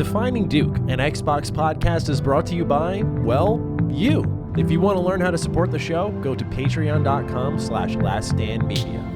Defining Duke, an Xbox podcast, is brought to you by, well, you. If you want to learn how to support the show, go to patreon.com/laststandmedia.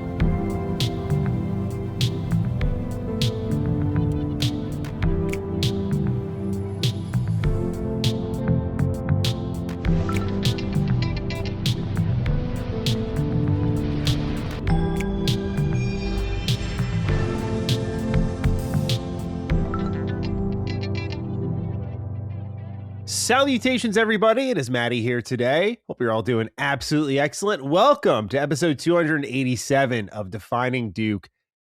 Salutations, everybody. It is Maddie here today. Hope you're all doing absolutely excellent. Welcome to episode 287 of Defining Duke,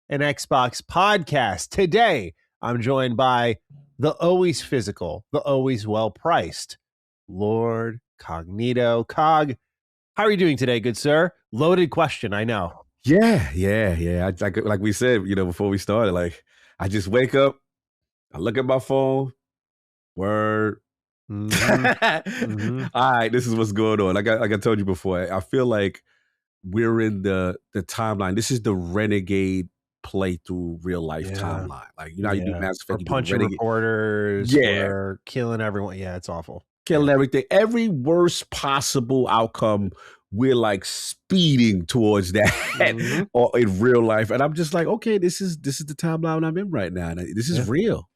an Xbox podcast. Today, I'm joined by the always physical, the always well-priced Lord Cognito. Cog, how are you doing today, good sir? Loaded question, I know. Yeah. Like we said, before we started, I just wake up, I look at my phone, word. Mm-hmm. All right, this is what's going on. Like I told you before, I feel like we're in the timeline. This is the Renegade playthrough real life timeline. Like, how you do Mass Effect, we're punching reporters, we're killing everyone. Yeah, it's awful. Killing everything. Every worst possible outcome, we're like speeding towards that or in real life. And I'm just like, okay, this is the timeline I'm in right now. And this is real.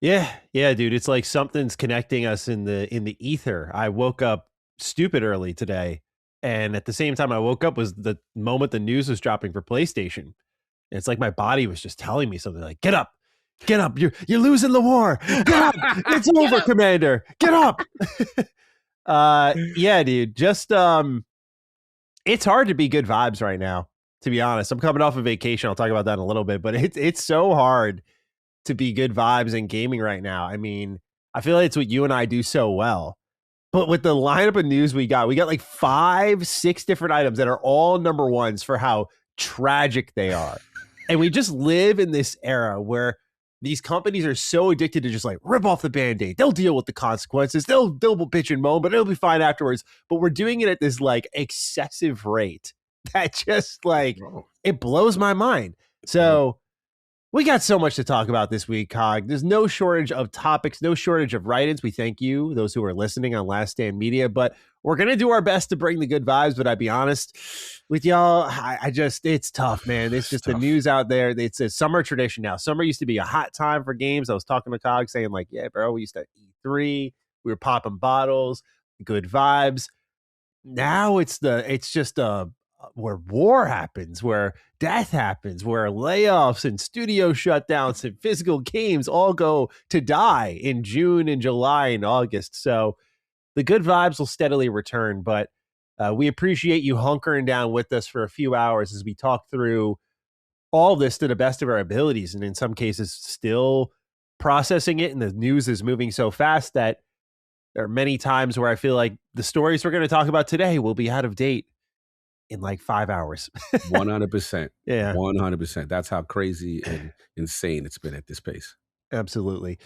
Yeah, dude. It's like something's connecting us in the ether. I woke up stupid early today, and at the same time I woke up was the moment the news was dropping for PlayStation. And it's like my body was just telling me something like, "Get up, you're losing the war. Get up, it's over, Commander. Get up." Yeah, dude. Just it's hard to be good vibes right now. To be honest, I'm coming off a vacation. I'll talk about that in a little bit, but it's so hard to be good vibes in gaming right now. I mean, I feel like it's what you and I do so well. But with the lineup of news we got like 5-6 different items that are all number ones for how tragic they are. And we just live in this era where these companies are so addicted to just like rip off the Band-Aid. They'll deal with the consequences. They'll bitch and moan, but it'll be fine afterwards. But we're doing it at this like excessive rate that just like, it blows my mind. So we got so much to talk about this week, Cog. There's no shortage of topics, no shortage of write-ins. We thank you, those who are listening on Last Stand Media, but we're going to do our best to bring the good vibes, but I'd be honest with y'all, it's tough, man. It's just the news out there. It's a summer tradition now. Summer used to be a hot time for games. I was talking to Cog saying like, yeah, bro, we used to E3. We were popping bottles, good vibes. Now it's just where war happens, where death happens, where layoffs and studio shutdowns and physical games all go to die in June and July and August. So the good vibes will steadily return, but we appreciate you hunkering down with us for a few hours as we talk through all this to the best of our abilities, and in some cases still processing it. And the news is moving so fast that there are many times where I feel like the stories we're going to talk about today will be out of date in like 5 hours. 100%. Yeah. 100%. That's how crazy and insane it's been at this pace. Absolutely.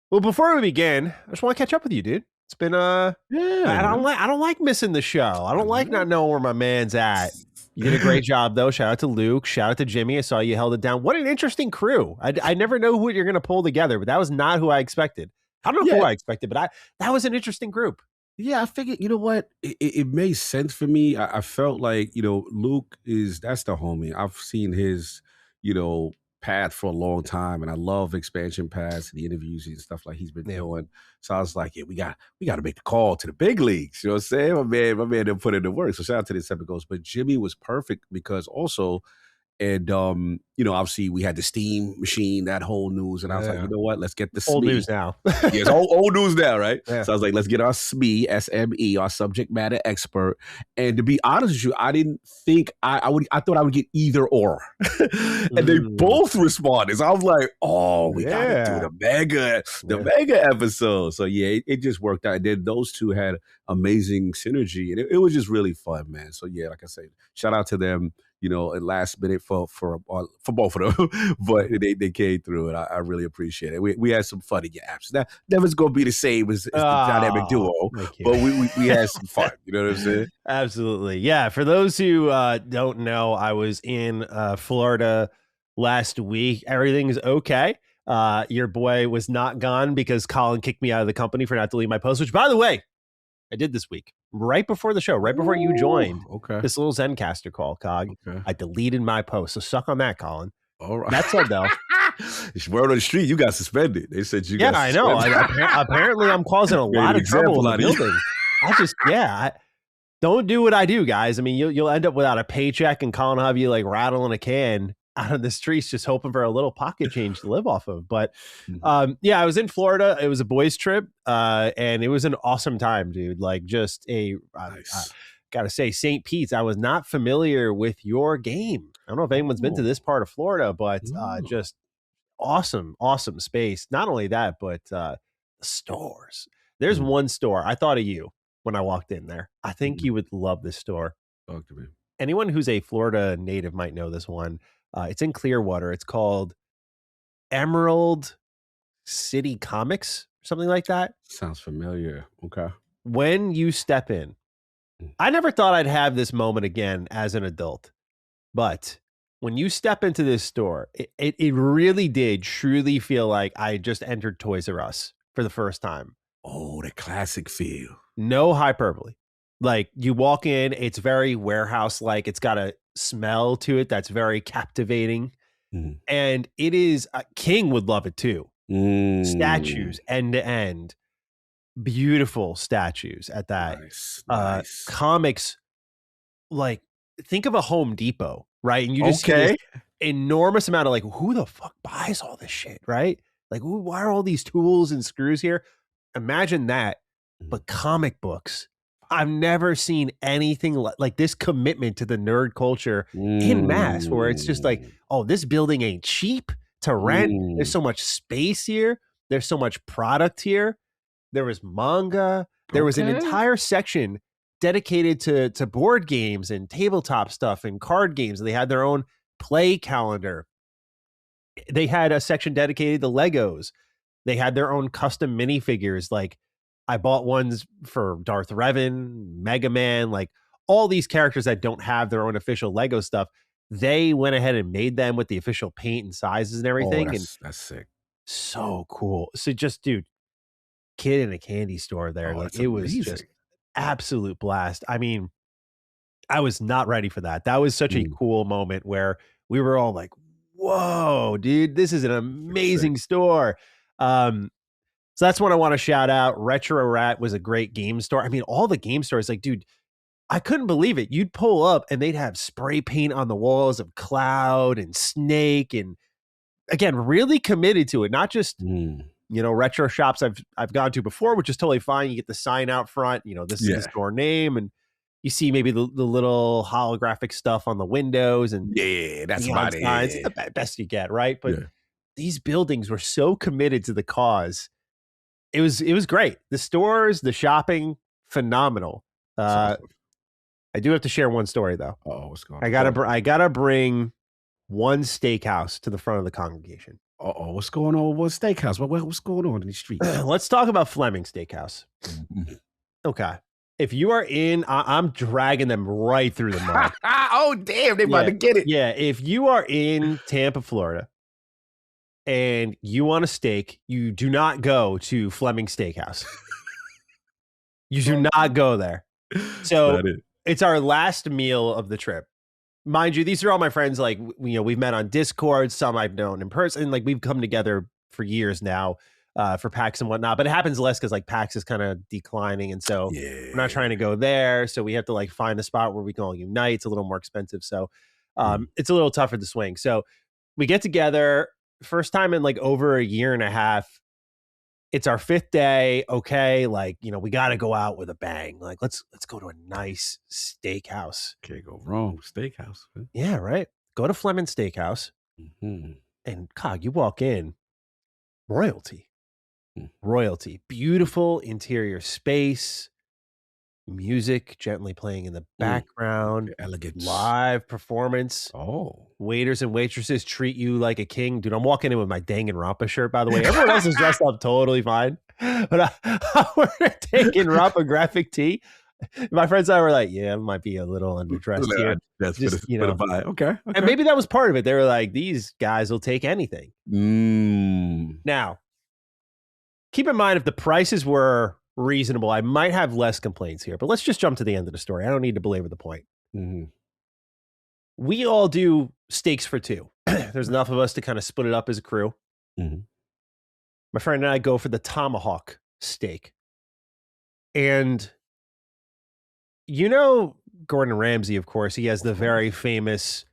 Well, before we begin, I just want to catch up with you, dude. It's been I don't like missing the show. I don't like not knowing where my man's at. You did a great job though. Shout out to Luke. Shout out to Jimmy. I saw you held it down. What an interesting crew. I never know who you're going to pull together, but that was not who I expected. I don't know who I expected, but that was an interesting group. Yeah, I figured, you know what? It made sense for me. I felt like, Luke that's the homie. I've seen his, path for a long time, and I love expansion paths and the interviews and stuff like he's been doing. So I was like, yeah, we got to make the call to the big leagues. You know what I'm saying? My man didn't put in the work. So shout out to the Seven Goals. But Jimmy was perfect because also, and obviously we had the Steam machine, that whole news, and I was like, you know what? Let's get the old SME. News now. Yes, old news now, right? Yeah. So I was like, let's get our SME, SME, our subject matter expert. And to be honest with you, I didn't think I thought I would get either or, and they both responded. So I was like, we gotta do the mega episode. So yeah, it just worked out. And then those two had amazing synergy, and it was just really fun, man. So yeah, like I said, shout out to them. At last minute for both of them, but they came through, and I really appreciate it. We had some fun in your apps. Now, never's gonna be the same as the dynamic duo, but we had some fun. You know what I'm saying? Absolutely, yeah. For those who don't know, I was in Florida last week. Everything's okay. Your boy was not gone because Colin kicked me out of the company for not deleting my post, which, by the way, I did this week, right before the show, right before you joined. Okay. This little Zencaster call, Cog. Okay. I deleted my post, so suck on that, Colin. All right. That said, though, word on the street, you got suspended. They said you got suspended. I know. Apparently, I'm causing a lot of trouble in the building. I don't do what I do, guys. I mean, you'll end up without a paycheck, and Colin will have you like rattling a can out of the streets, just hoping for a little pocket change to live off of. But I was in Florida. It was a boys' trip, and it was an awesome time, dude. Like, just nice. Gotta say, St. Pete's. I was not familiar with your game. I don't know if anyone's been to this part of Florida, but just awesome space. Not only that, but the stores. There's one store. I thought of you when I walked in there. I think you would love this store. Talk to me. Anyone who's a Florida native might know this one. It's in Clearwater. It's called Emerald City Comics, something like that. Sounds familiar. Okay. When you step in, I never thought I'd have this moment again as an adult, but when you step into this store, it really did truly feel like I just entered Toys R Us for the first time. Oh, the classic feel. No hyperbole. Like, you walk in, it's very warehouse-like. It's got a smell to it that's very captivating. And it is, King would love it too. Statues, end to end. Beautiful statues at that. Nice. Comics, like, think of a Home Depot, right? And you just see this enormous amount of, like, who the fuck buys all this shit, right? Like, why are all these tools and screws here? Imagine that, but comic books. I've never seen anything like this commitment to the nerd culture in mass, where it's just like, oh, this building ain't cheap to rent. There's so much space here. There's so much product here. There was manga. There was an entire section dedicated to board games and tabletop stuff and card games. They had their own play calendar. They had a section dedicated to Legos. They had their own custom minifigures. Like, I bought ones for Darth Revan, Mega Man, like all these characters that don't have their own official Lego stuff. They went ahead and made them with the official paint and sizes and everything. That's sick. So cool. So just, dude, kid in a candy store there. Like, it was just absolute blast. I mean, I was not ready for that. That was such a cool moment where we were all like, whoa, dude, this is an amazing store. So that's what I want to shout out. Retro Rat was a great game store. I mean, all the game stores, like, dude, I couldn't believe it. You'd pull up and they'd have spray paint on the walls of Cloud and Snake, and again, really committed to it. Not just retro shops I've gone to before, which is totally fine. You get the sign out front, this is the store name, and you see maybe the little holographic stuff on the windows, and that's about it. It's the best you get, right? But these buildings were so committed to the cause. It was great. The stores, the shopping, phenomenal. Awesome. I do have to share one story though. Oh, what's going on? I gotta bring one steakhouse to the front of the congregation. What's going on? What steakhouse? What's going on in the streets? Let's talk about Fleming Steakhouse. Okay. If you are in, I'm dragging them right through the mud. Oh, damn. They about to get it. Yeah. If you are in Tampa, Florida, and you want a steak, you do not go to Fleming Steakhouse. You do not go there. So it's our last meal of the trip. Mind you, these are all my friends. Like, we've met on Discord. Some I've known in person. Like, we've come together for years now for PAX and whatnot. But it happens less because, like, PAX is kind of declining. And so we're not trying to go there. So we have to, like, find a spot where we can all unite. It's a little more expensive. So it's a little tougher to swing. So we get together. First time in like over a year and a half. It's our 5th day. Okay. Like, we got to go out with a bang. Like, let's go to a nice steakhouse. Can't go wrong with steakhouse. Man. Yeah. Right. Go to Fleming Steakhouse. And Cog, you walk in, royalty, beautiful interior space, music gently playing in the background, elegant live performance. Waiters and waitresses treat you like a king. Dude, I'm walking in with my Danganronpa shirt, by the way. Everyone else is dressed up totally fine, but I'm wearing a Danganronpa graphic tee. My friends and I were like, yeah, I might be a little underdressed here. That's Just, for the vibe. Okay. And maybe that was part of it. They were like, these guys will take anything. Mm. Now, keep in mind, if the prices were reasonable, I might have less complaints here. But let's just jump to the end of the story. I don't need to belabor the point. Mm-hmm. We all do steaks for two. There's enough of us to kind of split it up as a crew. Mm-hmm. My friend and I go for the tomahawk steak. And you know Gordon Ramsay, of course, he has the very famous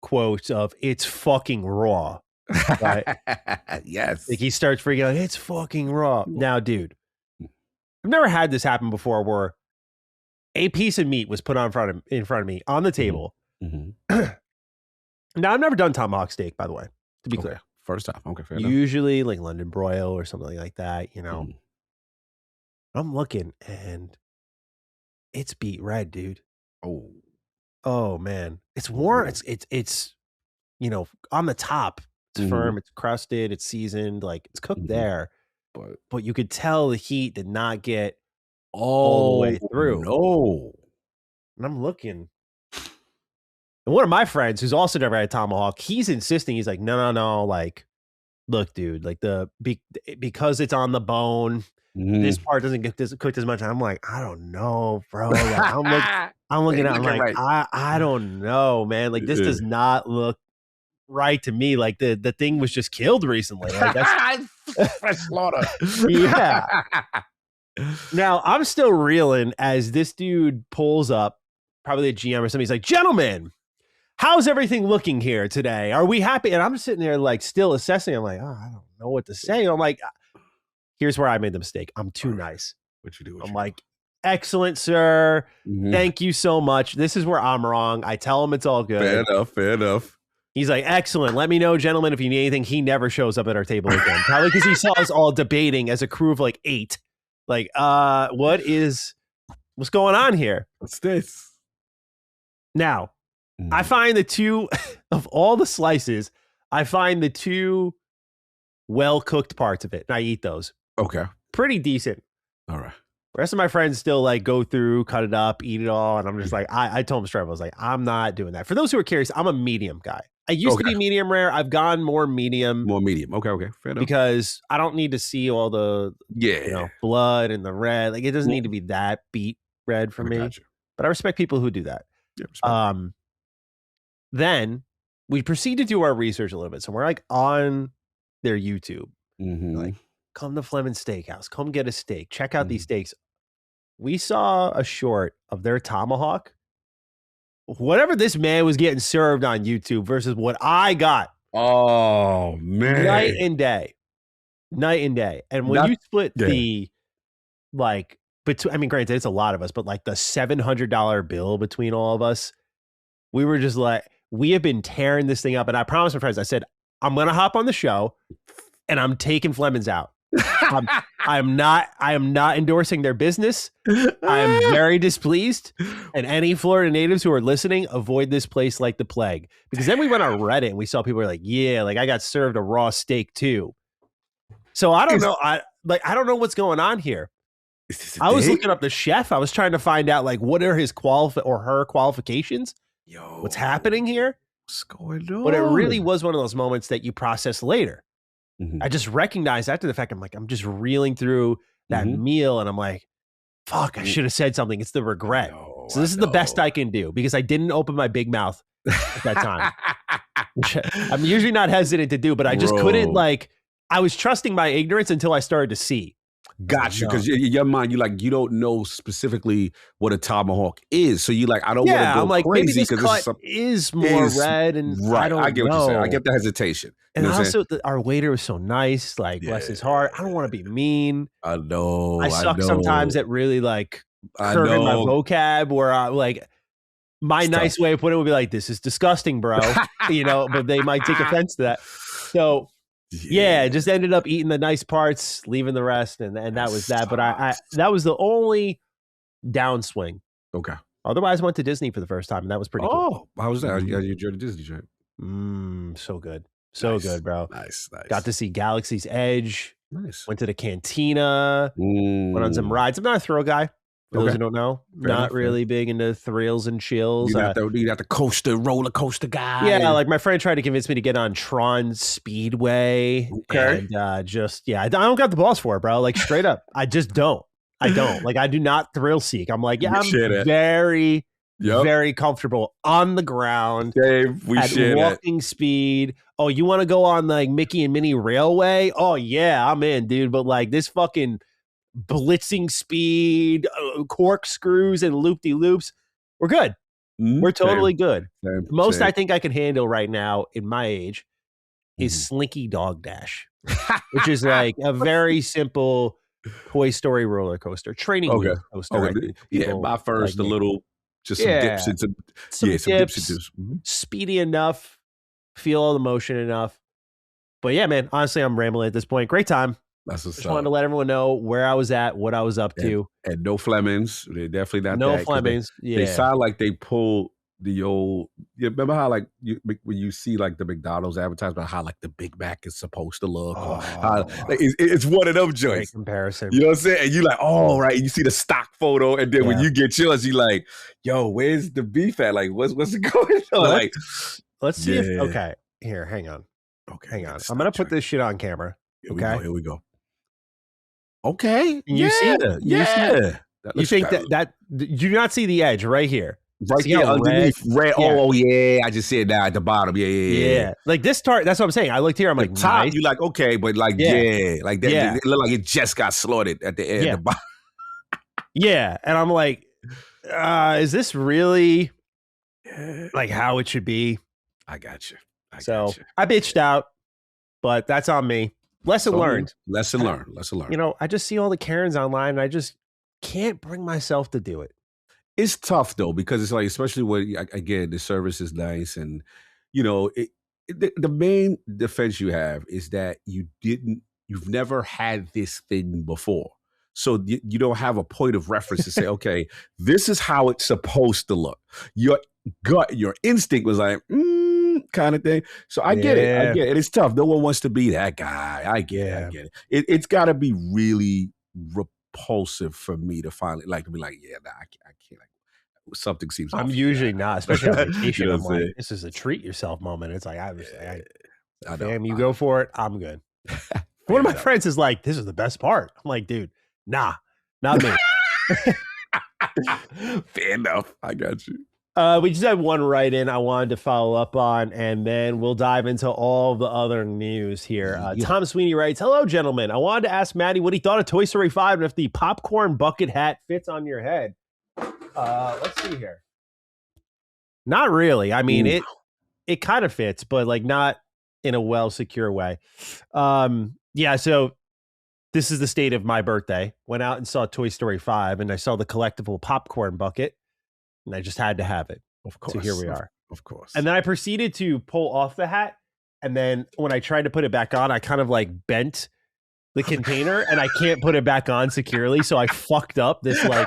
quote of, it's fucking raw. Right? Yes. Like he starts freaking out, it's fucking raw. Now, dude, I've never had this happen before where a piece of meat was put in front of me on the table. Mm-hmm. Now, I've never done tomahawk steak, by the way, to be clear. First time. Okay, fair enough. Usually like London broil or something like that, you know. I'm looking and it's beet red, dude. Oh man. It's warm. It's you know, on the top. It's firm, it's crusted, it's seasoned, like it's cooked there. But you could tell the heat did not get all the way through. No. And I'm looking. And one of my friends who's also never had tomahawk, he's insisting. He's like, no. Like, look, dude, like because it's on the bone, this part doesn't get cooked as much. I'm like, I don't know, bro. Like, I'm looking at it, I'm like, right. I don't know, man. Like, this does not look right to me. Like the thing was just killed recently. Like, that's fresh slaughter. Yeah. Now I'm still reeling as this dude pulls up, probably a GM or something. He's like, gentlemen, how's everything looking here today? Are we happy? And I'm just sitting there like still assessing. I'm like, I don't know what to say. I'm like, here's where I made the mistake. I'm too nice. What you do? I'm like, excellent, sir. Thank you so much. This is where I'm wrong. I tell him it's all good. Fair enough. He's like, excellent. Let me know, gentlemen, if you need anything. He never shows up at our table again. Probably because he saw us all debating as a crew of like 8. Like, what's going on here? What's this? Now, I find the two of all the slices, I find the two well-cooked parts of it. And I eat those. Okay. Pretty decent. All right. The rest of my friends still like go through, cut it up, eat it all. And I'm just like, I told him straight, I was like, I'm not doing that. For those who are curious, I'm a medium guy. I used to be medium rare. I've gone more medium. Okay. Fair enough. Because I don't need to see all the blood and the red. Like, it doesn't need to be that beet red for me. Gotcha. But I respect people who do that. Yeah, then we proceed to do our research a little bit. So we're like on their YouTube. Like, come to Fleming's Steakhouse. Come get a steak. Check out these steaks. We saw a short of their tomahawk. Whatever this man was getting served on YouTube versus what I got. Oh, man. Night and day. And when you split the, like, I mean, granted, it's a lot of us, but like the $700 bill between all of us, we were just like, we have been tearing this thing up. And I promised my friends, I said, I'm going to hop on the show and I'm taking Fleming's out. I am not endorsing their business. I am very displeased. And any Florida natives who are listening, avoid this place like the plague. Because then we went on Reddit and we saw people were like, yeah, like I got served a raw steak too. So I don't know. I don't know what's going on here. I was looking up the chef. I was trying to find out like what are his her qualifications. What's happening here? What's going on? But it really was one of those moments that you process later. I just recognized after the fact, I'm just reeling through that meal and I'm like, fuck, I should have said something. It's the regret. So this is the best I can do because I didn't open my big mouth at that time. Which I'm usually not hesitant to do, but I just couldn't I was trusting my ignorance until I started to see. Got you, because in your mind, you don't know specifically what a tomahawk is. So you like, I don't want to go crazy because this is more red and right. I get what you're saying. I get the hesitation. And also, our waiter was so nice. Like, bless his heart. I don't want to be mean. I know. I suck sometimes at really like curving my vocab. Where I like my nice way of putting it would be like, "This is disgusting, bro." But they might take offense to that. So. Yeah, just ended up eating the nice parts, leaving the rest, and that was that. But I that was the only downswing. Okay. Otherwise, I went to Disney for the first time, and that was pretty cool. How was that? You enjoyed the Disney trip? So good. So good, bro. Nice. Got to see Galaxy's Edge. Nice. Went to the cantina. Went on some rides. I'm not a thrill guy. For those who don't know, Fair not enough, really big into thrills and chills. You're not the roller coaster guy. Yeah, like my friend tried to convince me to get on Tron Speedway. Okay. And I don't got the balls for it, bro. Like straight up. I just don't. I don't. Like I do not thrill seek. I'm like, yeah, I'm very, very comfortable on the ground. Dave, we at walking speed. Oh, you want to go on like Mickey and Minnie Railway? Oh yeah, I'm in, dude. But like this fucking blitzing speed, corkscrews and loop-de-loops, we're good. We're totally good. Most I think I can handle right now in my age is Slinky Dog Dash, which is like a very simple Toy Story roller coaster, training wheel coaster. My first, like a little, just some dips, speedy enough, feel all the motion enough. But yeah, man, honestly, I'm rambling at this point. Great time. Just wanted to let everyone know where I was at, what I was up to. And no Flemings. They're definitely not no Flemings. They sound like they pull the old. You remember how like when you see like the McDonald's advertisement, how like the Big Mac is supposed to look, or how, like, it's one of them joints. Great comparison. You know what I'm saying? And you like, oh right, and you see the stock photo, and then when you get yours, you like, yo, where's the beef at? Like, what's going on? Let's see if okay. Here, hang on. Okay, hang on. I'm gonna put this shit on camera. Here we go. Okay. You see it? Yeah. You think that you do not see the edge right here? Right here underneath. Red. Oh, yeah. I just see it now at the bottom. Yeah. Like this that's what I'm saying. I looked here. I'm like, top, nice. You like, okay, but like, like that. It looked like it just got slaughtered at the end. At the bottom. And I'm like, is this really like how it should be? I got you. I bitched out, but that's on me. Lesson learned. Lesson learned. You know, I just see all the Karens online and I just can't bring myself to do it. It's tough though, because it's like, especially when, again, the service is nice and, you know, the main defense you have is that you've never had this thing before. So you don't have a point of reference to say, okay, this is how it's supposed to look. Your gut, your instinct was like, kind of thing. So I get it. It's tough. No one wants to be that guy. I get it. It's got to be really repulsive for me to finally to be like, I can't. Something seems. I'm usually not, especially on vacation. I'm like, this is a treat yourself moment. It's like, damn, you go for it. I'm good. One of my friends is like, this is the best part. I'm like, dude, nah, not me. Fair enough. I got you. We just had one write-in I wanted to follow up on, and then we'll dive into all the other news here. Tom Sweeney writes, hello, gentlemen. I wanted to ask Maddie what he thought of Toy Story 5 and if the popcorn bucket hat fits on your head. Let's see here. Not really. I mean, it kind of fits, but like not in a well-secure way. So this is the state of my birthday. Went out and saw Toy Story 5, and I saw the collectible popcorn bucket. And I just had to have it. Of course. So here we are. Of course. And then I proceeded to pull off the hat. And then when I tried to put it back on, I kind of like bent the container and I can't put it back on securely. So I fucked up this like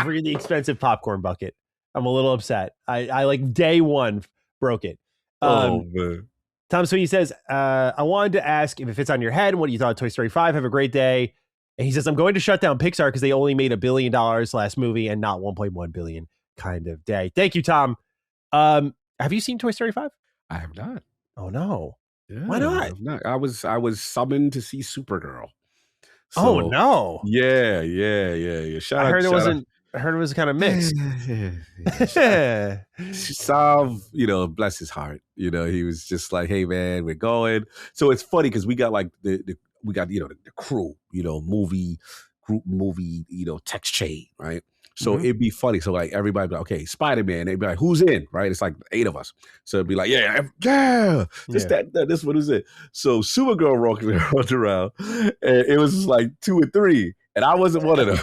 really expensive popcorn bucket. I'm a little upset. I like day one broke it. Man. Tom Sweeney says, I wanted to ask if it fits on your head and what you thought of Toy Story 5. Have a great day. And he says, I'm going to shut down Pixar because they only made $1 billion last movie and not 1.1 billion. Kind of day. Thank you, Tom. Have you seen Toy Story 5? I have not. Oh no. Yeah, why not? I was summoned to see Supergirl. So, oh no. Yeah. I heard it was kind of mixed. Sav, bless his heart. He was just like, hey man, we're going. So it's funny because we got like the crew, movie, group movie, text chain, right? So it'd be funny. So like everybody be like, okay, Spider-Man. They'd be like, who's in? Right? It's like 8 of us. So it'd be like, this one is it. So Supergirl rolled around, and it was just like 2 or 3, and I wasn't one of them.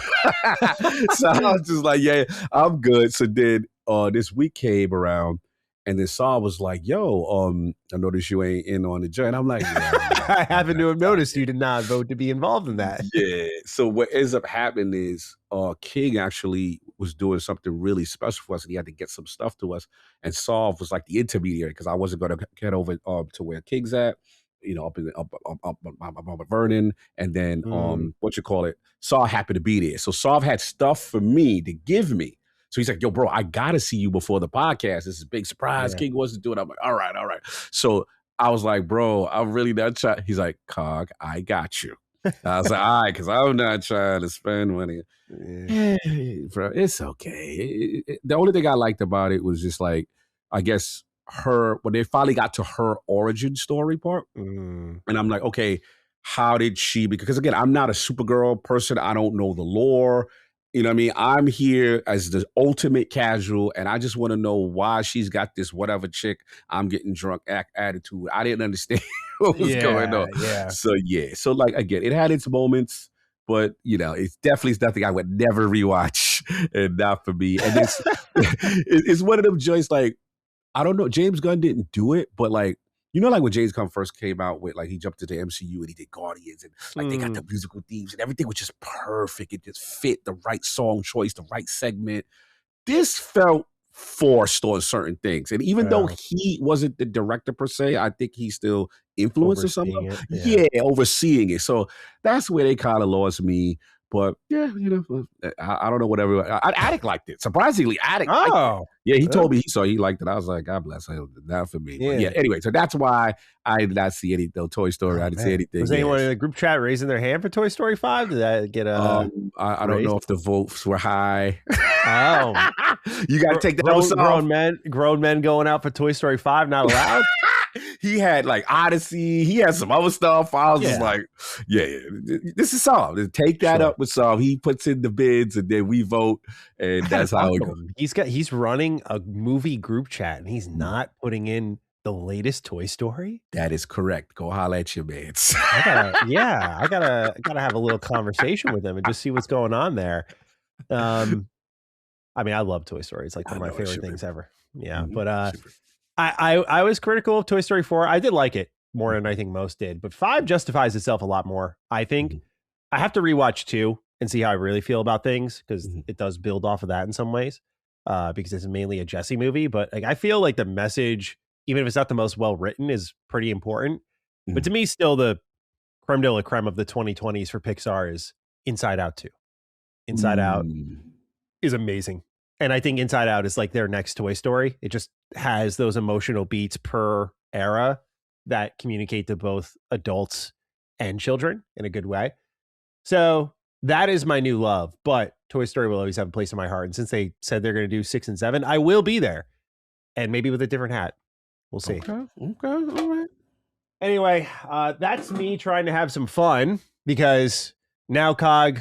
So I was just like, yeah, I'm good. So then this week came around, and then Saul was like, yo, I noticed you ain't in on the joint. I'm like, I happen to have noticed you did not vote to be involved in that. Yeah. So what ends up happening is King actually was doing something really special for us, and he had to get some stuff to us. And Saul was like the intermediary because I wasn't going to get over to where King's at. up at Vernon, and then Mm. Saw happened to be there. So Saw had stuff for me to give me. So he's like, yo, bro, I gotta see you before the podcast. This is a big surprise. Yeah. King wants to do it. I'm like, all right. So I was like, bro, I'm really not trying. He's like, Cog, I got you. I was like, all right, because I'm not trying to spend money. Yeah. Hey, bro, it's okay. The only thing I liked about it was just like, I guess when they finally got to her origin story part, Mm. and I'm like, okay, how did she? Because again, I'm not a Supergirl person. I don't know the lore. You know what I mean? I'm here as the ultimate casual, and I just want to know why she's got this whatever chick I'm getting drunk attitude. I didn't understand what was going on. Yeah. So yeah. So like again, it had its moments, but it's definitely nothing I would never rewatch, and not for me. And it's one of them joints like, I don't know. James Gunn didn't do it, but like, like when James Gunn first came out with, like, he jumped into the MCU and he did Guardians, and like they got the musical themes and everything was just perfect. It just fit the right song choice, the right segment. This felt forced on certain things. And even though he wasn't the director per se, I think he still influenced some of them. Yeah, overseeing it. So that's where they kind of lost me. But yeah, I don't know whatever. Addict liked it. Surprisingly, Addict liked it. Yeah, he told me he liked it. I was like, God bless him. Not for me. Yeah. But yeah, anyway, so that's why I did not see any Toy Story. I didn't see anything. Was anyone in the group chat raising their hand for Toy Story 5? Did that get I don't know if the votes were high. Oh. You got to take that grown men going out for Toy Story 5 not allowed? He had like Odyssey. He had some other stuff. I was just like, yeah, this is Saul. Take that up with Saul. He puts in the bids and then we vote, and that's how it goes. He's running a movie group chat and he's not putting in the latest Toy Story. That is correct. Go holler at your mans. I gotta have a little conversation with him and just see what's going on there. I mean, I love Toy Story. It's like one of my favorite things ever. Yeah, but I was critical of Toy Story 4. I did like it more than I think most did, but 5 justifies itself a lot more. I think I have to rewatch 2 and see how I really feel about things, because it does build off of that in some ways, because it's mainly a Jesse movie. But like, I feel like the message, even if it's not the most well written, is pretty important. But to me, still the creme de la creme of the 2020s for Pixar is Inside Out 2. Inside Out is amazing. And I think Inside Out is like their next Toy Story. It just has those emotional beats per era that communicate to both adults and children in a good way. So that is my new love. But Toy Story will always have a place in my heart. And since they said they're going to do 6 and 7, I will be there. And maybe with a different hat. We'll see. Okay. All right. Anyway, that's me trying to have some fun, because now, Cog,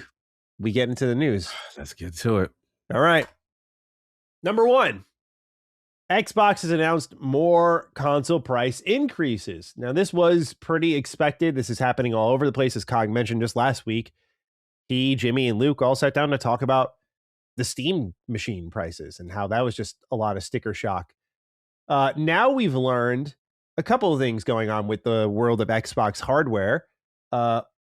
we get into the news. Let's get to it. All right. Number 1, Xbox has announced more console price increases. Now, this was pretty expected. This is happening all over the place, as Cog mentioned just last week. He, Jimmy, and Luke all sat down to talk about the Steam machine prices and how that was just a lot of sticker shock. Now we've learned a couple of things going on with the world of Xbox hardware.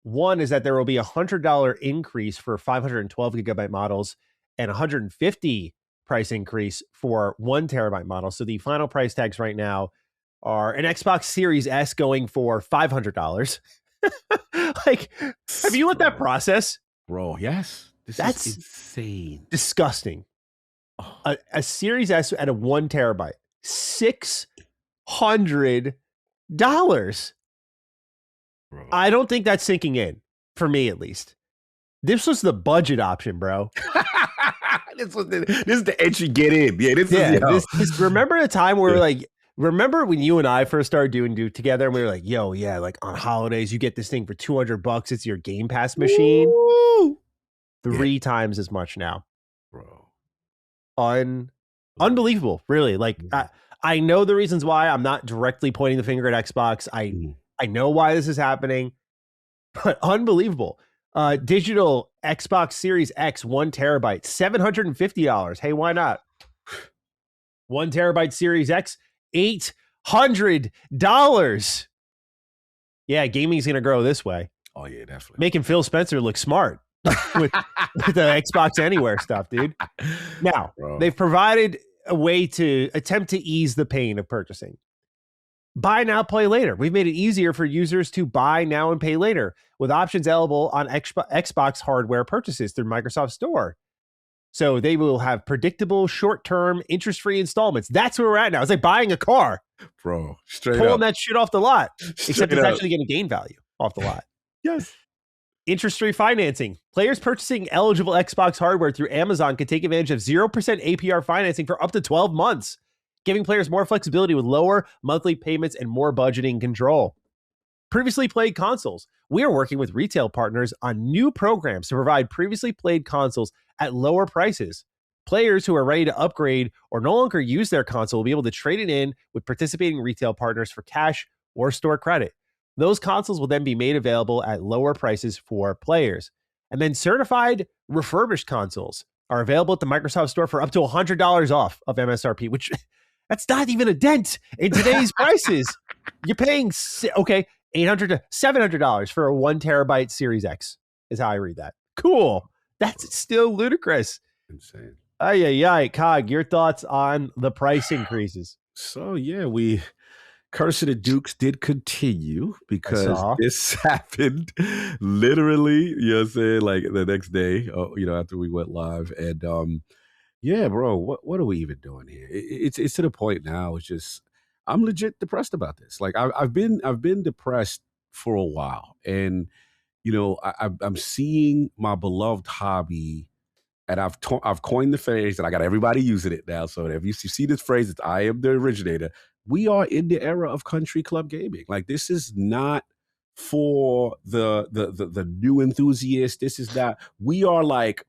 One is that there will be $100 increase for 512 gigabyte models and $150 price increase for 1 terabyte model. So the final price tags right now are an Xbox Series S going for $500. Like, have you looked at that process? Bro, yes. That's insane. Disgusting. Oh. A Series S at a 1 terabyte, $600. Bro. I don't think that's sinking in, for me at least. This was the budget option, bro. This is the entry get in. Yeah, this remember the time where remember when you and I first started doing together, and we were like, yo, yeah, like on holidays, you get this thing for $200. It's your Game Pass machine. Woo! 3 times as much now. Bro. Unbelievable, really. Like, I know the reasons why. I'm not directly pointing the finger at Xbox. I know why this is happening, but unbelievable. Digital Xbox Series X 1 terabyte, $750. Hey, why not? 1 terabyte Series X, $800. Yeah, gaming's gonna grow this way. Oh yeah, definitely. Making Phil Spencer look smart with the Xbox Anywhere stuff, dude. Now, they've provided a way to attempt to ease the pain of purchasing. Buy now, play later. We've made it easier for users to buy now and pay later with options available on Xbox hardware purchases through Microsoft Store. So they will have predictable, short-term, interest-free installments. That's where we're at now. It's like buying a car. Bro, straight Pulling up. that shit off the lot. Except it's up. actually going to gain value off the lot. Yes. Interest-free financing. Players purchasing eligible Xbox hardware through Amazon can take advantage of 0% APR financing for up to 12 months, giving players more flexibility with lower monthly payments and more budgeting control. Previously played consoles. We are working with retail partners on new programs to provide previously played consoles at lower prices. Players who are ready to upgrade or no longer use their console will be able to trade it in with participating retail partners for cash or store credit. Those consoles will then be made available at lower prices for players. And then certified refurbished consoles are available at the Microsoft Store for up to $100 off of MSRP, which that's not even a dent in today's prices. You're paying, okay, $800 to $700 for a 1 terabyte Series X is how I read that. Cool. That's still ludicrous. Insane. Ay, Cog, your thoughts on the price increases? So, yeah, Curse of the Dukes did continue because this happened literally, you know what I'm saying, like the next day, after we went live. And yeah, bro, what are we even doing here? It's to the point now. It's just I'm legit depressed about this. Like I've been depressed for a while, and I'm seeing my beloved hobby. And I've coined the phrase, and I got everybody using it now. So if you see this phrase, it's I am the originator. We are in the era of country club gaming. Like this is not for the new enthusiast. This is not. We are like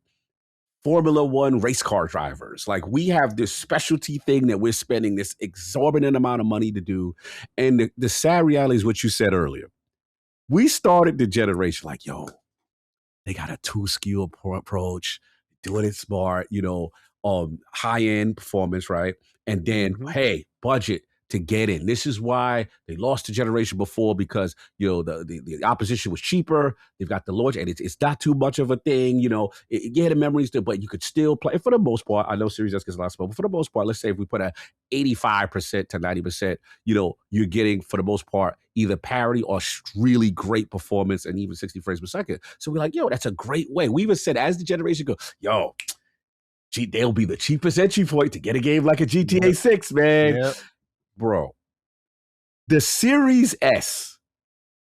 Formula One race car drivers. Like we have this specialty thing that we're spending this exorbitant amount of money to do. And the sad reality is what you said earlier. We started the generation like, yo, they got a 2-skill approach, doing it smart, high-end performance, right? And then, hey, budget to get in. This is why they lost the generation before because, the opposition was cheaper. They've got the launch, and it's not too much of a thing, yeah, the memories, but you could still play. For the most part, I know Series S gets a lot of spell, but for the most part, let's say if we put a 85% to 90%, you're getting, for the most part, either parity or really great performance and even 60 frames per second. So we're like, yo, that's a great way. We even said as the generation goes, yo, they'll be the cheapest entry point to get a game like a GTA 6, man. Yep. Bro, the Series S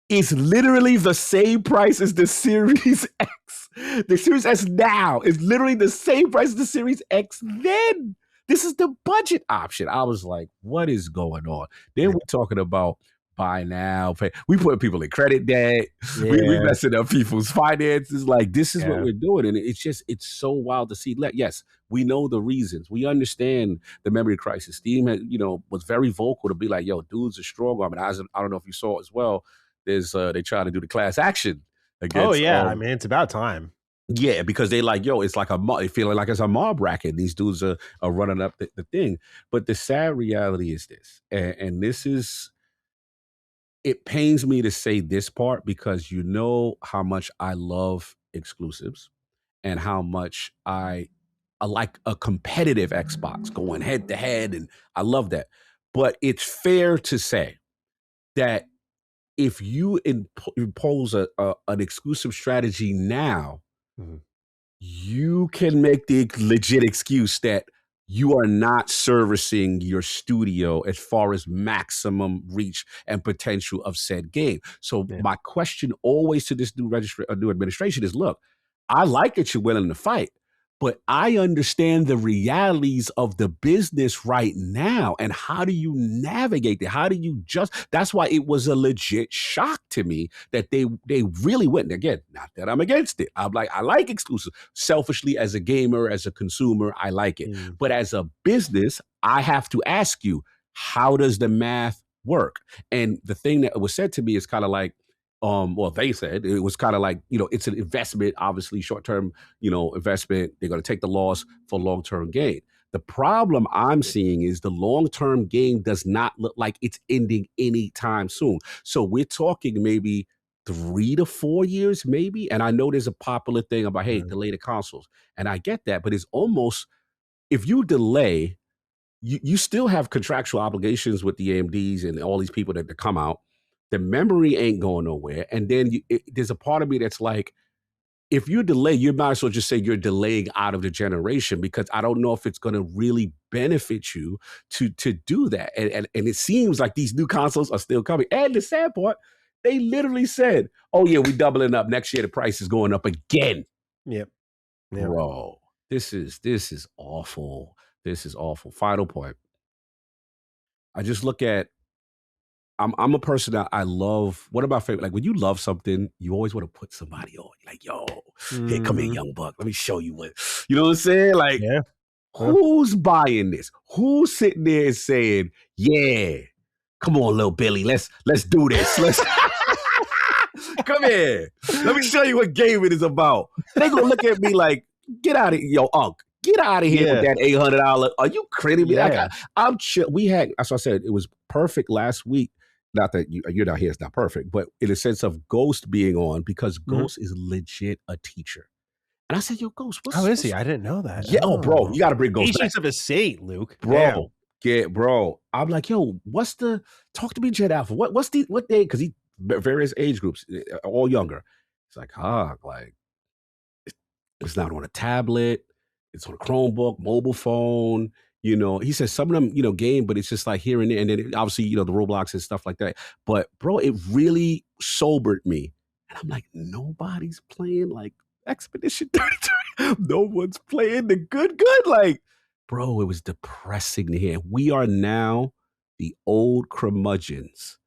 is literally the same price as the Series X. The Series S now is literally the same price as the Series X then. This is the budget option. I was like, what is going on? Then we're talking about buy now, pay. We put people in credit debt. Yeah. We messing up people's finances. Like this is what we're doing. And it's so wild to see. Yes, we know the reasons. We understand the memory crisis. Steam had, was very vocal to be like, yo, dudes are strong. I mean, I don't know if you saw it as well. There's they try to do the class action against. Oh yeah, I mean, it's about time. Yeah, because they like, yo, it's like feeling like it's a mob racket. These dudes are running up the thing. But the sad reality is this, and this is, it pains me to say this part because you know how much I love exclusives and how much I like a competitive Xbox going head to head, and I love that. But it's fair to say that if you impose an exclusive strategy now, you can make the legit excuse that you are not servicing your studio as far as maximum reach and potential of said game. So my question always to this new administration is, look, I like that you're willing to fight, but I understand the realities of the business right now. And how do you navigate that? How do you that's why it was a legit shock to me that they really went. Again, not that I'm against it. I'm like, I like exclusive. Selfishly, as a gamer, as a consumer, I like it. But as a business, I have to ask you, how does the math work? And the thing that was said to me is kind of like, they said it was kind of like, it's an investment, obviously short-term, investment. They're going to take the loss for long-term gain. The problem I'm seeing is the long-term gain does not look like it's ending anytime soon. So we're talking maybe 3 to 4 years, maybe. And I know there's a popular thing about, hey, delay the consoles. And I get that, but it's almost, if you delay, you still have contractual obligations with the AMDs and all these people that come out. The memory ain't going nowhere. And then there's a part of me that's like, if you delay, you might as well just say you're delaying out of the generation, because I don't know if it's going to really benefit you to do that. And it seems like these new consoles are still coming. And the sad part, they literally said, "Oh yeah, we doubling up next year. The price is going up again." Yep. Bro, this is awful. This is awful. Final point. I just look at. I'm a person that I love. One of my favorite, like when you love something, you always want to put somebody on. Like, yo, here, come here, young buck. Let me show you what. You know what I'm saying? Like, who's buying this? Who's sitting there and saying, "Yeah, come on, little Billy, let's do this. Let's come here. Let me show you what game it is about." They gonna look at me like, "Get out of here, yo, Unc. Get out of here with that $800. Are you crazy?" Like, I'm chill. We had, as I said, it was perfect last week. Not that you're not here, it's not perfect, but in a sense of Ghost being on, because Ghost is legit a teacher. And I said, "Yo, Ghost, how is he? I didn't know that." Yeah, bro, you got to bring Ghost back. Patience of a saint, Luke. Bro, bro. I'm like, yo, talk to me, Jet Alpha. What day? Because he various age groups, all younger. It's like, like it's not on a tablet. It's on a Chromebook, mobile phone. You know, he says some of them, game, but it's just like here and there. And then obviously, the Roblox and stuff like that. But bro, it really sobered me. And I'm like, nobody's playing like Expedition 33. No one's playing the good. Like, bro, it was depressing to hear. We are now the old curmudgeons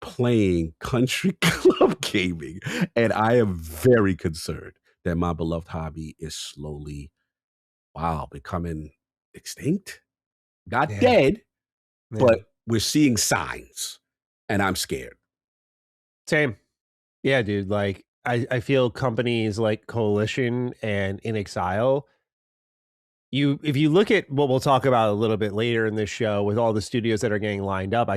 playing country club gaming. And I am very concerned that my beloved hobby is slowly, becoming extinct. Not dead, but we're seeing signs, and I'm scared. Same. Yeah, dude. Like, I feel companies like Coalition and inXile, if you look at what we'll talk about a little bit later in this show with all the studios that are getting lined up,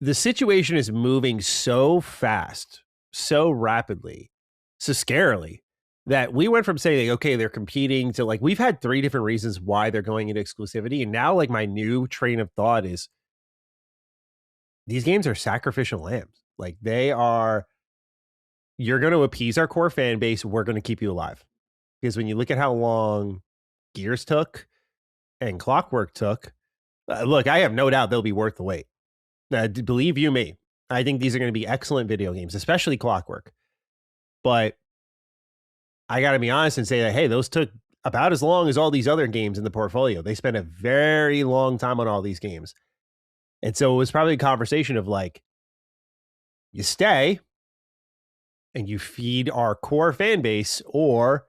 the situation is moving so fast, so rapidly, so scarily, that we went from saying, okay, they're competing, to like, we've had 3 different reasons why they're going into exclusivity. And now, like, my new train of thought is these games are sacrificial lambs. Like, you're going to appease our core fan base. We're going to keep you alive. Because when you look at how long Gears took and Clockwork took, look, I have no doubt they'll be worth the wait. Believe you me, I think these are going to be excellent video games, especially Clockwork. But I got to be honest and say that, hey, those took about as long as all these other games in the portfolio. They spent a very long time on all these games. And so it was probably a conversation of like, you stay and you feed our core fan base, or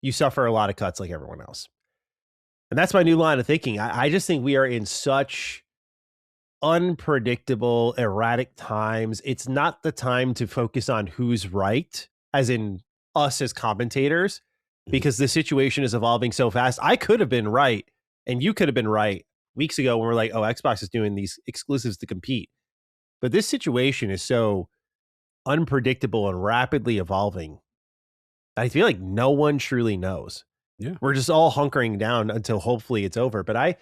you suffer a lot of cuts like everyone else. And that's my new line of thinking. I just think we are in such unpredictable, erratic times. It's not the time to focus on who's right, as in us as commentators, because the situation is evolving so fast. I could have been right, and you could have been right weeks ago when we're like, oh, Xbox is doing these exclusives to compete. But this situation is so unpredictable and rapidly evolving. I feel like no one truly knows. Yeah. We're just all hunkering down until hopefully it's over. But I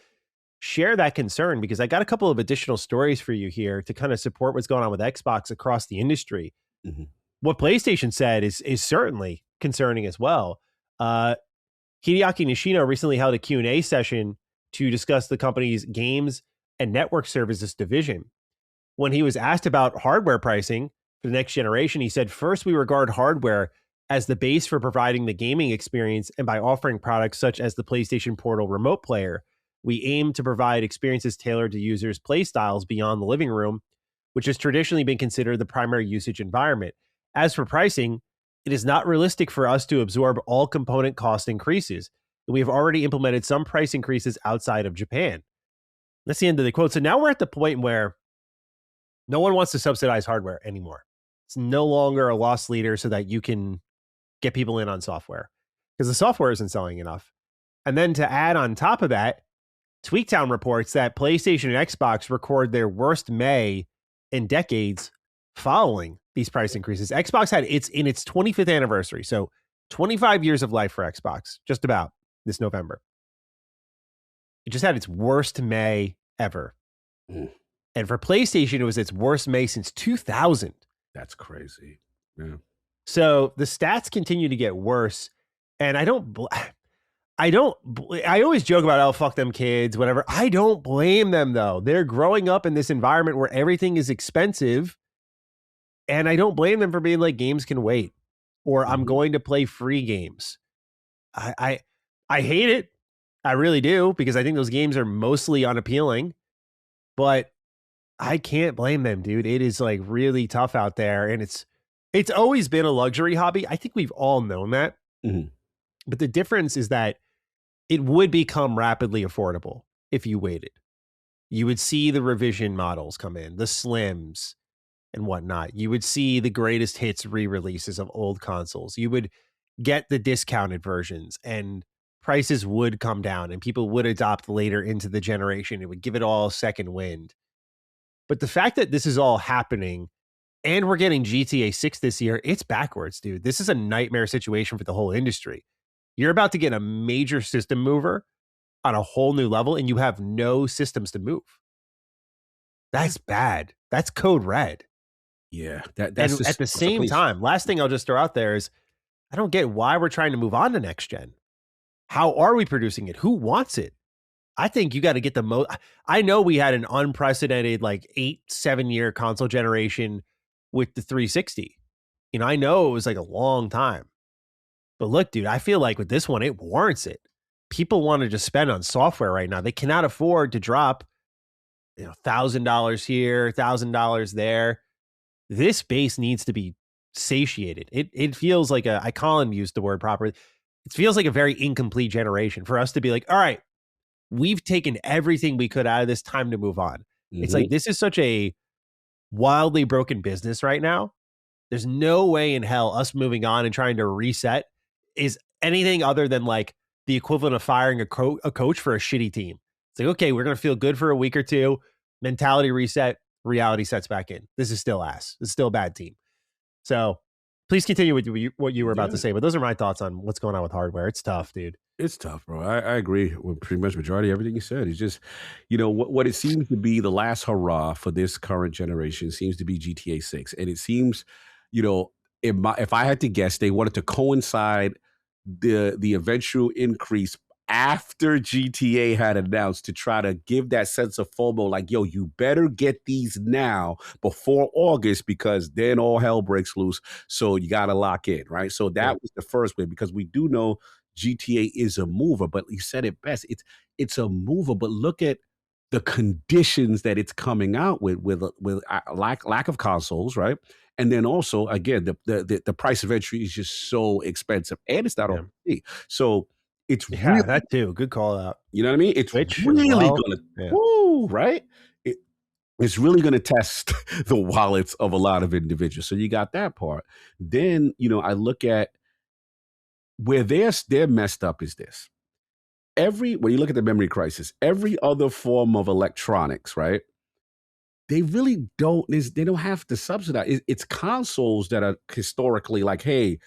share that concern because I got a couple of additional stories for you here to kind of support what's going on with Xbox across the industry. Mm-hmm. What PlayStation said is certainly concerning as well. Hideaki Nishino recently held a Q&A session to discuss the company's games and network services division. When he was asked about hardware pricing for the next generation, he said, "First, we regard hardware as the base for providing the gaming experience, and by offering products such as the PlayStation Portal Remote Player, we aim to provide experiences tailored to users' play styles beyond the living room, which has traditionally been considered the primary usage environment. As for pricing, it is not realistic for us to absorb all component cost increases. We have already implemented some price increases outside of Japan." That's the end of the quote. So now we're at the point where no one wants to subsidize hardware anymore. It's no longer a loss leader so that you can get people in on software because the software isn't selling enough. And then to add on top of that, Tweaktown reports that PlayStation and Xbox record their worst May in decades following these price increases. Xbox had its 25th anniversary, so 25 years of life for Xbox, just about this November. It just had its worst May ever. Mm. And for PlayStation, it was its worst May since 2000. That's crazy. Yeah. So the stats continue to get worse. And I always joke about, oh, fuck them kids, whatever. I don't blame them, though. They're growing up in this environment where everything is expensive. And I don't blame them for being like, games can wait, or I'm going to play free games. I hate it. I really do, because I think those games are mostly unappealing, but I can't blame them, dude. It is like really tough out there. And it's always been a luxury hobby. I think we've all known that. Mm-hmm. But the difference is that it would become rapidly affordable if you waited. You would see the revision models come in, the slims and whatnot. You would see the greatest hits re-releases of old consoles. You would get the discounted versions, and prices would come down, and people would adopt later into the generation. It would give it all a second wind. But the fact that this is all happening and we're getting GTA 6 this year, it's backwards, dude. This is a nightmare situation for the whole industry. You're about to get a major system mover on a whole new level, and you have no systems to move. That's bad. That's code red. Yeah. That's at the same time, last thing I'll just throw out there is, I don't get why we're trying to move on to next gen. How are we producing it? Who wants it? I think you got to get the most. I know we had an unprecedented 7 year console generation with the 360. I know it was like a long time. But look, dude, I feel like with this one, it warrants it. People want to just spend on software right now. They cannot afford to drop $1,000 here, $1,000 there. This base needs to be satiated. It feels like Colin used the word properly. It feels like a very incomplete generation for us to be like, all right, we've taken everything we could out of this, time to move on. Mm-hmm. It's like, this is such a wildly broken business right now. There's no way in hell us moving on and trying to reset is anything other than like the equivalent of firing a coach for a shitty team. It's like, okay, we're going to feel good for a week or two, mentality reset, reality sets back in. This is still ass. It's still a bad team. So please continue with what you were about to say, but those are my thoughts on what's going on with hardware. It's tough, dude. It's tough, bro. I agree with pretty much majority of everything you said. It's just, what it seems to be the last hurrah for this current generation seems to be GTA 6. And it seems, if I had to guess, they wanted to coincide the eventual increase after GTA had announced to try to give that sense of FOMO, like, yo, you better get these now before August, because then all hell breaks loose. So you got to lock in, right? So that was the first way, because we do know GTA is a mover, but you said it best. It's a mover, but look at the conditions that it's coming out with lack of consoles, right? And then also, again, the price of entry is just so expensive, and it's not on PC. So it's really, that too. Good call out. You know what I mean? It's really gonna, right? It's really gonna test the wallets of a lot of individuals. So you got that part. Then I look at where they're messed up is this. When you look at the memory crisis, every other form of electronics, right? They really don't have to subsidize. It's consoles that are historically like, hey,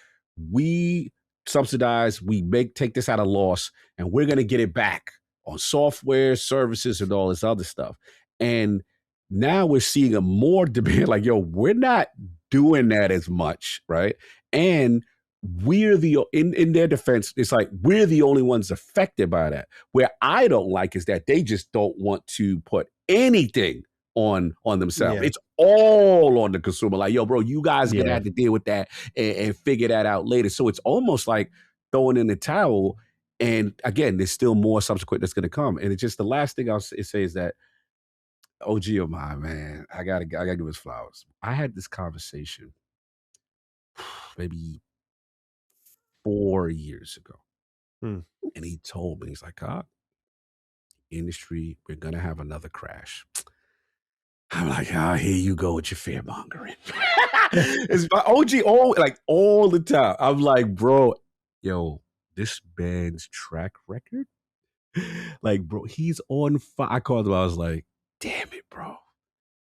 we subsidize, we take this out of loss, and we're going to get it back on software, services, and all this other stuff. And now we're seeing a more demand like, yo, we're not doing that as much, right? And we're in their defense, it's like we're the only ones affected by that. Where I don't like is that they just don't want to put anything on themselves. Yeah. It's all on the consumer. Like, yo, bro, you guys gonna have to deal with that and figure that out later. So it's almost like throwing in the towel. And again, there's still more subsequent that's gonna come. And it's just the last thing I'll say is that OG of mine, man, I gotta give his flowers. I had this conversation maybe 4 years ago. And he told me, he's like, industry, we're gonna have another crash. I'm like, here you go with your fear mongering. It's my OG all the time. I'm like, bro, yo, this man's track record, like, bro, he's on fire. I called him. I was like, damn it, bro,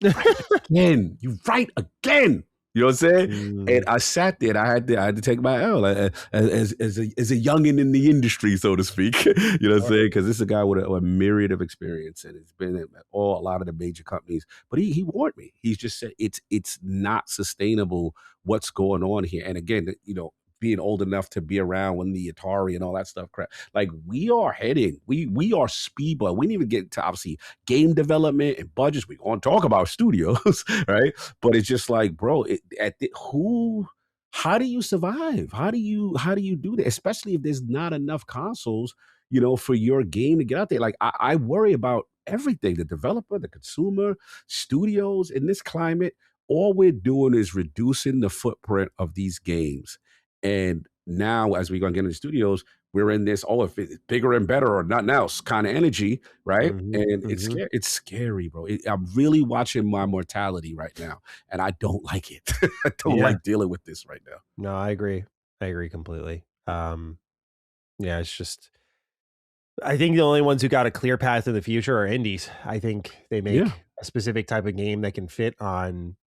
right again. You right again. You know what I'm saying? And Mm, I sat there and I had to take my L as a youngin in the industry, so to speak. You know what I'm sure. saying? Because this is a guy with a myriad of experience and it's been at a lot of the major companies. But he warned me. He's just said it's not sustainable what's going on here. And again, you know, being old enough to be around when the Atari and all that stuff crap. Like we are heading, we are speedball. We didn't even get to obviously game development and budgets. We're gonna talk about studios, right? But it's just like, bro, how do you survive? How do you do that? Especially if there's not enough consoles, you know, for your game to get out there. Like I worry about everything, the developer, the consumer, studios in this climate. All we're doing is reducing the footprint of these games. And now, as we're going to get into studios, we're in this, oh, if it's bigger and better or nothing else kind of energy, right? Hmm. And it's Hmm. scary. It's scary, bro. I'm really watching my mortality right now, and I don't like it. I don't Yeah. like dealing with this right now. No, I agree. I agree completely. Yeah, it's just I think the only ones who got a clear path to the future are indies. I think they Yeah. make a specific type of game that can fit on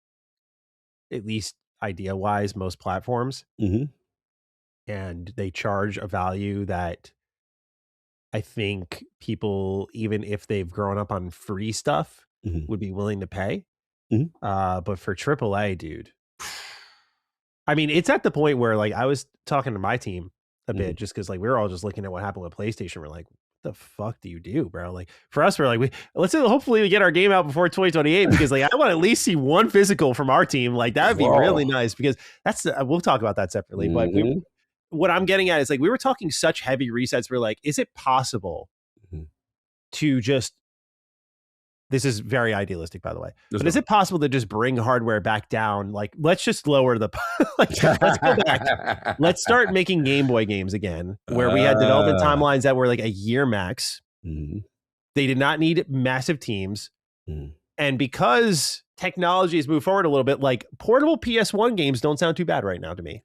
at least idea wise most platforms, Hmm. and they charge a value that I think people, even if they've grown up on free stuff, Hmm. would be willing to pay. Hmm. But for AAA, dude, I mean, it's at the point where like I was talking to my team a bit Hmm. just because like we were all just looking at what happened with PlayStation. We're like, what the fuck do you do, bro? Like for us, we're like, let's hopefully we get our game out before 2028 because like I want to at least see one physical from our team. Like that would be Bro. really nice because that's we'll talk about that separately. But Hmm. what I'm getting at is like we were talking such heavy resets. We're like, is it possible Hmm. to just this is very idealistic, by the way. Let's But is go. it possible to just bring hardware back down? Like, let's just lower the like, let's go back. Let's start making Game Boy games again, where we had development uh, timelines that were like a year max. mhm, They did not need massive teams, mhm. and because technology has moved forward a little bit, like portable PS1 games don't sound too bad right now to me.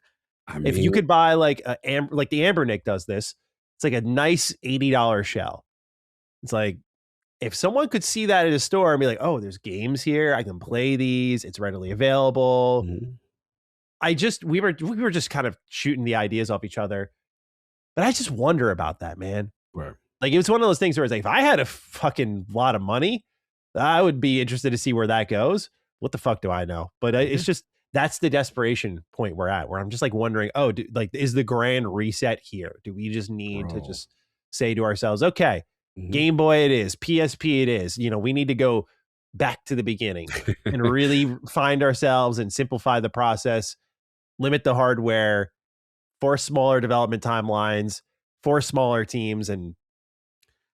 I If you mean, could buy like like the Amber Nick does this, it's like a nice $80 shell. It's like if someone could see that at a store and be like, "Oh, there's games here. I can play these. It's readily available." mhm, We were just kind of shooting the ideas off each other. But I just wonder about that, man. right. Like it's one of those things where it's like if I had a fucking lot of money, I would be interested to see where that goes. What the fuck do I know? But Yeah. it's just that's the desperation point we're at, where I'm just like wondering, oh, like is the grand reset here? Do we just need to Bro. just say to ourselves, okay, Mhm. Game Boy it is, PSP it is. You know, we need to go back to the beginning and really find ourselves and simplify the process, limit the hardware, for smaller development timelines, for smaller teams, and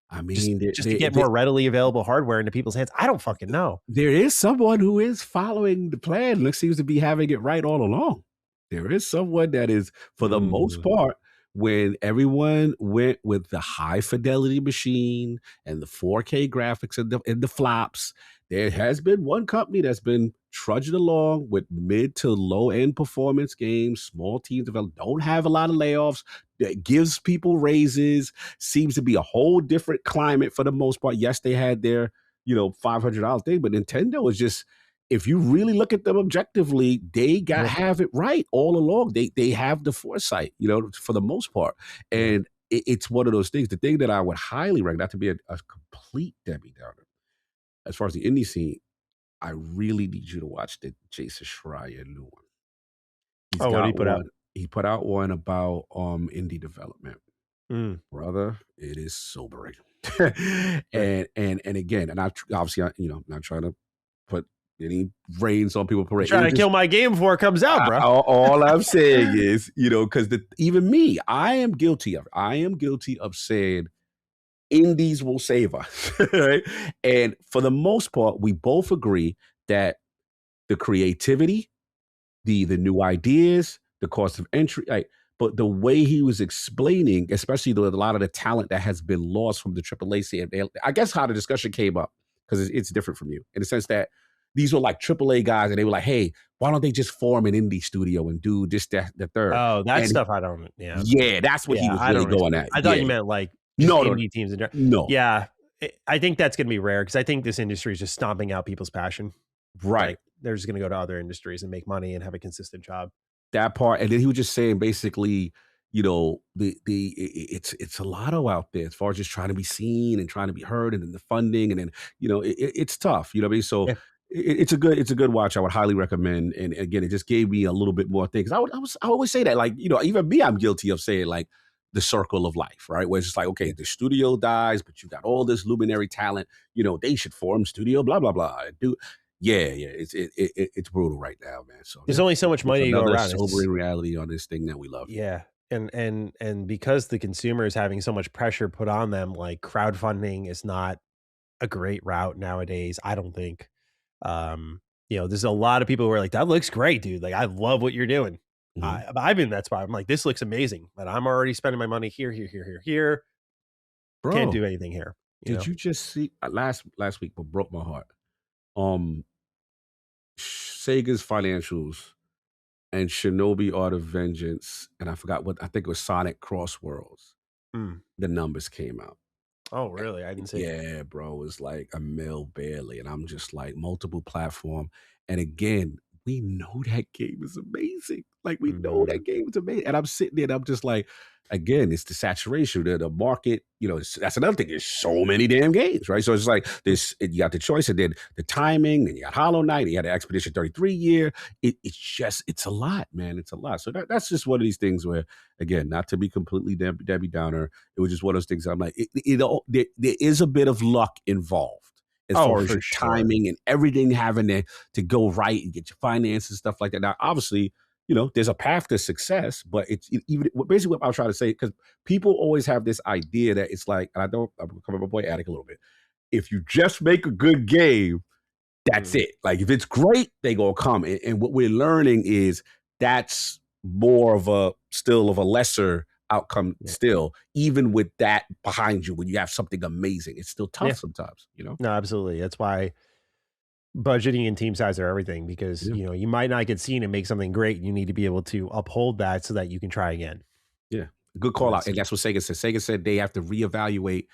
I just mean, just to get more readily available hardware into people's hands. I don't fucking know. there is someone who is following the plan and seems to be having it right all along. There is someone that is, for the most Mm. part, when everyone went with the high fidelity machine and the 4K graphics and the flops, there has been one company that's been trudging along with mid to low end performance games, small teams develop, don't have a lot of layoffs, that gives people raises, seems to be a whole different climate for the most part. Yes, they had their, you know, $500 thing, but Nintendo is just, if you really look at them objectively, they got Yeah, have it right all along. They have the foresight, you know, for the most part. yeah. And it's one of those things. The thing that I would highly recommend, not to be a complete Debbie Downer, as far as the indie scene, I really need you to watch the Jason Schreier new one. He's Oh, what did he got put out? one. He put out one about indie development. Mm, Brother, it is sobering. okay. And again, and obviously you know, not trying to put any reins on people You're parade. trying It to just kill my game before it comes out, bro. all I'm saying is, you know, because even me, I am guilty of. I am guilty of saying indies will save us, right? And for the most part, we both agree that the creativity, the new ideas, the cost of entry, like, but the way he was explaining, especially a lot of the talent that has been lost from the AAA scene, I guess how the discussion came up, because it's different from you in the sense that these were like AAA guys, and they were like, "Hey, why don't they just form an indie studio and do this, that, the third?" Oh, that And stuff I don't. Yeah, yeah, that's what he yeah. was I really don't going expect. at. I thought Yeah, you meant like just no, no, indie teams in general. no, Yeah, I think that's gonna be rare because I think this industry is just stomping out people's passion. right. Like they're just going to go to other industries and make money and have a consistent job. That part, and then he was just saying basically, it's a lotto out there as far as just trying to be seen and trying to be heard, and then the funding, and then it's tough. You know what I mean? So Yeah. it's a good watch. I would highly recommend. And again, it just gave me a little bit more things. I always say that, like, even me, I'm guilty of saying like the circle of life, right? Where it's just like, okay, the studio dies, but you got all this luminary talent. They should form studio, blah blah blah. It's brutal right now, man. So there's only so much money to go around. Sobering reality on this thing that we love. Yeah. And because the consumer is having so much pressure put on them, like crowdfunding is not a great route nowadays, I don't think. There's a lot of people who are like, that looks great, dude. Like, I love what you're doing. I've been in that spot. I'm like, this looks amazing, but I'm already spending my money here. Bro, can't do anything here. You just see last week what broke my heart? Sega's financials and Shinobi Art of Vengeance, and I forgot what, I think it was Sonic Cross Worlds. The numbers came out. Oh, really? I didn't see. Yeah, bro, it was like a mil barely, and I'm just like, multiple platform. And again, we know that game is amazing. Like, we know that game is amazing. And I'm sitting there and I'm just like, again, it's the saturation, the market, that's another thing. There's so many damn games, right? So it's like this, you got the choice, and then the timing, then you got Hollow Knight, and you got the Expedition 33 year. It's a lot, man. It's a lot. So that's just one of these things where, again, not to be completely Debbie Downer, it was just one of those things I'm like, there is a bit of luck involved. As far as your timing and everything having to go right and get your finances and stuff like that. Now, obviously, there's a path to success, but it's even basically what I'm trying to say, because people always have this idea that it's like, and I'm coming my boy Attic a little bit. If you just make a good game, that's it. Like, if it's great, they gonna come. And what we're learning is that's more of a lesser outcome still, even with that behind you. When you have something amazing, it's still tough sometimes, No, absolutely. That's why budgeting and team size are everything, because you might not get seen and make something great. You need to be able to uphold that so that you can try again. Good call out. And that's what Sega said. Sega said they have to reevaluate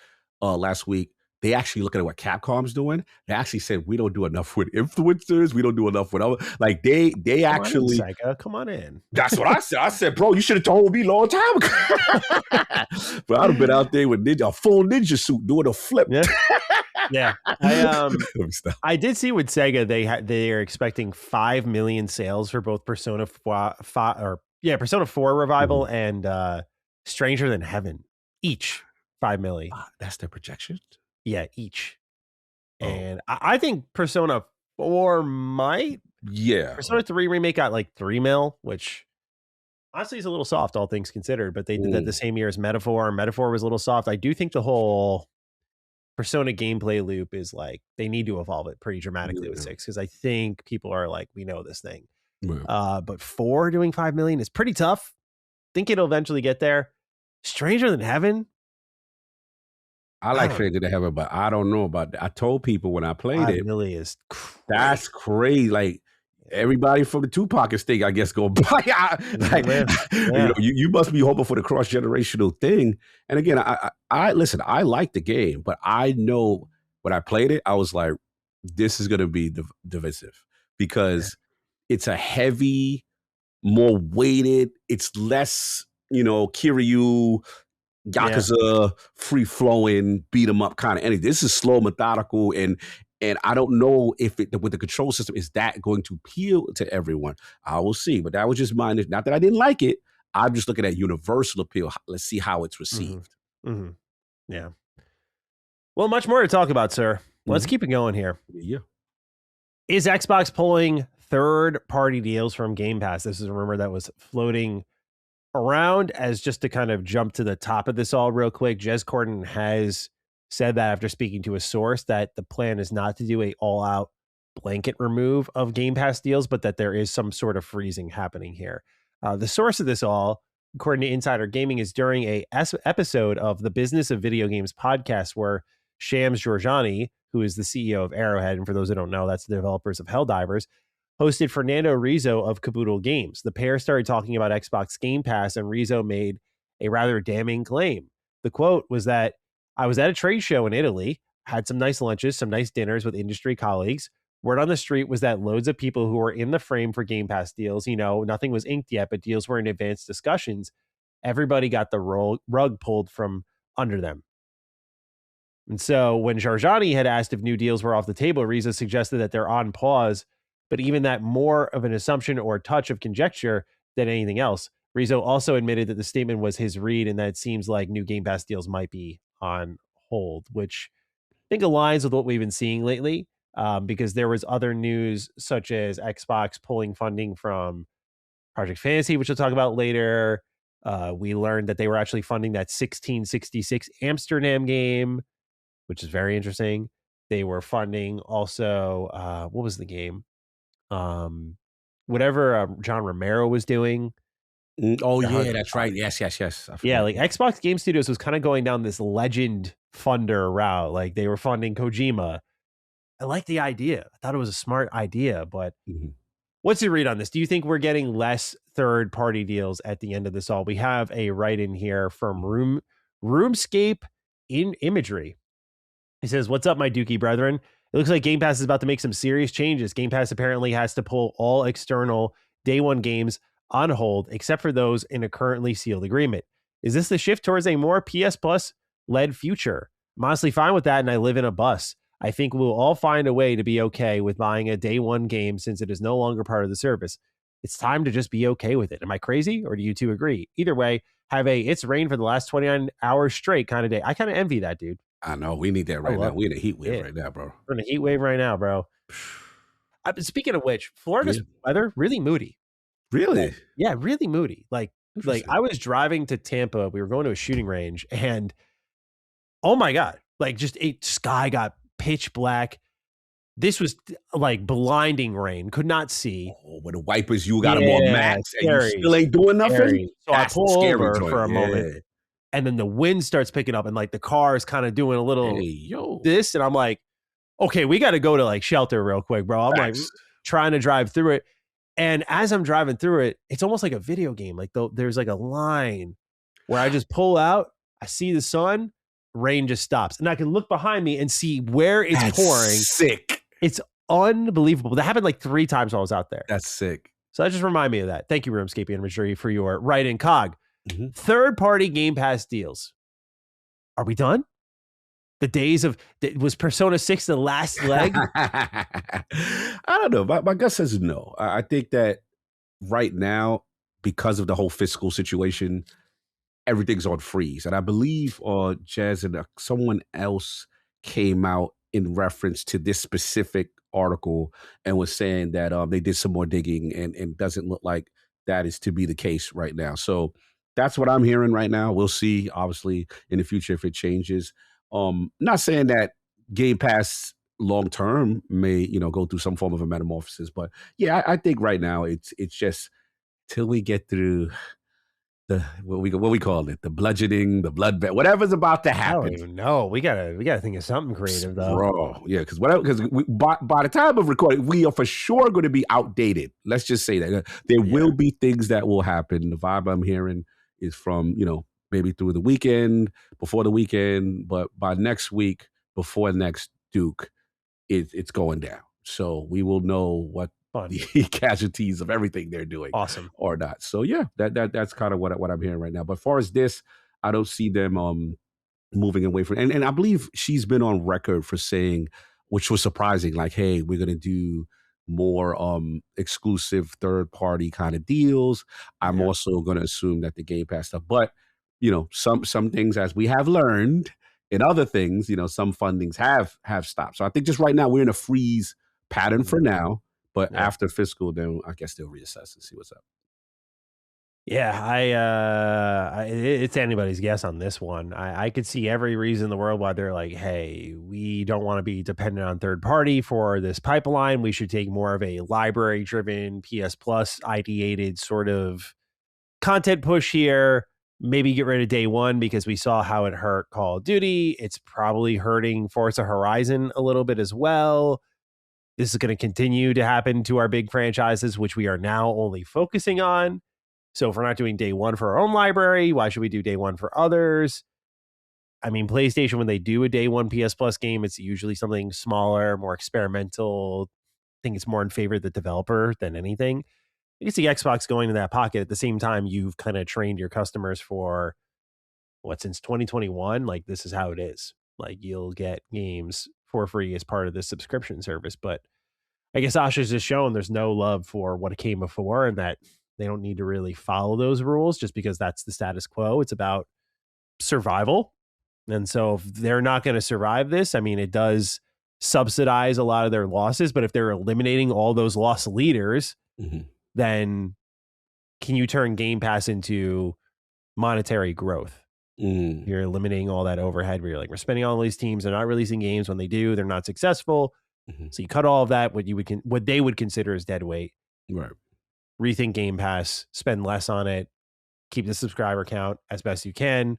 last week. They actually look at what Capcom's doing. They actually said, we don't do enough with influencers. We don't do enough with other. Like, they actually. Sega, come on in. That's what I said. I said, bro, you should have told me a long time ago. But I'd have been out there with a full ninja suit doing a flip. Yeah. I did see with Sega, they are expecting 5 million sales for both Persona 4 Revival and Stranger Than Heaven. Each 5 million. That's their projection? Yeah, each. And I think Persona 4 might. Yeah. Persona 3 remake got like 3 mil, which honestly is a little soft, all things considered. But they did that the same year as Metaphor, and Metaphor was a little soft. I do think the whole Persona gameplay loop is like, they need to evolve it pretty dramatically with 6, because I think people are like, we know this thing. But 4 doing 5 million is pretty tough. Think it'll eventually get there. Stranger Than Heaven. I like Stranger Than Heaven, but I don't know about that. I told people when I played it, really is crazy. That's crazy. Like, everybody from the Tupac estate, I guess, go buy. You must be hoping for the cross-generational thing. And again, I listen, I like the game, but I know when I played it, I was like, this is going to be divisive, because it's a heavy, more weighted, it's less, Kiryu, Yakuza, free-flowing, beat-em up kind of energy. This is slow, methodical, and I don't know if with the control system, is that going to appeal to everyone? I will see. But that was just mine. Not that I didn't like it. I'm just looking at universal appeal. Let's see how it's received. Yeah. Well, much more to talk about, sir. Let's keep it going here. Yeah. Is Xbox pulling third-party deals from Game Pass? This is a rumor that was floating around. As just to kind of jump to the top of this all real quick, Jez Corden has said that after speaking to a source, that the plan is not to do a all-out blanket remove of Game Pass deals, but that there is some sort of freezing happening here. The source of this all, according to Insider Gaming, is during a episode of the Business of Video Games podcast, where Shams Georgiani, who is the CEO of Arrowhead, and for those that don't know, that's the developers of Helldivers, hosted Fernando Rizzo of Caboodle Games. The pair started talking about Xbox Game Pass, and Rizzo made a rather damning claim. The quote was that, I was at a trade show in Italy, had some nice lunches, some nice dinners with industry colleagues. Word on the street was that loads of people who were in the frame for Game Pass deals, nothing was inked yet, but deals were in advanced discussions. Everybody got the rug pulled from under them. And so when Jarjani had asked if new deals were off the table, Riza suggested that they're on pause, but even that more of an assumption or touch of conjecture than anything else. Rizzo also admitted that the statement was his read and that it seems like new Game Pass deals might be on hold, which I think aligns with what we've been seeing lately, because there was other news such as Xbox pulling funding from Project Fantasy, which we'll talk about later. We learned that they were actually funding that 1666 Amsterdam game, which is very interesting. They were funding also, what was the game? Whatever John Romero was doing. Oh, yeah, that's right. Yes. Yeah, like Xbox Game Studios was kind of going down this legend funder route. Like they were funding Kojima. I like the idea. I thought it was a smart idea, but what's your read on this? Do you think we're getting less third-party deals at the end of this all? We have a write-in here from Roomscape in Imagery. He says, "What's up, my Dookie brethren? It looks like Game Pass is about to make some serious changes. Game Pass apparently has to pull all external day one games on hold, except for those in a currently sealed agreement. Is this the shift towards a more PS Plus led future? I'm honestly fine with that, and I live in a bus. I think we'll all find a way to be okay with buying a day one game since it is no longer part of the service. It's time to just be okay with it. Am I crazy, or do you two agree? Either way, have a it's rained for the last 29 hours straight kind of day. I kind of envy that, dude. I know. We need that right now. We're in a heat wave right now, bro. We're in a heat wave right now, bro. Speaking of which, Florida's weather, really moody. Really? Yeah, really moody. Like I was driving to Tampa. We were going to a shooting range, and oh my God, like just sky got pitch black. This was like blinding rain. Could not see. Oh, with the wipers, you got them on max, and you still ain't doing nothing. Scary. So I pull over for a moment, and then the wind starts picking up, and like the car is kind of doing a little this, and I'm like, okay, we got to go to like shelter real quick, bro. I'm like trying to drive through it. And as I'm driving through it, it's almost like a video game. Like there's like a line where I just pull out, I see the sun, rain just stops. And I can look behind me and see where it's pouring. Sick. It's unbelievable. That happened like 3 times while I was out there. That's sick. So that just remind me of that. Thank you, Roomscape Imagery, for your write-in cog. Third-party Game Pass deals. Are we done? The days of was Persona 6 the last leg? I don't know. My gut says no. I think that right now, because of the whole fiscal situation, everything's on freeze. And I believe Jazz and someone else came out in reference to this specific article and was saying that they did some more digging and doesn't look like that is to be the case right now. So that's what I'm hearing right now. We'll see, obviously, in the future if it changes. Not saying that Game Pass long term may, go through some form of a metamorphosis, but yeah, I think right now it's just till we get through the what we call it, the bludgeoning, the bloodbath, whatever's about to happen. I don't even know. We gotta think of something creative, though, bro. Yeah, because by the time of recording, we are for sure going to be outdated. Let's just say that there will be things that will happen. The vibe I'm hearing is from maybe through the weekend, before the weekend, but by next week, before next Duke, it's going down. So we will know what the casualties of everything they're doing or not. So yeah, that's kind of what I'm hearing right now. But as far as this, I don't see them moving away from it. And I believe she's been on record for saying, which was surprising, like, hey, we're gonna do more exclusive third-party kind of deals. I'm also gonna assume that the Game Pass stuff, but some things, as we have learned in other things, some fundings have stopped. So I think just right now we're in a freeze pattern for now, but after fiscal, then I guess they'll reassess and see what's up. Yeah, it's anybody's guess on this one. I could see every reason in the world why they're like, hey, we don't want to be dependent on third party for this pipeline. We should take more of a library driven PS Plus ideated sort of content push here. Maybe get rid of day one because we saw how it hurt Call of Duty. It's probably hurting Forza Horizon a little bit as well. This is going to continue to happen to our big franchises, which we are now only focusing on. So if we're not doing day one for our own library, why should we do day one for others? I mean, PlayStation, when they do a day one PS Plus game, it's usually something smaller, more experimental, think it's more in favor of the developer than anything. You can see Xbox going to that pocket at the same time you've kind of trained your customers for since 2021. Like, this is how it is. Like, you'll get games for free as part of this subscription service. But I guess Asha's just shown there's no love for what came before, and that they don't need to really follow those rules just because that's the status quo. It's about survival. And so if they're not going to survive this, I mean, it does subsidize a lot of their losses. But if they're eliminating all those loss leaders, then can you turn Game Pass into monetary growth? You're eliminating all that overhead where you're like, we're spending on all these teams. They're not releasing games. When they do, they're not successful. So you cut all of that, what they would consider as dead weight. Right. Rethink Game Pass, spend less on it, keep the subscriber count as best you can.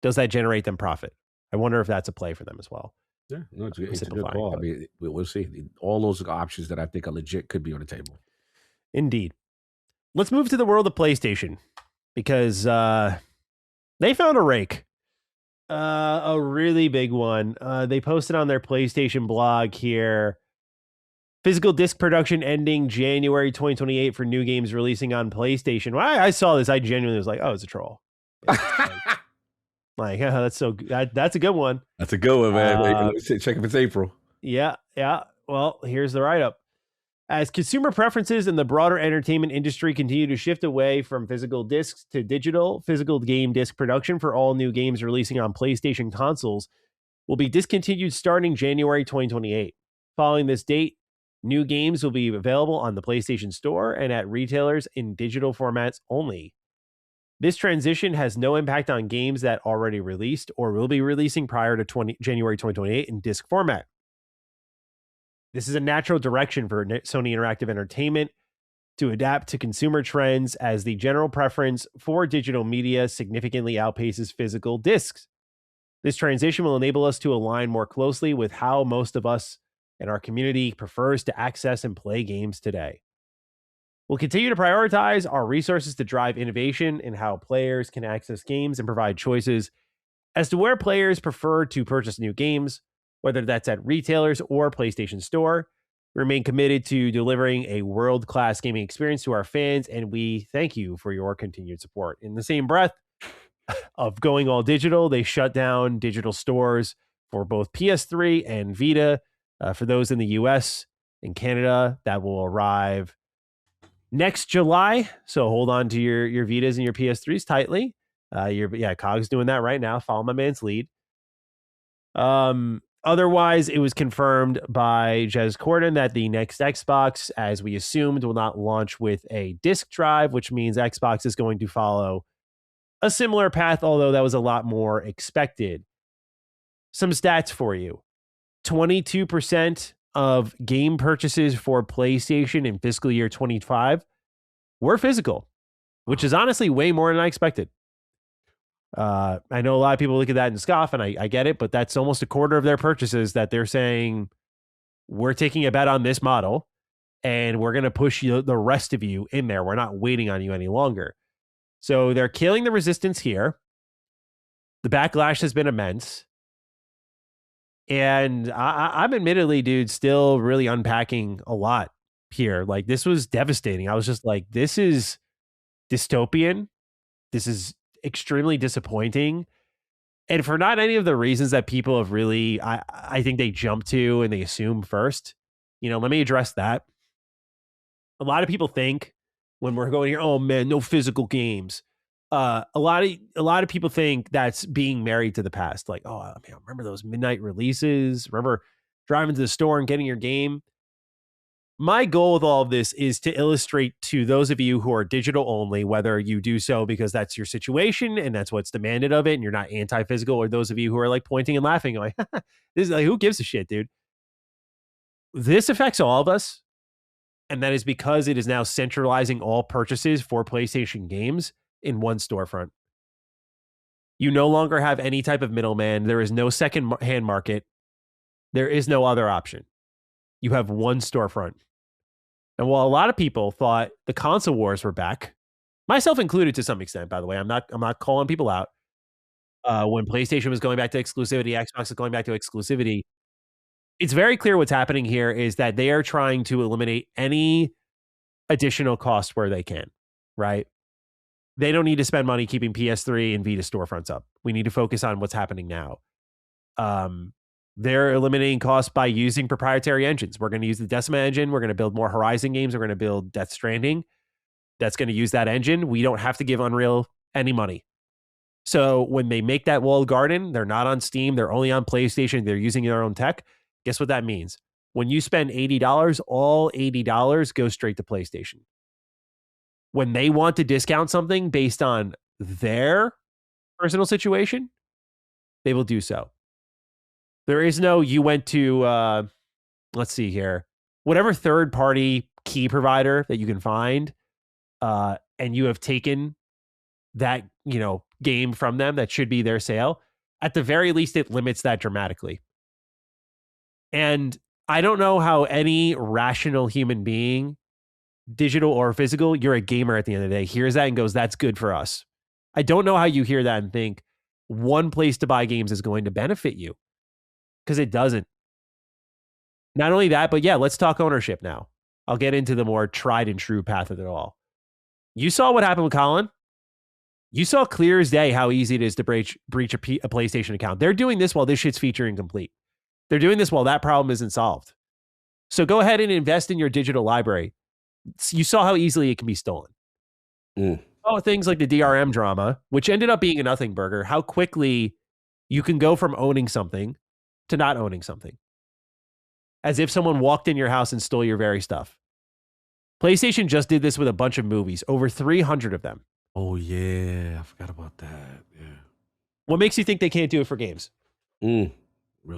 Does that generate them profit? I wonder if that's a play for them as well. Yeah, no, it's a good call. I mean, we'll see. All those options that I think are legit could be on the table. Indeed. Let's move to the world of PlayStation, because they found a rake. A really big one. They posted on their PlayStation blog here. Physical disc production ending January 2028 for new games releasing on PlayStation. When I saw this, I genuinely was like, oh, it's a troll. Like, that's so good. That's a good one. That's a good one, man. Check if it's April. Yeah. Well, here's the write-up. As consumer preferences in the broader entertainment industry continue to shift away from physical discs to digital, physical game disc production for all new games releasing on PlayStation consoles will be discontinued starting January 2028. Following this date, new games will be available on the PlayStation Store and at retailers in digital formats only. This transition has no impact on games that already released or will be releasing prior to January 2028 in disc format. This is a natural direction for Sony Interactive Entertainment to adapt to consumer trends as the general preference for digital media significantly outpaces physical discs. This transition will enable us to align more closely with how most of us and our community prefers to access and play games today. We'll continue to prioritize our resources to drive innovation in how players can access games and provide choices as to where players prefer to purchase new games, whether that's at retailers or PlayStation Store. We remain committed to delivering a world-class gaming experience to our fans, and we thank you for your continued support. In the same breath of going all digital, they shut down digital stores for both PS3 and Vita. For those in the US and Canada, that will arrive next July. So hold on to your Vitas and your PS3s tightly. COG's doing that right now. Follow my man's lead. Otherwise, it was confirmed by Jez Corden that the next Xbox, as we assumed, will not launch with a disk drive, which means Xbox is going to follow a similar path, although that was a lot more expected. Some stats for you. 22% of game purchases for PlayStation in fiscal year 25 were physical, which is honestly way more than I expected. I know a lot of people look at that and scoff, and I get it, but that's almost a quarter of their purchases that they're saying, we're taking a bet on this model, and we're going to push the rest of you in there. We're not waiting on you any longer. So they're killing the resistance here. The backlash has been immense. And I'm admittedly, dude, still really unpacking a lot here. Like, this was devastating. I was just like, this is dystopian. This is extremely disappointing. And for not any of the reasons that people have really, I think they jump to and they assume first. Let me address that. A lot of people think when we're going here, oh man, no physical games. A lot of people think that's being married to the past. Like, oh man, remember those midnight releases? Remember driving to the store and getting your game? My goal with all of this is to illustrate to those of you who are digital only, whether you do so because that's your situation and that's what's demanded of it, and you're not anti-physical, or those of you who are like pointing and laughing, like, this is like, who gives a shit, dude? This affects all of us. And that is because it is now centralizing all purchases for PlayStation games in one storefront. You no longer have any type of middleman. There is no second hand market. There is no other option. You have one storefront. And while a lot of people thought the console wars were back, myself included to some extent, by the way, I'm not calling people out. When PlayStation was going back to exclusivity, Xbox was going back to exclusivity. it's very clear what's happening here is that they are trying to eliminate any additional cost where they can, right? They don't need to spend money keeping PS3 and Vita storefronts up. We need to focus on what's happening now. They're eliminating costs by using proprietary engines. We're going to use the Decima engine. We're going to build more Horizon games. We're going to build Death Stranding. That's going to use that engine. We don't have to give Unreal any money. So when they make that walled garden, they're not on Steam. They're only on PlayStation. They're using their own tech. Guess what that means? When you spend $80, all $80 goes straight to PlayStation. When they want to discount something based on their personal situation, they will do so. There is no, you went to, let's see here, whatever third-party key provider that you can find, and you have taken that, game from them that should be their sale. At the very least, it limits that dramatically. And I don't know how any rational human being, digital or physical, you're a gamer at the end of the day, hears that and goes, that's good for us. I don't know how you hear that and think one place to buy games is going to benefit you, because it doesn't. Not only that, but yeah, let's talk ownership now. I'll get into the more tried and true path of it all. You saw what happened with Colin. You saw clear as day how easy it is to breach a PlayStation account. They're doing this while this shit's feature incomplete. They're doing this while that problem isn't solved. So go ahead and invest in your digital library. You saw how easily it can be stolen. Oh, things like the DRM drama, which ended up being a nothing burger, how quickly you can go from owning something to not owning something. As if someone walked in your house and stole your very stuff. PlayStation just did this with a bunch of movies, over 300 of them. Oh, yeah. I forgot about that. Yeah. What makes you think they can't do it for games? Real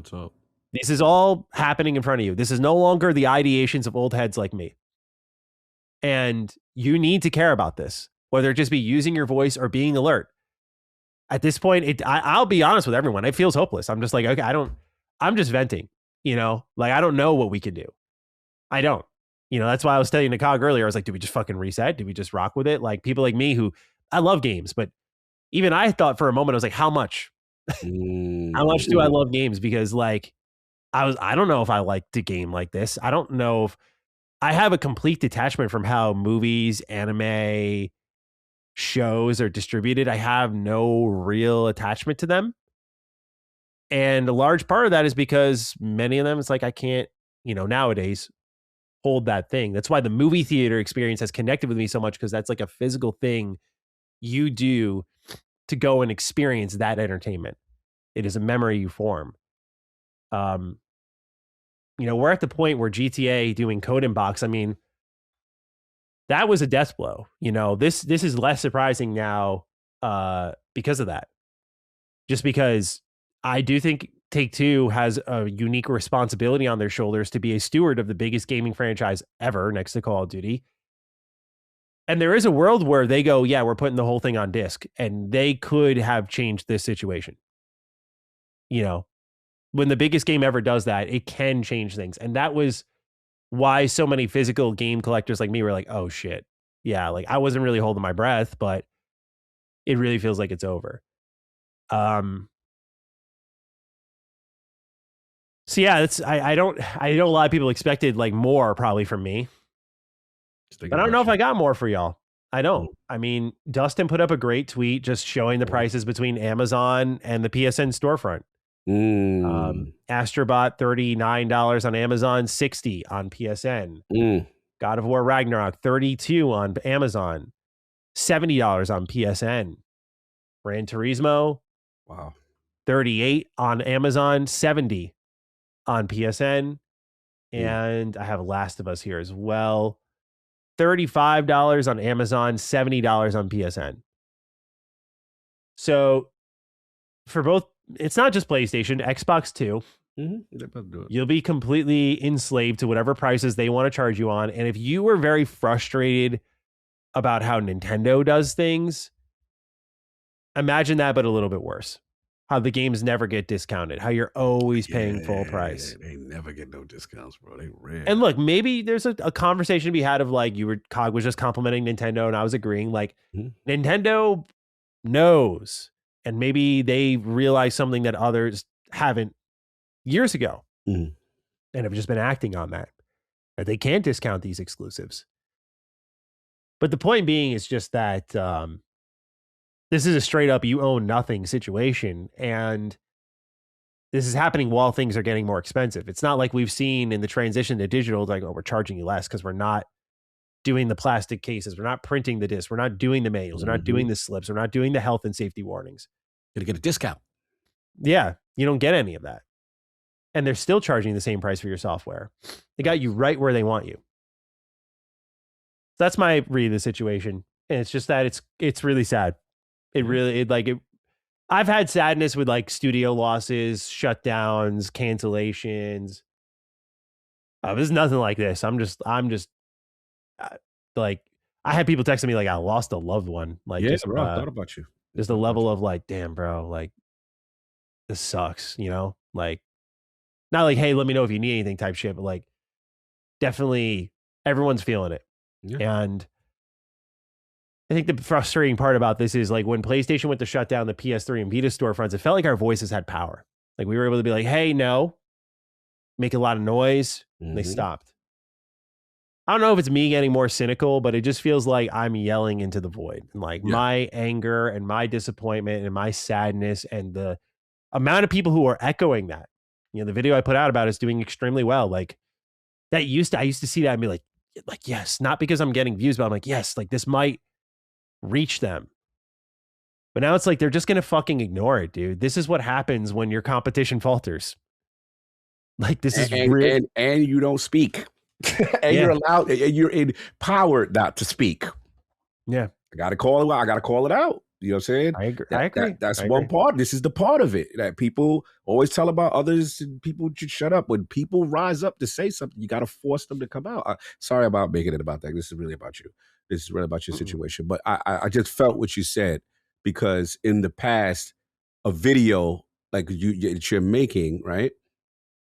talk. This is all happening in front of you. This is no longer the ideations of old heads like me. And you need to care about this, whether it just be using your voice or being alert. At this point, I'll be honest with everyone. It feels hopeless. I'm just like, okay, I'm just venting, like I don't know what we can do. I don't. That's why I was telling Nikog earlier. I was like, do we just fucking reset? Do we just rock with it? Like people like me who I love games, but even I thought for a moment, I was like, how much? How much do I love games? Because like I don't know if I like to game like this. I don't know if I have a complete detachment from how movies, anime, shows are distributed. I have no real attachment to them. And a large part of that is because many of them, it's like I can't, nowadays hold that thing. That's why the movie theater experience has connected with me so much, because that's like a physical thing you do to go and experience that entertainment. It is a memory you form. We're at the point where GTA doing code in box, I mean, that was a death blow. This is less surprising now because of that. Just because I do think Take-Two has a unique responsibility on their shoulders to be a steward of the biggest gaming franchise ever next to Call of Duty. And there is a world where they go, yeah, we're putting the whole thing on disc, and they could have changed this situation. When the biggest game ever does that, it can change things. And that was why so many physical game collectors like me were like, oh shit. Yeah, like I wasn't really holding my breath, but it really feels like it's over. So yeah, I know a lot of people expected like more probably from me. But I don't know if I got more for y'all. I don't. I mean, Dustin put up a great tweet just showing the prices between Amazon and the PSN storefront. Astrobot, $39 on Amazon, $60 on PSN. God of War Ragnarok, $32 on Amazon, $70 on PSN. Gran Turismo, wow, $38 on Amazon, $70 on PSN. And I have Last of Us here as well. $35 on Amazon, $70 on PSN. So for both, it's not just PlayStation, Xbox too. You'll be completely enslaved to whatever prices they want to charge you on. And if you were very frustrated about how Nintendo does things, imagine that, but a little bit worse. How the games never get discounted. How you're always paying full price. They never get no discounts, bro. They rare. And look, maybe there's a conversation to be had of like Cog was just complimenting Nintendo and I was agreeing. Like Nintendo knows, and maybe they realize something that others haven't years ago. and have just been acting on that. That they can't discount these exclusives. But the point being is just that this is a straight up you own nothing situation. And this is happening while things are getting more expensive. It's not like we've seen in the transition to digital, like, oh, we're charging you less because we're not doing the plastic cases. We're not printing the disc. We're not doing the manuals. We're not doing the slips. We're not doing the health and safety warnings. Gonna get a discount. Yeah, you don't get any of that. And they're still charging the same price for your software. They got you right where they want you. That's my read of the situation. And it's just that it's really sad. I've had sadness with like studio losses, shutdowns, cancellations. There's nothing like this. I'm just like, I had people texting me like I lost a loved one. Like, yeah, just, bro, I thought about you. There's the level of like, damn, bro, like this sucks, like not like, hey, let me know if you need anything type shit, but like definitely everyone's feeling it. Yeah. And I think the frustrating part about this is like when PlayStation went to shut down the PS3 and Vita storefronts, it felt like our voices had power. Like we were able to be like, hey, no, make a lot of noise. And they stopped. I don't know if it's me getting more cynical, but it just feels like I'm yelling into the void. And like my anger and my disappointment and my sadness and the amount of people who are echoing that. The video I put out about it is doing extremely well. Like I used to see that and be like, yes, not because I'm getting views, but I'm like, yes, like this might reach them. But now it's like they're just going to fucking ignore it, dude. This is what happens when your competition falters. Like this is real. And you don't speak. And you're allowed, you're empowered not to speak. Yeah. I got to call it out. I got to call it out. You know what I'm saying? I agree. That's one part. This is the part of it that people always tell about others and people should shut up. When people rise up to say something, you got to force them to come out. Sorry about making it about that. This is really about you. This is really about your situation. But I just felt what you said, because in the past, a video like you're making, right?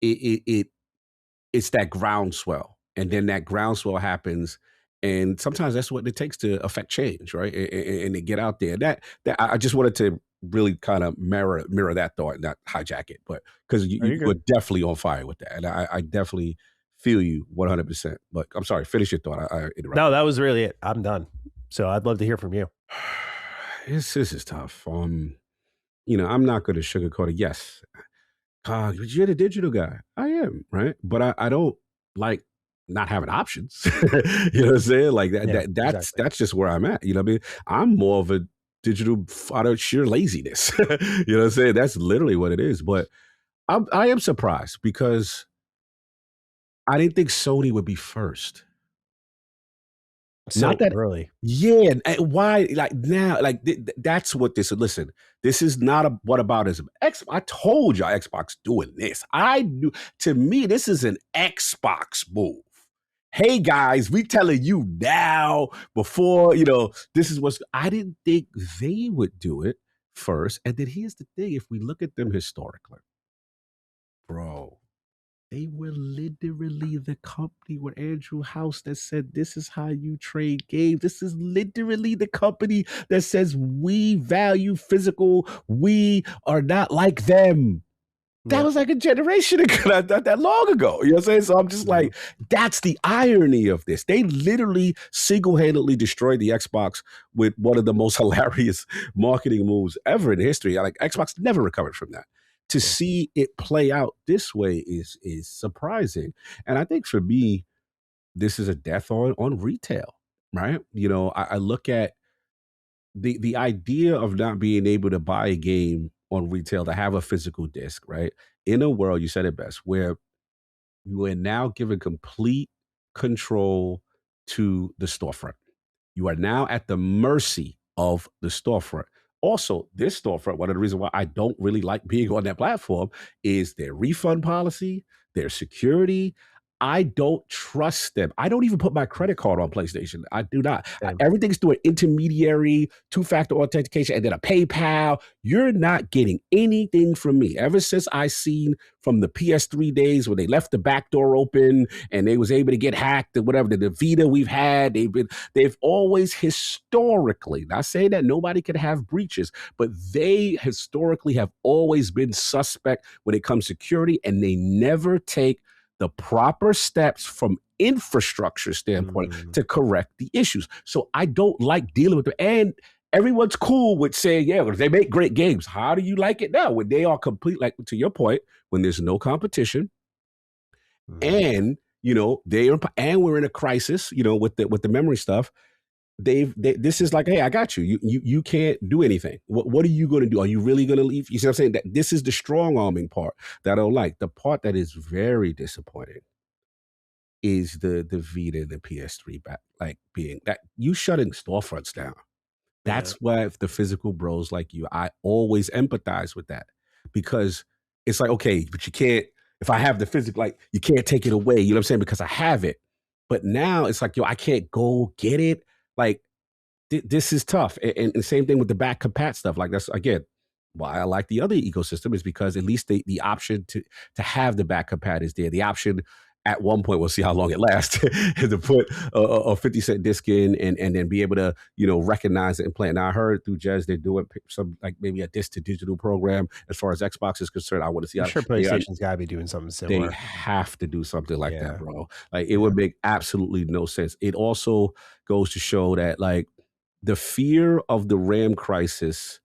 It's that groundswell, and then that groundswell happens, and sometimes that's what it takes to affect change, right? And to get out there. That I just wanted to really kind of mirror that thought, not hijack it, but because you were definitely on fire with that, and I definitely feel you 100%. But I'm sorry, finish your thought. I interrupted. No, that was really it. I'm done. So I'd love to hear from you. This is tough. I'm not going to sugarcoat it. Yes. But you're the digital guy. I am, right? But I don't like not having options. You know what I'm saying? Like that's just where I'm at. You know what I mean? I'm more of a digital out of sheer laziness. You know what I'm saying? That's literally what it is. But I am surprised because I didn't think Sony would be first. So not that early. Yeah. And why? Like now, like that's what this. Listen, this is not a whataboutism. I told y'all Xbox doing this. I knew. To me, this is an Xbox move. Hey guys, we telling you now before this is what's. I didn't think they would do it first. And then here's the thing: if we look at them historically, bro. They were literally the company with Andrew House that said, this is how you trade games. This is literally the company that says we value physical. We are not like them. That was like a generation ago, not that long ago. You know what I'm saying? So I'm just like, that's the irony of this. They literally single-handedly destroyed the Xbox with one of the most hilarious marketing moves ever in history. Like Xbox never recovered from that. To see it play out this way is surprising. And I think for me, this is a death on retail, right? I look at the idea of not being able to buy a game on retail, to have a physical disc, right? In a world, you said it best, where you are now given complete control to the storefront. You are now at the mercy of the storefront. Also, this storefront, one of the reasons why I don't really like being on that platform is their refund policy, their security. I don't trust them. I don't even put my credit card on PlayStation. I do not. Everything's through an intermediary, two-factor authentication, and then a PayPal. You're not getting anything from me. Ever since I seen from the PS3 days when they left the back door open and they was able to get hacked or whatever, the Vita we've had, they've always historically, not saying that nobody could have breaches, but they historically have always been suspect when it comes to security, and they never take the proper steps from infrastructure standpoint to correct the issues. So I don't like dealing with them. And everyone's cool with saying, yeah, they make great games. How do you like it now? When they are complete, like to your point, when there's no competition, and and we're in a crisis, with the memory stuff. This is like, hey, I got you. You can't do anything. What are you going to do? Are you really going to leave? You see what I'm saying? That this is the strong arming part that I don't like. The part that is very disappointing is the Vita and the PS3 back, like being that you shutting storefronts down. That's why the physical bros like you, I always empathize with that, because it's like, okay, but you can't, if I have the physical, like you can't take it away, you know what I'm saying? Because I have it. But now it's like, I can't go get it. Like this is tough. And same thing with the back compat stuff. Like that's, again, why I like the other ecosystem is because at least the option to have the back compat is there. The option at one point, we'll see how long it lasts, to put a 50-cent disc in and then be able to, recognize it and play it. Now I heard through Jez, they're doing some, like maybe a disc to digital program as far as Xbox is concerned. I want to see I'm sure PlayStation's got to be doing something similar. They have to do something like that, bro. Like it would make absolutely no sense. It also goes to show that like the fear of the RAM crisis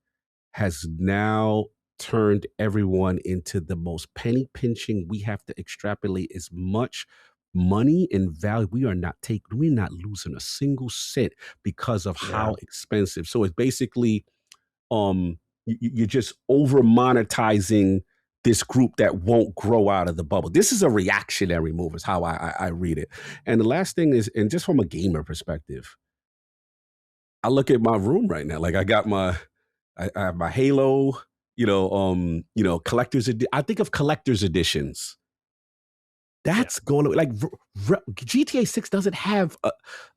has now turned everyone into the most penny pinching. We have to extrapolate as much money and value. We're not losing a single cent because of how expensive. So it's basically, you're just over monetizing this group that won't grow out of the bubble. This is a reactionary move is how I read it. And the last thing is, and just from a gamer perspective, I look at my room right now. Like I got I have my Halo, collector's I think of collector's editions. That's going to, like, GTA 6 doesn't have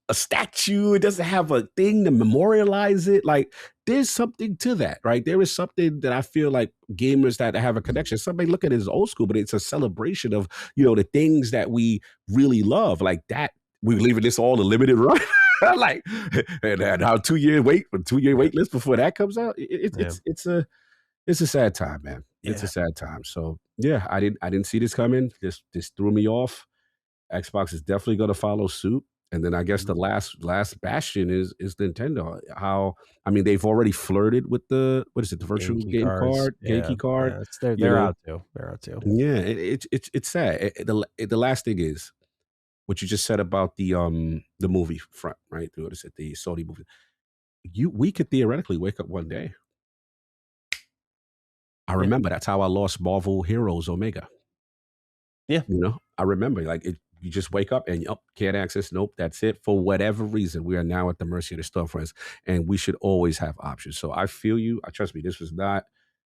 a statue. It doesn't have a thing to memorialize it. Like, there's something to that, right? There is something that I feel like gamers that have a connection. Somebody look at it as old school, but it's a celebration of, the things that we really love. Like that, we're leaving this all a limited run. Like, and how 2 year wait list before that comes out. It's a sad time, man. It's a sad time. So yeah, I didn't see this coming. This threw me off. Xbox is definitely going to follow suit. And then I guess the last bastion is Nintendo. They've already flirted with the virtual game card, Genki card. Yeah, they're out too. They're out too. Yeah, it's sad. The last thing is what you just said about the movie front, right? What is it? The Sony movie. We could theoretically wake up one day. I remember that's how I lost Marvel Heroes Omega. Yeah. I remember you just wake up and can't access. Nope, that's it. For whatever reason, we are now at the mercy of the storefronts, and we should always have options. So I feel you. Trust me, this was not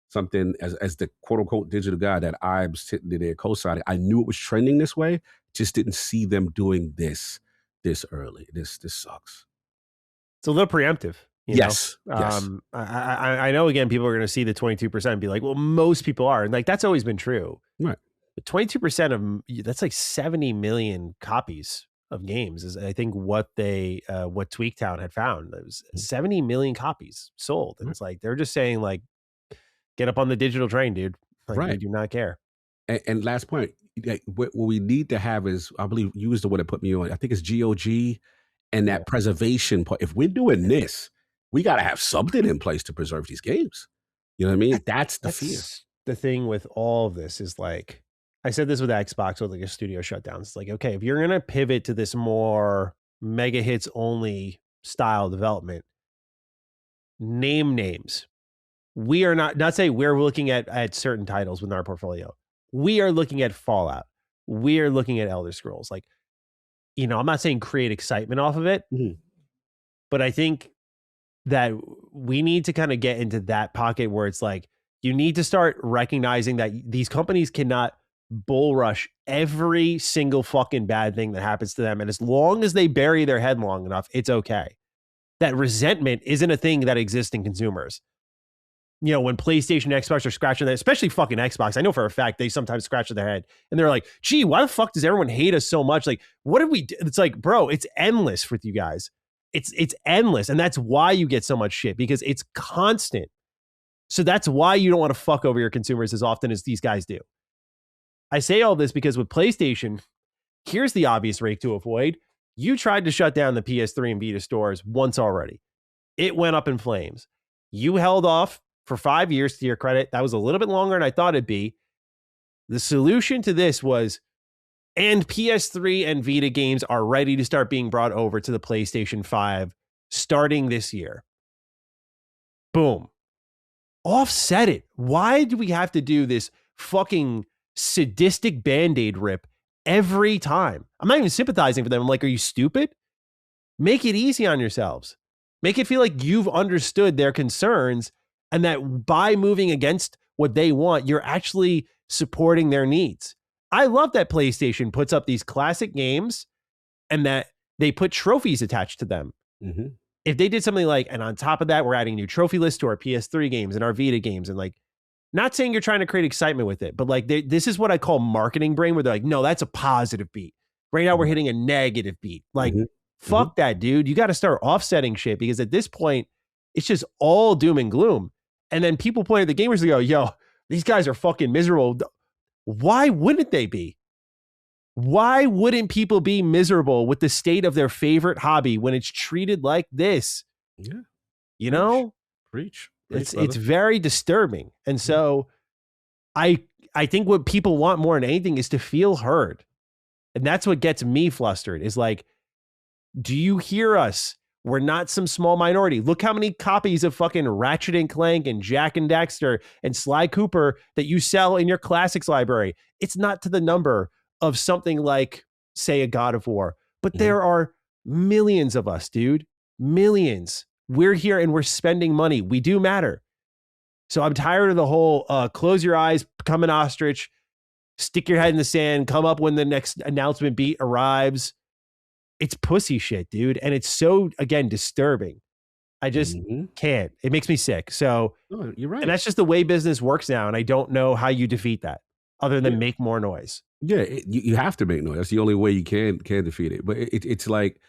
something as the quote unquote digital guy that I'm sitting there co-signing. I knew it was trending this way, just didn't see them doing this early. This sucks. It's a little preemptive. Yes. I know, again, people are going to see the 22% and be like, well, most people are. And like, that's always been true. Right. But 22% of that's like 70 million copies of games is, I think, what Tweaktown had found. It was 70 million copies sold. And it's like, they're just saying like, get up on the digital train, dude. Like, right. We do not care. And last point, what we need to have is, I believe you was the one that put me on. I think it's GOG and that preservation part. If we're doing this, we got to have something in place to preserve these games. You know what I mean? That's the fear. The thing with all of this is, like, I said this with Xbox with like a studio shutdown. It's like, okay, if you're going to pivot to this more mega hits only style development, name names. We are not saying we're looking at certain titles within our portfolio. We are looking at Fallout. We are looking at Elder Scrolls. Like, I'm not saying create excitement off of it, but I think that we need to kind of get into that pocket where it's like, you need to start recognizing that these companies cannot bull rush every single fucking bad thing that happens to them. And as long as they bury their head long enough, it's okay. That resentment isn't a thing that exists in consumers. When PlayStation, Xbox are scratching that, especially fucking Xbox, I know for a fact they sometimes scratch their head and they're like, gee, why the fuck does everyone hate us so much? Like, what did we do? It's like, bro, it's endless with you guys. It's endless. And that's why you get so much shit, because it's constant. So that's why you don't want to fuck over your consumers as often as these guys do. I say all this because with PlayStation, here's the obvious rake to avoid. You tried to shut down the PS3 and Vita stores once already. It went up in flames. You held off for 5 years, to your credit. That was a little bit longer than I thought it'd be. The solution to this was, and PS3 and Vita games are ready to start being brought over to the PlayStation 5 starting this year. Boom. Offset it. Why do we have to do this fucking sadistic Band-Aid rip every time? I'm not even sympathizing for them. I'm like, are you stupid? Make it easy on yourselves. Make it feel like you've understood their concerns and that by moving against what they want, you're actually supporting their needs. I love that PlayStation puts up these classic games and that they put trophies attached to them. Mm-hmm. If they did something like, and on top of that, we're adding new trophy lists to our PS3 games and our Vita games, and like, not saying you're trying to create excitement with it, but like, this is what I call marketing brain, where they're like, no, that's a positive beat. Right now, we're hitting a negative beat. Like, fuck that, dude. You got to start offsetting shit, because at this point, it's just all doom and gloom. And then people point at the gamers and go, yo, these guys are fucking miserable. Why wouldn't they be? Why wouldn't people be miserable with the state of their favorite hobby when it's treated like this? Yeah. You know? Preach. It's very disturbing. And so I think what people want more than anything is to feel heard. And that's what gets me flustered, is like, do you hear us? We're not some small minority. Look how many copies of fucking Ratchet and Clank and Jack and Daxter and Sly Cooper that you sell in your classics library. It's not to the number of something like, say, a God of War. But there are millions of us, dude. Millions. We're here and we're spending money. We do matter. So I'm tired of the whole close your eyes, become an ostrich, stick your head in the sand, come up when the next announcement beat arrives. It's pussy shit, dude. And it's so, again, disturbing. I just can't. It makes me sick. So you're right. And that's just the way business works now. And I don't know how you defeat that other than make more noise. Yeah, you have to make noise. That's the only way you can defeat it. But it's like,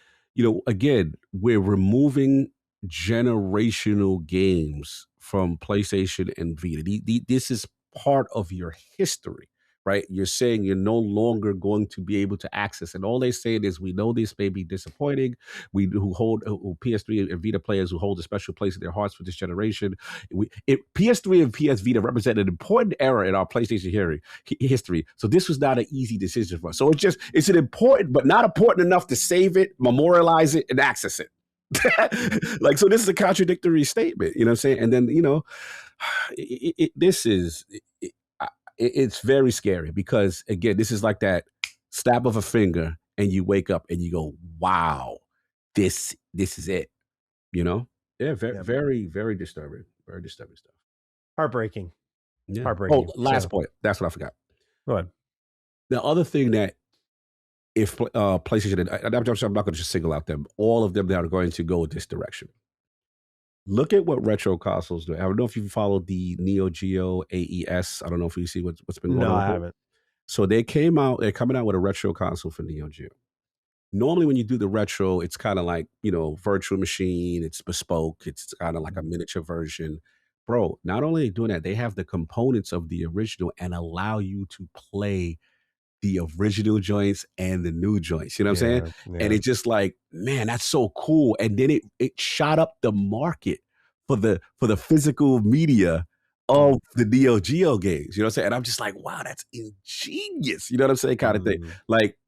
again, we're removing generational games from PlayStation and Vita. This is part of your history, right? You're saying you're no longer going to be able to access. And all they're saying is, we know this may be disappointing. We who PS3 and Vita players who hold a special place in their hearts for this generation. PS3 and PS Vita represent an important era in our PlayStation history. So this was not an easy decision for us. So it's an important, but not important enough to save it, memorialize it, and access it. Like, so this is a contradictory statement, you know what I'm saying? And then, it's very scary, because again, this is like that snap of a finger and you wake up and you go, wow, this is it, Yeah, very, very disturbing. Very disturbing stuff. Heartbreaking. Yeah. Heartbreaking. Last point. That's what I forgot. Go ahead. The other thing that, if PlayStation, I'm not going to just single out them, all of them that are going to go this direction. Look at what retro consoles do. I don't know if you followed the Neo Geo AES. I don't know if you see what's been going on. No, I haven't. So they're coming out with a retro console for Neo Geo. Normally when you do the retro, it's kind of like, virtual machine, it's bespoke, it's kind of like a miniature version. Bro, not only are they doing that, they have the components of the original and allow you to play the original joints and the new joints, you know what I'm saying? Yeah. And it's just like, man, that's so cool. And then it shot up the market for the physical media of the Neo Geo games, you know what I'm saying? And I'm just like, wow, that's ingenious, you know what I'm saying? Kind of thing. Like,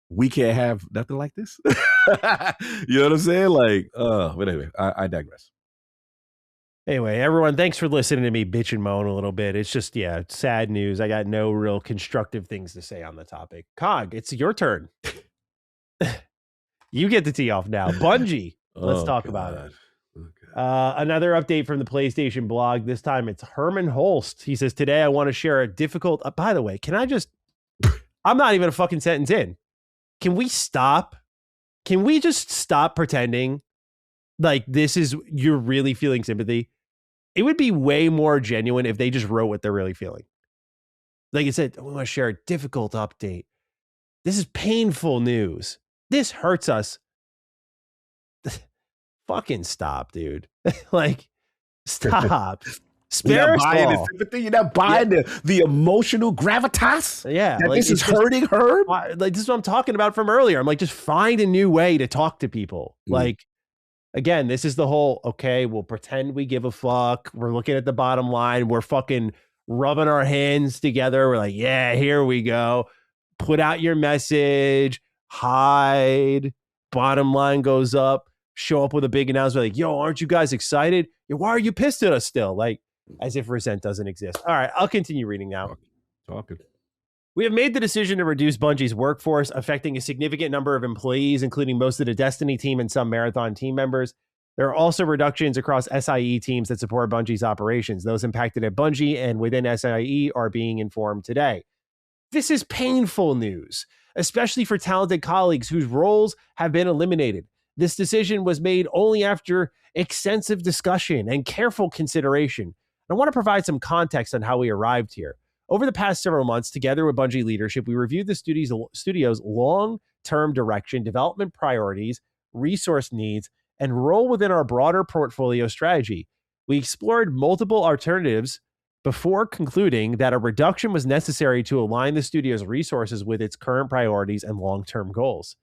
we can't have nothing like this. You know what I'm saying? Like, but anyway, I digress. Anyway, everyone, thanks for listening to me bitch and moan a little bit. It's just, sad news. I got no real constructive things to say on the topic. Cog, it's your turn. You get the tee off now. Bungie, let's talk about it. Another update from the PlayStation blog. This time it's Herman Holst. He says, today I want to share a difficult... by the way, I'm not even a fucking sentence in. Can we stop? Can we just stop pretending like this is, you're really feeling sympathy? It would be way more genuine if they just wrote what they're really feeling. Like I said, I want to share a difficult update. This is painful news. This hurts us. Fucking stop, dude. Like, stop. You're not buying the Sparrow. sympathy. You're not buying the emotional gravitas. Yeah, that like, this is it's just hurting Herb. like, this is what I'm talking about from earlier. I'm like, just find a new way to talk to people. Like, again, this is the whole, okay, we'll pretend we give a fuck. We're looking at the bottom line. We're fucking rubbing our hands together. We're like, yeah, here we go. Put out your message, hide, bottom line goes up, show up with a big announcement like, yo, aren't you guys excited? Yo, why are you pissed at us still? Like, as if resent doesn't exist. All right, I'll continue reading now. Talking. We have made the decision to reduce Bungie's workforce, affecting a significant number of employees, including most of the Destiny team and some Marathon team members. There are also reductions across SIE teams that support Bungie's operations. Those impacted at Bungie and within SIE are being informed today. This is painful news, especially for talented colleagues whose roles have been eliminated. This decision was made only after extensive discussion and careful consideration. I want to provide some context on how we arrived here. Over the past several months, together with Bungie leadership, we reviewed the studio's long-term direction, development priorities, resource needs, and role within our broader portfolio strategy. We explored multiple alternatives before concluding that a reduction was necessary to align the studio's resources with its current priorities and long-term goals.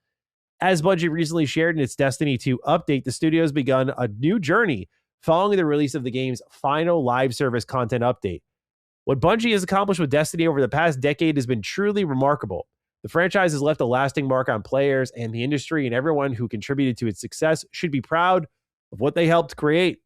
As Bungie recently shared in its Destiny 2 update, the studio has begun a new journey following the release of the game's final live service content update. What Bungie has accomplished with Destiny over the past decade has been truly remarkable. The franchise has left a lasting mark on players and the industry, and everyone who contributed to its success should be proud of what they helped create.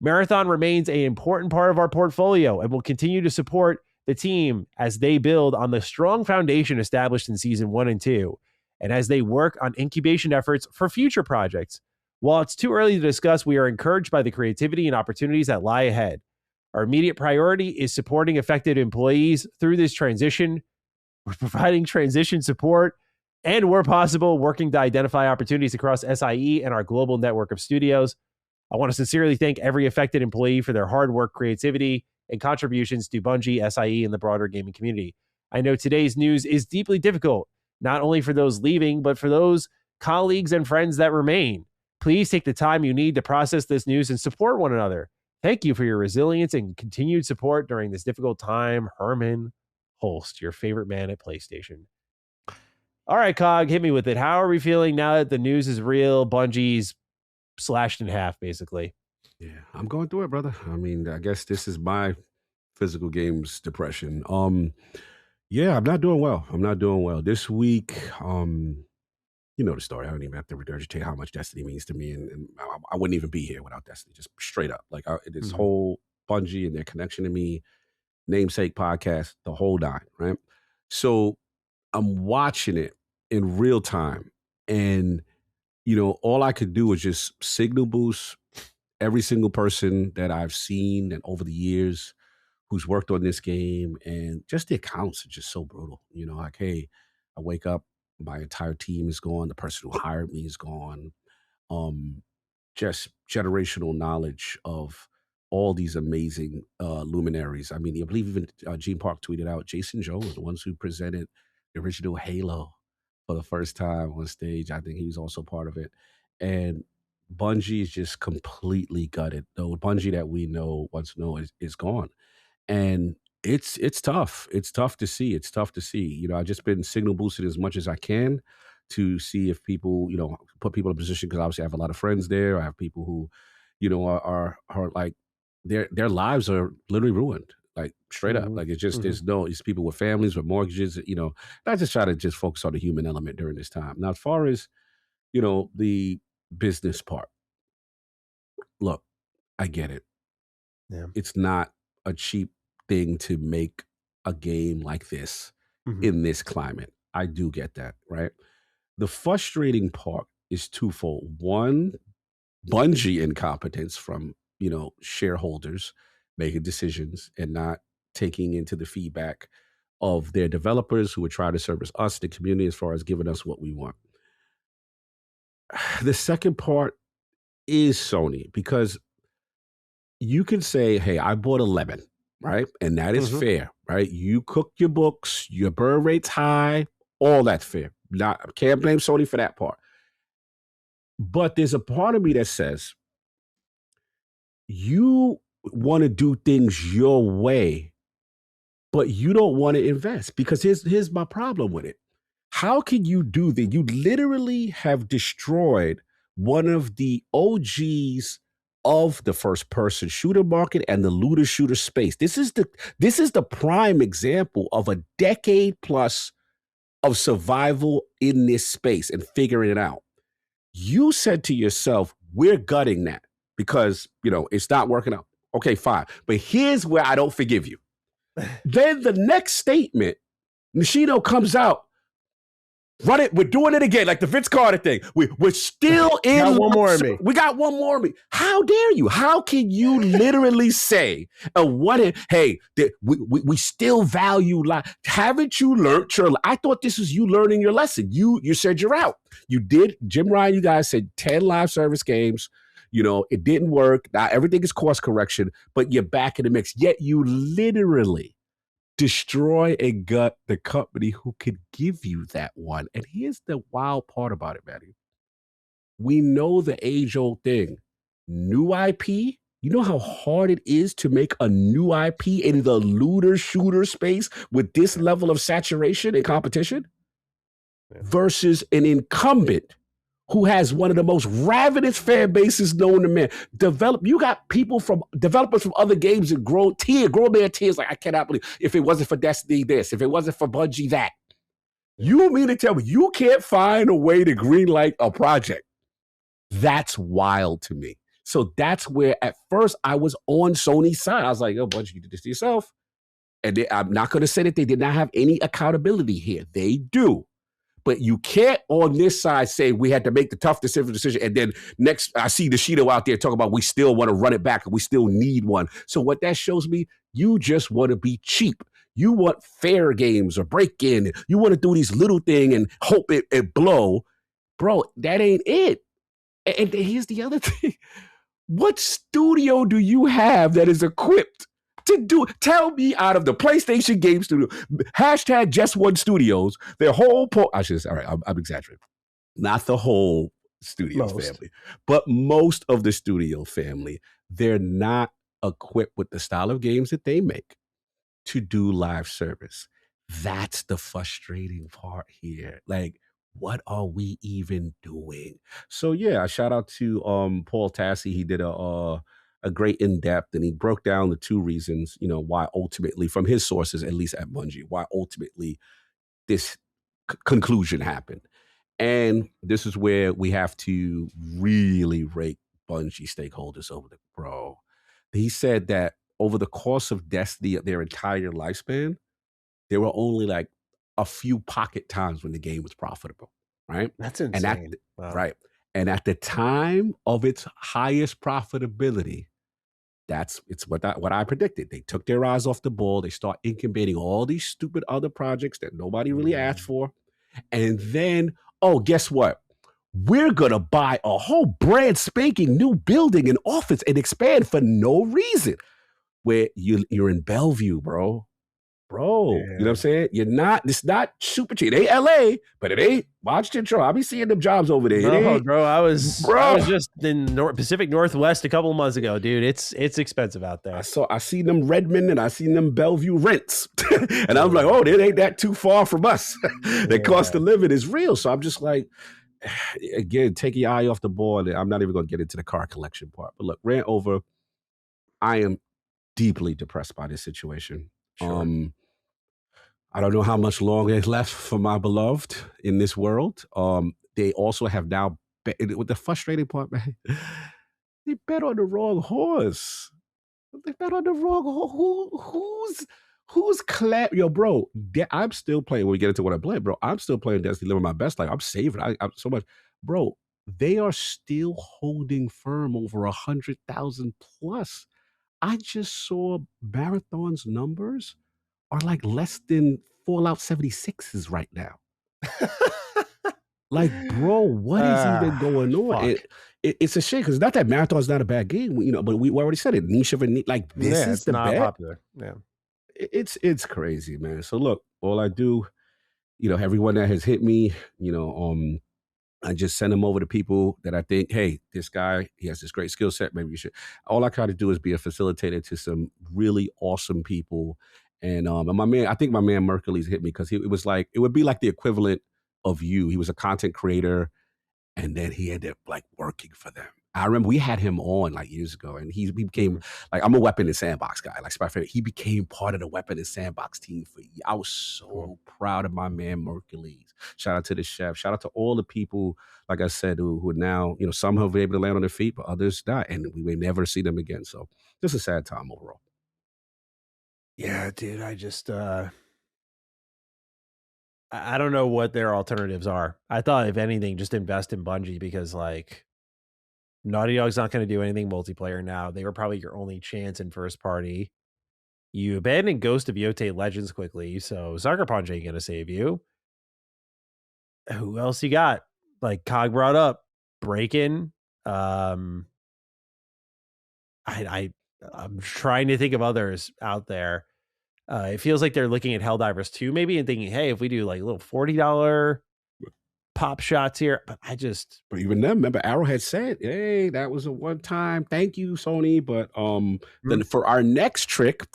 Marathon remains an important part of our portfolio and will continue to support the team as they build on the strong foundation established in Season 1 and 2, and as they work on incubation efforts for future projects. While it's too early to discuss, we are encouraged by the creativity and opportunities that lie ahead. Our immediate priority is supporting affected employees through this transition. We're providing transition support and, where possible, working to identify opportunities across SIE and our global network of studios. I want to sincerely thank every affected employee for their hard work, creativity, and contributions to Bungie, SIE, and the broader gaming community. I know today's news is deeply difficult, not only for those leaving, but for those colleagues and friends that remain. Please take the time you need to process this news and support one another. Thank you for your resilience and continued support during this difficult time. Herman Holst, your favorite man at PlayStation. All right, Cog, hit me with it. How are we feeling now that the news is real? Bungie's slashed in half, basically. Yeah, I'm going through it, brother. I mean, I guess this is my physical games depression. Yeah, I'm not doing well. This week, you know the story. I don't even have to regurgitate how much Destiny means to me, and I wouldn't even be here without Destiny. Just straight up, like this whole Bungie and their connection to me, namesake podcast, the whole nine, right? So I'm watching it in real time, and all I could do was just signal boost every single person that I've seen and over the years who's worked on this game, and just the accounts are just so brutal. Like, hey, I wake up, my entire team is gone. The person who hired me is gone. Just generational knowledge of all these amazing luminaries. I mean, I believe even Gene Park tweeted out, Jason Joe was the ones who presented the original Halo for the first time on stage. I think he was also part of it. And Bungie is just completely gutted. The Bungie that we once know is gone. And it's tough. It's tough to see. I've just been signal boosted as much as I can to see if people, put people in a position, because obviously I have a lot of friends there. I have people who, are like their lives are literally ruined, like straight up. Like it's just it's people with families, with mortgages, I just try to just focus on the human element during this time. Now, as far as, the business part, look, I get it. Yeah. It's not a cheap thing to make a game like this in this climate. I do get that, right? The frustrating part is twofold. One, Bungie incompetence from, shareholders making decisions and not taking into the feedback of their developers who would try to service us, the community, as far as giving us what we want. The second part is Sony, because you can say, hey, I bought a lemon, right? And that is fair, right? You cook your books, your burn rate's high, all that's fair. Can't blame Sony for that part. But there's a part of me that says, you want to do things your way, but you don't want to invest. Because here's my problem with it. How can you do that? You literally have destroyed one of the OGs of the first person shooter market and the looter shooter space. This is the prime example of a decade plus of survival in this space and figuring it out. You said to yourself, we're gutting that because, it's not working out. Okay, fine. But here's where I don't forgive you. Then the next statement, Nishino comes out, run it. We're doing it again, like the Vince Carter thing. We're still in. Got one more of me. We got one more of me. How dare you? How can you literally say, hey, we still value life? Haven't you learned your? I thought this was you learning your lesson. You said you're out. You did, Jim Ryan. You guys said 10 live service games. It didn't work. Now everything is course correction, but you're back in the mix. Yet you literally destroy and gut the company who could give you that one. And here's the wild part about it, Matty. We know the age-old thing. New IP, you know how hard it is to make a new IP in the looter shooter space with this level of saturation and competition versus an incumbent who has one of the most ravenous fan bases known to man. You got developers from other games and grown man tears like, I cannot believe, if it wasn't for Destiny this, if it wasn't for Bungie that. You mean to tell me you can't find a way to greenlight a project? That's wild to me. So that's where at first I was on Sony's side. I was like, oh, Bungie, you did this to yourself. And I'm not going to say that they did not have any accountability here. They do. But you can't on this side say we had to make the tough decision. And then next, I see the Shido out there talking about we still want to run it back and we still need one. So what that shows me, you just want to be cheap. You want fair games or break in. You want to do these little thing and hope it blow. Bro, that ain't it. And here's the other thing. What studio do you have that is equipped to do? Tell me, out of the PlayStation Game Studio, hashtag just one studios, their whole I should say, all right, I'm exaggerating. Not the whole studio family, but most of the studio family, they're not equipped with the style of games that they make to do live service. That's the frustrating part here. Like, what are we even doing? So yeah, shout out to Paul Tassi. He did a great in-depth, and he broke down the two reasons, why ultimately, from his sources, at least at Bungie, why ultimately this conclusion happened. And this is where we have to really rate Bungie stakeholders over the bro. He said that over the course of Destiny, their entire lifespan, there were only like a few pocket times when the game was profitable, right? That's insane. Right. And at the time of its highest profitability, it's what I predicted. They took their eyes off the ball. They start incubating all these stupid other projects that nobody really asked for. And then, oh, guess what? We're going to buy a whole brand spanking new building and office and expand for no reason. Where you're in Bellevue, bro. You know what I'm saying? It's not super cheap. It ain't LA, but it ain't Washington. I'll be seeing them jobs over there. No, bro. I was just in Pacific Northwest a couple of months ago, dude. It's expensive out there. I see them Redmond and I see them Bellevue rents. And I'm like, oh, it ain't that too far from us. The cost of living is real. So I'm just like, again, take your eye off the ball. I'm not even going to get into the car collection part. But look, rant over. I am deeply depressed by this situation. Sure. I don't know how much longer is left for my beloved in this world. They also have now, with the frustrating part, man, they bet on the wrong horse. They bet on the wrong horse. Who's yo, bro? I'm still playing. When we get into what I play, bro, I'm still playing Destiny, living my best life. I'm saving. I'm so much, bro. They are still holding firm over 100,000 plus. I just saw Marathon's numbers are like less than Fallout 76's right now. Like, bro, what is even going on? It's a shame because not that Marathon's not a bad game, but we already said it. Niche of a niche. Like, this is the not bet. Popular. Yeah, it's crazy, man. So look, all I do, everyone that has hit me, I just send them over to people that I think, hey, this guy, he has this great skill set. Maybe you should. All I try to do is be a facilitator to some really awesome people. And my man, I think my man Mercules hit me because it was like, it would be like the equivalent of you. He was a content creator, and then he ended up like working for them. I remember we had him on like years ago, and he became like, I'm a weapon and sandbox guy. Like he became part of the weapon and sandbox team for years. I was so proud of my man Mercules. Shout out to the chef. Shout out to all the people, like I said, who are now, some have been able to land on their feet, but others die, and we may never see them again. So just a sad time overall. Yeah, dude, I just I don't know what their alternatives are. I thought, if anything, just invest in Bungie, because like Naughty Dog's not going to do anything multiplayer now. They were probably your only chance in first party. You abandoned Ghost of Yotei Legends quickly, so Sucker Punch ain't going to save you. Who else you got? Like Cog brought up, Breakin'. I'm trying to think of others out there. It feels like they're looking at Helldivers 2 maybe and thinking, hey, if we do like little $40 pop shots here, but even them, remember Arrowhead said, hey, that was a one-time, thank you, Sony, but then for our next trick,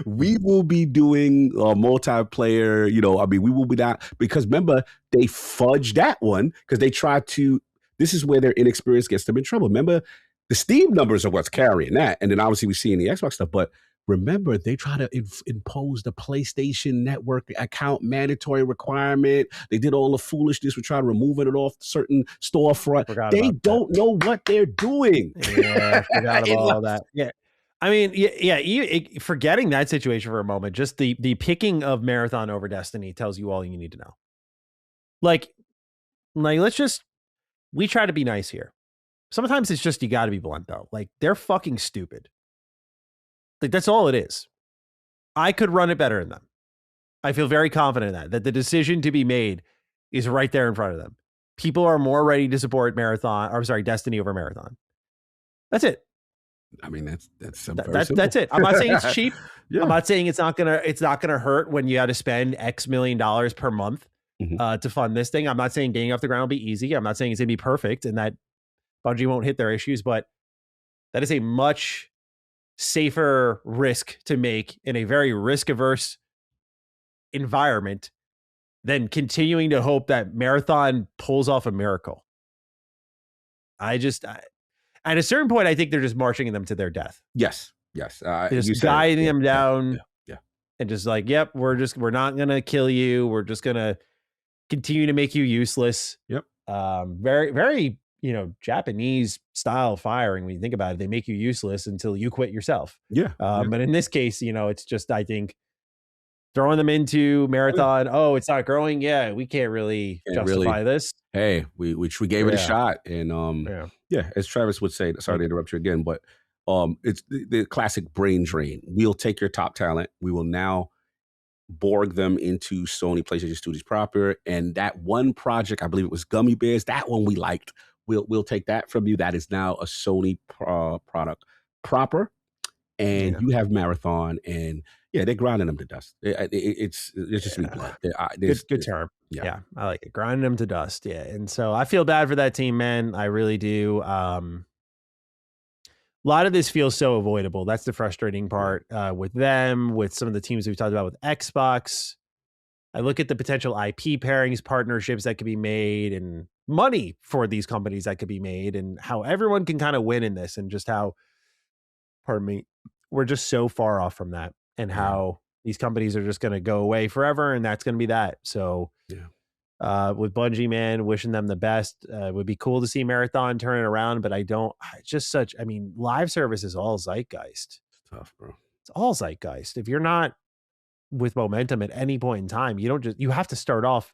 we will be doing multiplayer, we will be that, because remember, they fudged that one because they tried to, this is where their inexperience gets them in trouble. Remember, the Steam numbers are what's carrying that, and then obviously we see in the Xbox stuff, but remember, they try to impose the PlayStation Network account mandatory requirement. They did all the foolishness with trying to remove it off certain storefront. They don't know what they're doing. Yeah, I forgot about all that. Yeah. I mean, forgetting that situation for a moment, just the picking of Marathon over Destiny tells you all you need to know. Like we try to be nice here. Sometimes it's just, you got to be blunt though. Like, they're fucking stupid. Like, that's all it is. I could run it better than them. I feel very confident in that the decision to be made is right there in front of them. People are more ready to support Destiny over Marathon. That's it. I mean, that's it. I'm not saying it's cheap. Yeah. I'm not saying it's not gonna hurt when you got to spend X million dollars per month to fund this thing. I'm not saying getting off the ground will be easy. I'm not saying it's gonna be perfect and that Bungie won't hit their issues, but that is a much safer risk to make in a very risk-averse environment than continuing to hope that Marathon pulls off a miracle. At a certain point, I think they're just marching them to their death. Yes. Just guiding them down. Yeah. And just like, yep, we're not going to kill you. We're just going to continue to make you useless. Yep. Very, very, Japanese style firing. When you think about it, they make you useless until you quit yourself. Yeah. But in this case, it's just, I think, throwing them into Marathon. Oh, it's not growing. Yeah, we can't really justify this. Hey, we gave it a shot, and as Travis would say. Sorry to interrupt you again, but it's the classic brain drain. We'll take your top talent. We will now Borg them into Sony PlayStation Studios proper, and that one project, I believe it was Gummy Bears. That one we liked. We'll take that from you. That is now a Sony product proper, and you have Marathon, and they're grinding them to dust. It's just blood. Good term. Yeah, I like it. Grinding them to dust. Yeah, and so I feel bad for that team, man. I really do. A lot of this feels so avoidable. That's the frustrating part with them, with some of the teams we've talked about with Xbox. I look at the potential IP pairings, partnerships that could be made, and money for these companies that could be made, and how everyone can kind of win in this, and just how, we're just so far off from that, and how these companies are just going to go away forever, and that's going to be that. So with Bungie, man, wishing them the best. It would be cool to see Marathon turn it around, but live service is all zeitgeist. It's tough, bro. It's all zeitgeist. If you're not with momentum at any point in time, you have to start off.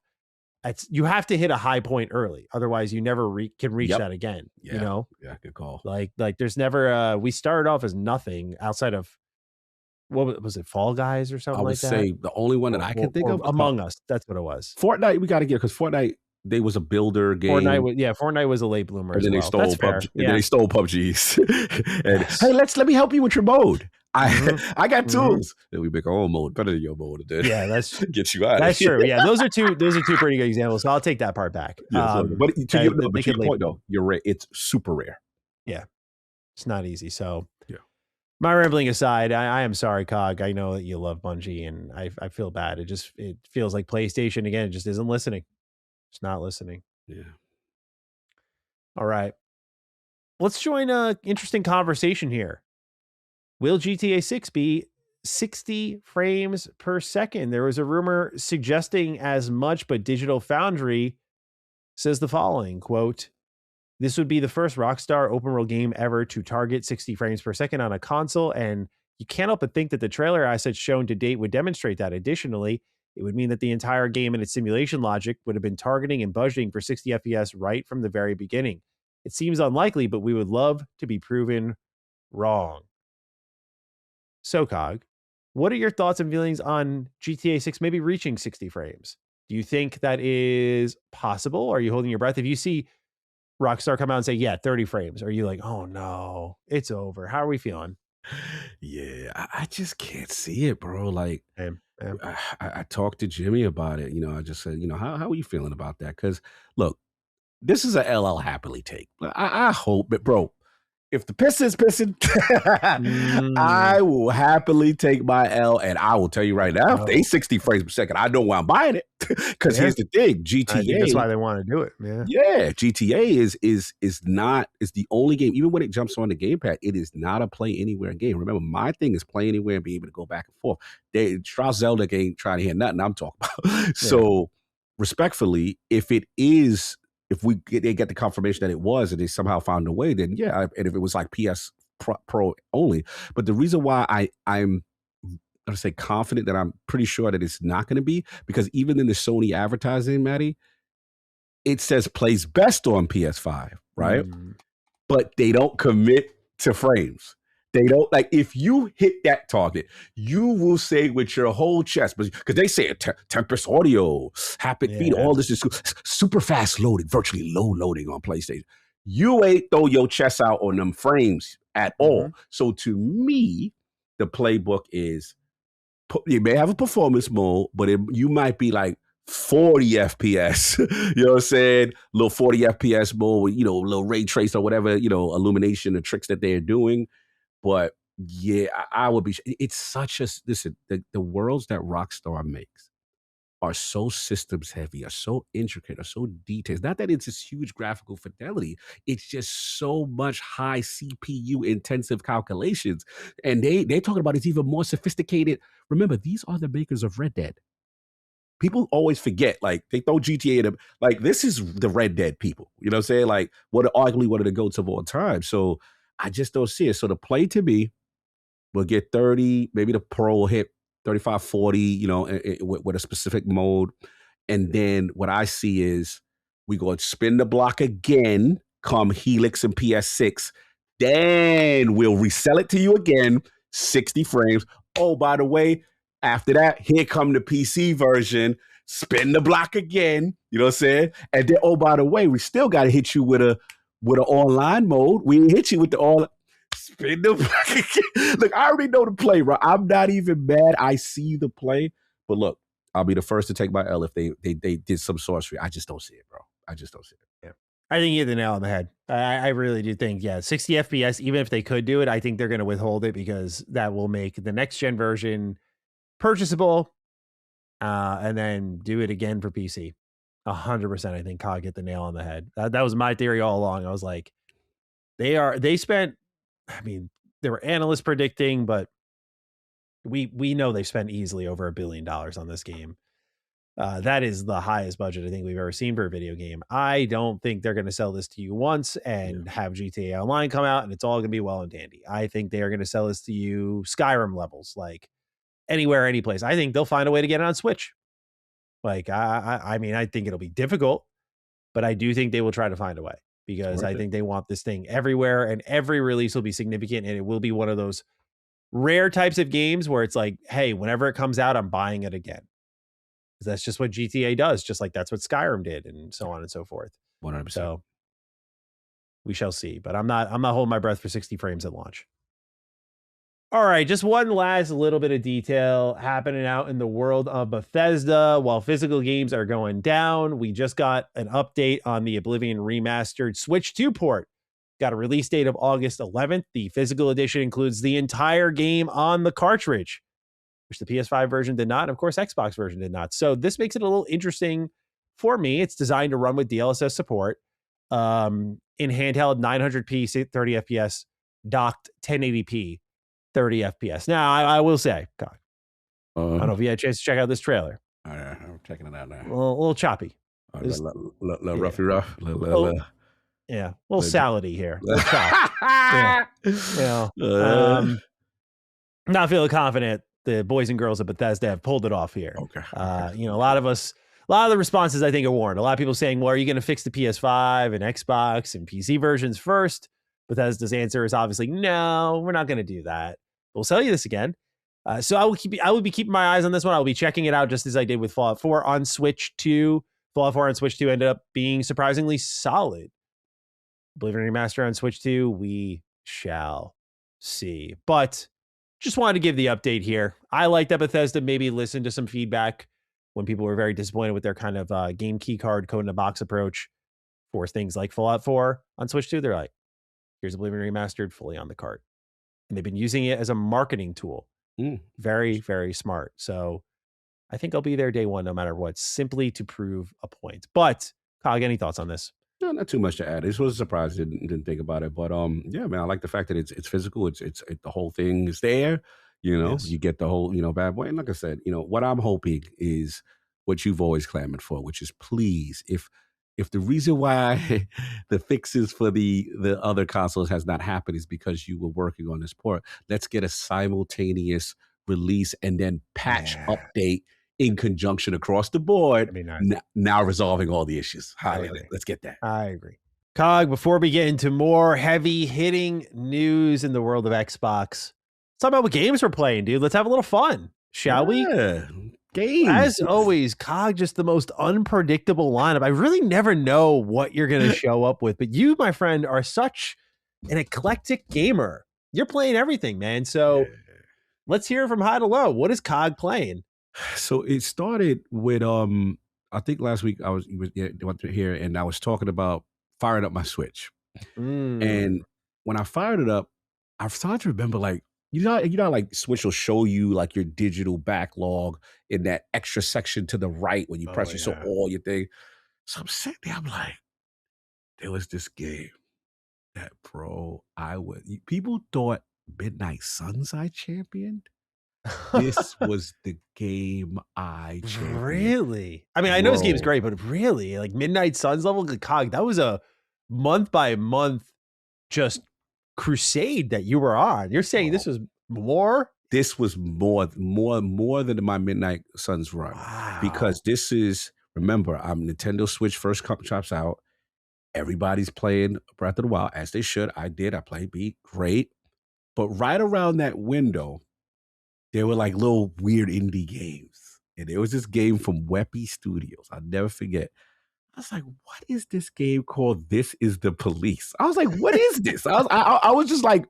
You have to hit a high point early. Otherwise you never can reach that again. Yeah, good call. Like there's never, we started off as nothing outside of, what was it, Fall Guys or something like that? I would say the only one that I can think of. Among Us, that's what it was. Fortnite, we got to get, because Fortnite, they was a builder game. Fortnite was a late bloomer. And then they stole PUBG. And then they stole PUBG's. Hey, let me help you with your mode. I got tools. Then we make our own mode better than your mode. And then Yeah, that's get you out of that's here. true. Yeah, those are two pretty good examples. So I'll take that part back. Yeah, but to That, your, no, they but to could your point though, you're right. It's super rare. Yeah, it's not easy. So yeah. My rambling aside, I am sorry, Cog. I know that you love Bungie, and I feel bad. It feels like PlayStation again. It just isn't listening. It's not listening. Yeah. All right. Let's join an interesting conversation here. Will GTA 6 be 60 frames per second? There was a rumor suggesting as much, but Digital Foundry says the following, quote, "This would be the first Rockstar open world game ever to target 60 frames per second on a console, and you can't help but think that the trailer assets shown to date would demonstrate that. Additionally, it would mean that the entire game and its simulation logic would have been targeting and budgeting for 60 FPS right from the very beginning. It seems unlikely, but we would love to be proven wrong." So, Cog, what are your thoughts and feelings on GTA 6 maybe reaching 60 frames? Do you think that is possible? Are you holding your breath? If you see Rockstar come out and say, yeah, 30 frames, are you like, oh no, it's over? How are we feeling? Yeah, I just can't see it, bro. Like, Yeah. I talked to Jimmy about it. I just said, how are you feeling about that? Because look, this is a LL happily take. I hope it, bro. If the Pistons pissing, I will happily take my L, and I will tell you right now, if they 60 frames per second, I know why I'm buying it. Because here's the thing, GTA. I think that's why they want to do it. Yeah, GTA is the only game. Even when it jumps on the gamepad, it is not a play anywhere game. Remember, my thing is play anywhere and be able to go back and forth. Strauss Zelda ain't trying to hear nothing I'm talking about. So, respectfully, if they get the confirmation that it was, and they somehow found a way, then yeah. And if it was like PS Pro only, but the reason why I'm gonna say confident that I'm pretty sure that it's not going to be, because even in the Sony advertising, Maddie, it says plays best on PS5, right? But they don't commit to frames. They don't, like, if you hit that target, you will say with your whole chest, because they say Tempest Audio, haptic feed, all this is super fast loading, virtually low loading on PlayStation. You ain't throw your chest out on them frames at all. So to me, the playbook is, you may have a performance mode, but you might be like 40 FPS, you know what I'm saying? Little 40 FPS mode with, little ray trace or whatever, illumination, the tricks that they're doing. But yeah, I would be, it's such a, listen, the worlds that Rockstar makes are so systems heavy, are so intricate, are so detailed. Not that it's this huge graphical fidelity. It's just so much high CPU intensive calculations. And they're talking about it's even more sophisticated. Remember, these are the makers of Red Dead. People always forget, like, they throw GTA in them. Like, this is the Red Dead people. You know what I'm saying? Like, arguably one of the GOATs of all time. So I just don't see it. So the play to me will get 30, maybe the Pro will hit 35, 40, with a specific mode. And then what I see is we go and spin the block again, come Helix and PS6. Then we'll resell it to you again, 60 frames. Oh, by the way, after that, here come the PC version. Spin the block again. You know what I'm saying? And then, oh, by the way, we still got to hit you with an online mode. We ain't hit you with the all. Spin the block again. Look, I already know the play, bro. I'm not even mad. I see the play. But look, I'll be the first to take my L if they did some sorcery. I just don't see it, bro. I just don't see it. Yeah. I think you hit the nail on the head. I really do think, 60 FPS, even if they could do it, I think they're going to withhold it because that will make the next gen version purchasable, and then do it again for PC. 100%. I think Cog hit the nail on the head. That was my theory all along. I was like, they spent, I mean, there were analysts predicting, but we know they spent easily over $1 billion on this game. That is the highest budget I think we've ever seen for a video game. I don't think they're going to sell this to you once and have GTA Online come out and it's all going to be well and dandy. I think they are going to sell this to you Skyrim levels, like anywhere, any place. I think they'll find a way to get it on Switch. Like, I mean, I think it'll be difficult, but I do think they will try to find a way because I think they want this thing everywhere and every release will be significant and it will be one of those rare types of games where it's like, hey, whenever it comes out, I'm buying it again. Because that's just what GTA does, just like that's what Skyrim did and so on and so forth. 100%. So we shall see, but I'm not holding my breath for 60 frames at launch. All right, just one last little bit of detail happening out in the world of Bethesda. While physical games are going down, we just got an update on the Oblivion Remastered Switch 2 port. Got a release date of August 11th. The physical edition includes the entire game on the cartridge, which the PS5 version did not. And of course, Xbox version did not. So this makes it a little interesting for me. It's designed to run with DLSS support in handheld 900p 30 FPS, docked 1080p 30 FPS. Now, I will say, God, I don't know if you had a chance to check out this trailer. I'm checking it out now. A little choppy. A little roughy rough. Yeah, a little salady here. Yeah. Not feeling confident the boys and girls at Bethesda have pulled it off here. Okay. A lot of the responses I think are warned. A lot of people saying, well, are you going to fix the PS5 and Xbox and PC versions first? Bethesda's answer is obviously, no, we're not going to do that. We'll sell you this again. So I will be keeping my eyes on this one. I'll be checking it out just as I did with Fallout 4 on Switch 2. Fallout 4 on Switch 2 ended up being surprisingly solid. Oblivion Remastered on Switch 2, we shall see. But just wanted to give the update here. I like that Bethesda maybe listened to some feedback when people were very disappointed with their kind of game key card code in a box approach for things like Fallout 4 on Switch 2. They're like, here's Oblivion Remastered fully on the cart. And they've been using it as a marketing tool. Very, very smart. So I think I'll be there day one, no matter what, simply to prove a point. But Cog, any thoughts on this? No, not too much to add. This was a surprise. Didn't think about it, but yeah, man, I like the fact that it's physical. It's the whole thing is there. Yes. You get the whole bad boy. And like I said, what I'm hoping is what you've always clamored for, which is please, if the reason why the fixes for the other consoles has not happened is because you were working on this port, let's get a simultaneous release and then patch update in conjunction across the board. Now resolving all the issues. Let's get that. I agree. Cog, before we get into more heavy hitting news in the world of Xbox, let's talk about what games we're playing, dude. Let's have a little fun, shall we? Games. As always, Cog, just the most unpredictable lineup. I really never know what you're going to show up with, but you, my friend, are such an eclectic gamer. You're playing everything, man. So let's hear from high to low. What is Cog playing? So it started with I think last week went through here and I was talking about firing up my Switch. And when I fired it up, I started to remember like like Switch will show you like your digital backlog in that extra section to the right when you press it, so all your thing. So I'm sitting there, I'm like, there was this game that people thought Midnight Suns I championed. This was the game I championed. Really? I mean, I know this game's great, but really, like Midnight Suns level, Cog, that was a month by month just crusade that you were on. You're saying this was more? This was more than my Midnight Suns run. Wow. Because this is, remember, I'm Nintendo Switch first couple chops out. Everybody's playing Breath of the Wild, as they should. I played beat, great. But right around that window, there were like little weird indie games. And there was this game from Weppy Studios. I'll never forget. I was like, what is this game called? This is the Police. I was like, what is this? I was just like,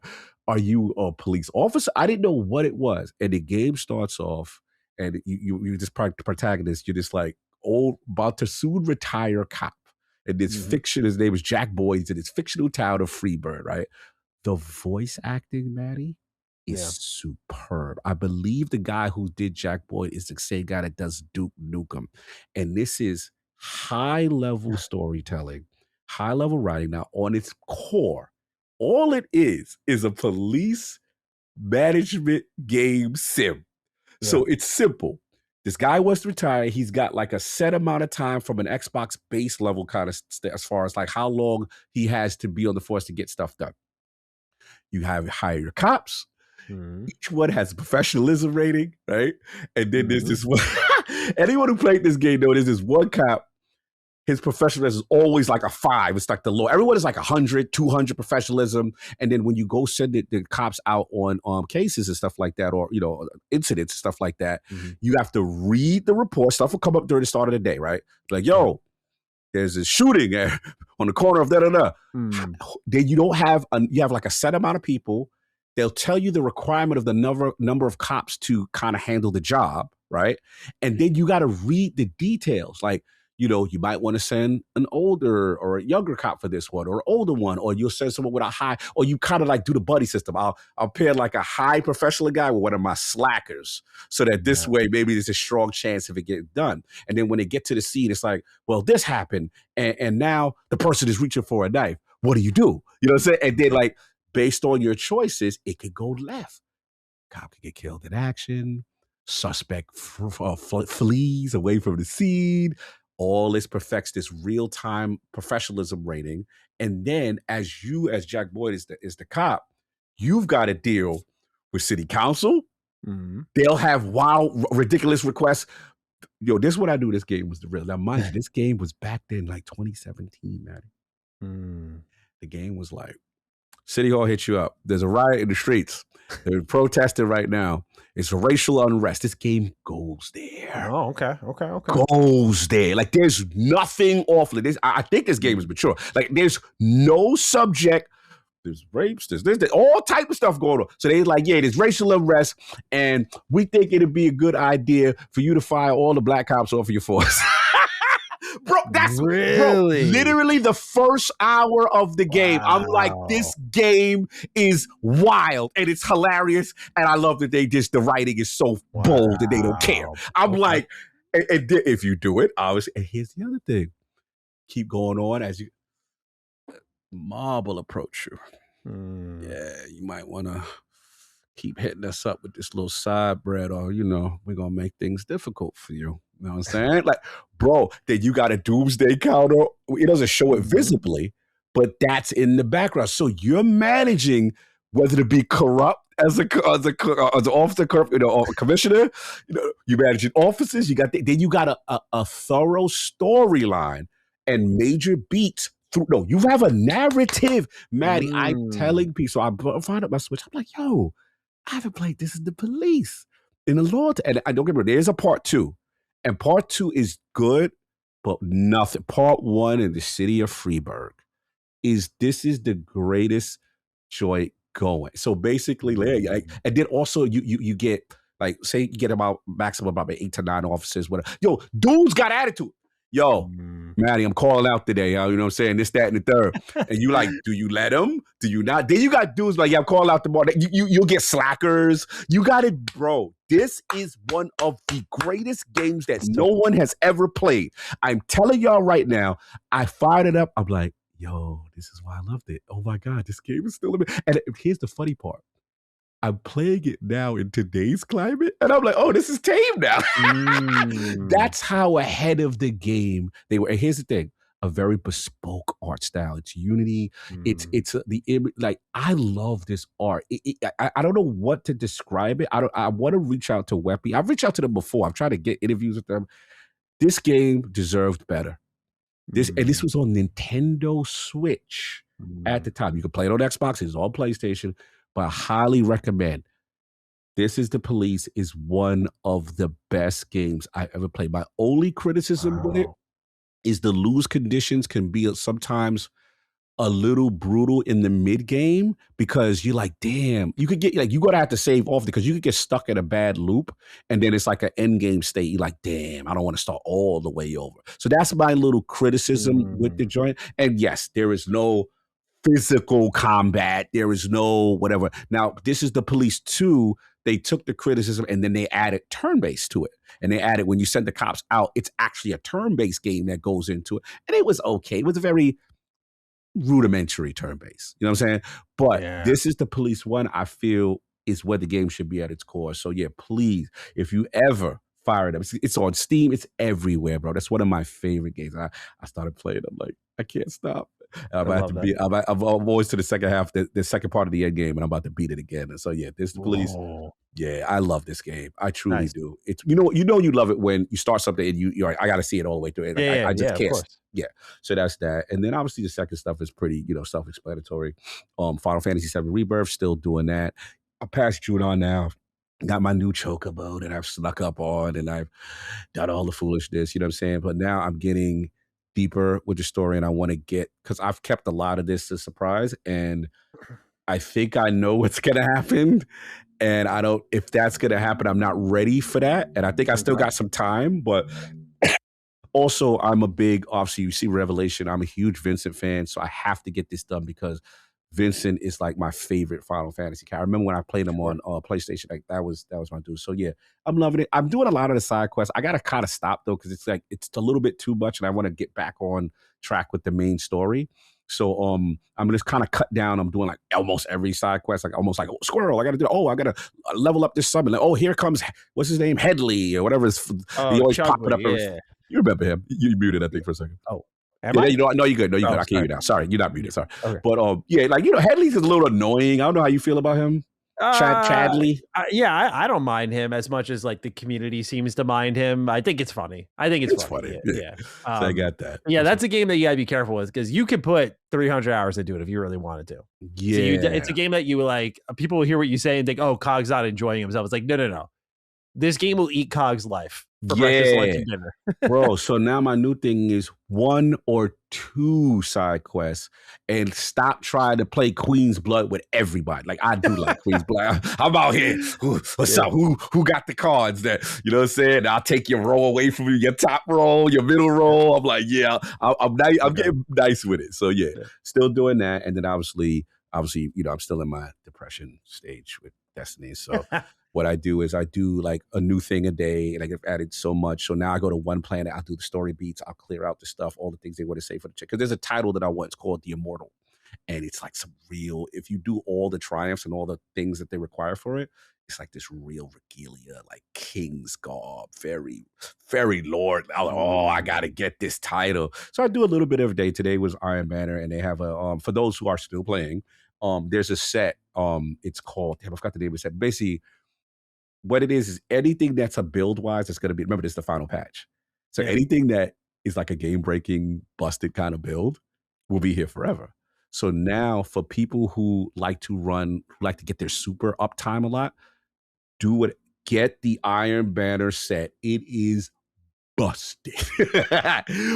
are you a police officer? I didn't know what it was. And the game starts off and you just protagonist, you're this like old, about to soon retire cop. And this fiction, his name is Jack Boyd, in this fictional town of Freeburg, right? The voice acting, Maddie, is superb. I believe the guy who did Jack Boyd is the same guy that does Duke Nukem. And this is high-level storytelling, high-level writing. Now, on its core, all it is a police management game sim. Yeah. So it's simple. This guy wants to retire. He's got like a set amount of time from an Xbox base level kind of as far as like how long he has to be on the force to get stuff done. You hire your cops. Each one has a professionalism rating, right? And then there's this one. Anyone who played this game knows there's this one cop. His professionalism is always like a 5. It's like the low. Everyone is like 100, 200 professionalism. And then when you go send the cops out on cases and stuff like that, or, incidents and stuff like that, you have to read the report. Stuff will come up during the start of the day, right? Like, yo, there's a shooting on the corner of da-da-da. Then you don't have, you have like a set amount of people. they'll tell you the requirement of the number of cops to kind of handle the job, right? And then you got to read the details. Like, you know, you might want to send an older or a younger cop for this one, or an older one, or you'll send someone with a high, or you kind of like do the buddy system. I'll pair like a high professional guy with one of my slackers, so that this way maybe there's a strong chance of it getting done. And then when they get to the scene, it's like, well, this happened, and now the person is reaching for a knife. What do? You know what I'm saying? And then like based on your choices, it could go left. Cop could get killed in action. Suspect flees away from the scene. All this perfects this real-time professionalism rating. And then as Jack Boyd is the cop, you've got to deal with city council. Mm-hmm. They'll have wild, ridiculous requests. Yo, this is what I knew this game was the real. Now, mind you, this game was back then like 2017, man. The game was like, City Hall hits you up. There's a riot in the streets. They're protesting right now. It's racial unrest. This game goes there. Oh, okay. Goes there. Like, there's nothing awful. I think this game is mature. Like, there's no subject. There's rapes. There's all type of stuff going on. So they're like, yeah, there's racial unrest, and we think it'd be a good idea for you to fire all the black cops off of your force. Bro, that's really literally the first hour of the game. Wow. I'm like, this game is wild and it's hilarious. And I love that the writing is so bold that they don't care. I'm like, and if you do it, obviously, and here's the other thing. Keep going on as you mob will approach you. Yeah, you might want to keep hitting us up with this little side bread, or, you know, we're going to make things difficult for you. You know what I'm saying? Like, bro, then you got a doomsday counter. It doesn't show it visibly, but that's in the background. So you're managing whether to be corrupt as an officer, you know, or commissioner. You know, you're managing officers. Then you got a thorough storyline and major beats. You have a narrative, Maddie. I'm telling people. So I find up my Switch. I'm like, yo, I haven't played This Is the Police in a long time. And I don't get me wrong, there's a part 2. And part 2 is good, but nothing. Part 1 in the city of Freeburg is the greatest joint going. So basically, like, and then also you get, like, say you get about maximum about 8 to 9 officers, whatever. Yo, dude's got attitude. Yo, Maddie, I'm calling out today. You know what I'm saying? This, that, and the third. And you like, do you let him? Do you not? Then you got dudes like, yeah, I'm calling out the bar. You'll get slackers. You got it, bro. This is one of the greatest games that no one has ever played. I'm telling y'all right now, I fired it up. I'm like, yo, this is why I loved it. Oh my God, this game is still amazing. And here's the funny part. I'm playing it now in today's climate, and I'm like, oh, this is tame now. That's how ahead of the game they were. And here's the thing. A very bespoke art style. It's Unity. It's the image. Like, I love this art. I don't know what to describe it. I want to reach out to Weppy. I've reached out to them before. I've tried to get interviews with them. This game deserved better. And this was on Nintendo Switch at the time. You could play it on Xbox. It's on PlayStation. But I highly recommend. This Is the Police is one of the best games I've ever played. My only criticism with it is the lose conditions can be sometimes a little brutal in the mid game, because you're like, damn, you could get, like, you gotta have to save often because you could get stuck in a bad loop, and then it's like an end game state. You're like, damn, I don't want to start all the way over. So that's my little criticism with the joint. And yes, there is no physical combat. There is no whatever. Now, This Is the Police 2, they took the criticism and then they added turn-based to it. And they added, when you send the cops out, it's actually a turn-based game that goes into it. And it was okay. It was a very rudimentary turn-based. You know what I'm saying? But This Is the Police 1, I feel, is where the game should be at its core. So yeah, please, if you ever fire it up, it's on Steam. It's everywhere, bro. That's one of my favorite games. I started playing. I'm like, I can't stop. I'm always to the second half, the second part of the end game, and I'm about to beat it again. And so yeah, This Is the Police. Yeah, I love this game. I truly do. It's you love it when you start something and you're like, I got to see it all the way through. And I just can't. Yeah, so that's that. And then obviously the second stuff is pretty, self-explanatory. Final Fantasy VII Rebirth, still doing that. I passed June on now. Got my new chocobo that I've snuck up on, and I've done all the foolishness. You know what I'm saying? But now I'm getting deeper with the story, and I want to get, because I've kept a lot of this a surprise, and I think I know what's gonna happen. And I don't, if that's gonna happen, I'm not ready for that. And I think I still got some time, but also I'm a big, obviously you see Revelation, I'm a huge Vincent fan, so I have to get this done because Vincent is like my favorite Final Fantasy character. I remember when I played him on PlayStation, like that was my dude. So yeah, I'm loving it. I'm doing a lot of the side quests. I gotta kind of stop though, because it's like it's a little bit too much and I want to get back on track with the main story. So I'm just kind of cut down. I'm doing like almost every side quest, like almost like, oh, squirrel. I gotta level up this summon. Like, oh, here comes what's his name, Headley or whatever. He always popping up. Yeah. You remember him? You muted, I think, for a second. Oh, you know, no, you're good. No, you're good. I can hear you now. Sorry, you're not muted. Sorry, okay. But yeah, like Headley's is a little annoying. I don't know how you feel about him. Chadley. I don't mind him as much as like the community seems to mind him. I think it's funny. It's funny. Yeah. So I got that. Yeah, that's a game that you gotta be careful with because you could put 300 hours into it if you really wanted to. Yeah, so it's a game that you like. People will hear what you say and think, "Oh, Cog's not enjoying himself." It's like, no. This game will eat Cog's life for breakfast, lunch, and dinner. Bro, so now my new thing is 1 or 2 side quests and stop trying to play Queen's Blood with everybody. Like I do like Queen's Blood. I'm out here. What's up? Who got the cards that, you know what I'm saying? I'll take your roll away from you, your top roll, your middle roll. I'm like, yeah, I'm getting nice with it. So yeah, still doing that. And then obviously, I'm still in my depression stage with Destiny. So what I do is I do like a new thing a day and I get added so much. So now I go to one planet, I'll do the story beats, I'll clear out the stuff, all the things they want to say for the chick. Because there's a title that I want, it's called The Immortal. And it's like some real, if you do all the triumphs and all the things that they require for it, it's like this real regalia, like king's garb, very, very lord. I gotta get this title. So I do a little bit every day. Today was Iron Banner, and they have a for those who are still playing, there's a set. It's called, I forgot the name of the set. Basically, what it is anything that's a build wise, it's going to be, remember, this is the final patch. So anything that is like a game breaking, busted kind of build will be here forever. So now for people who like to get their super uptime a lot, get the Iron Banner set. It is busted.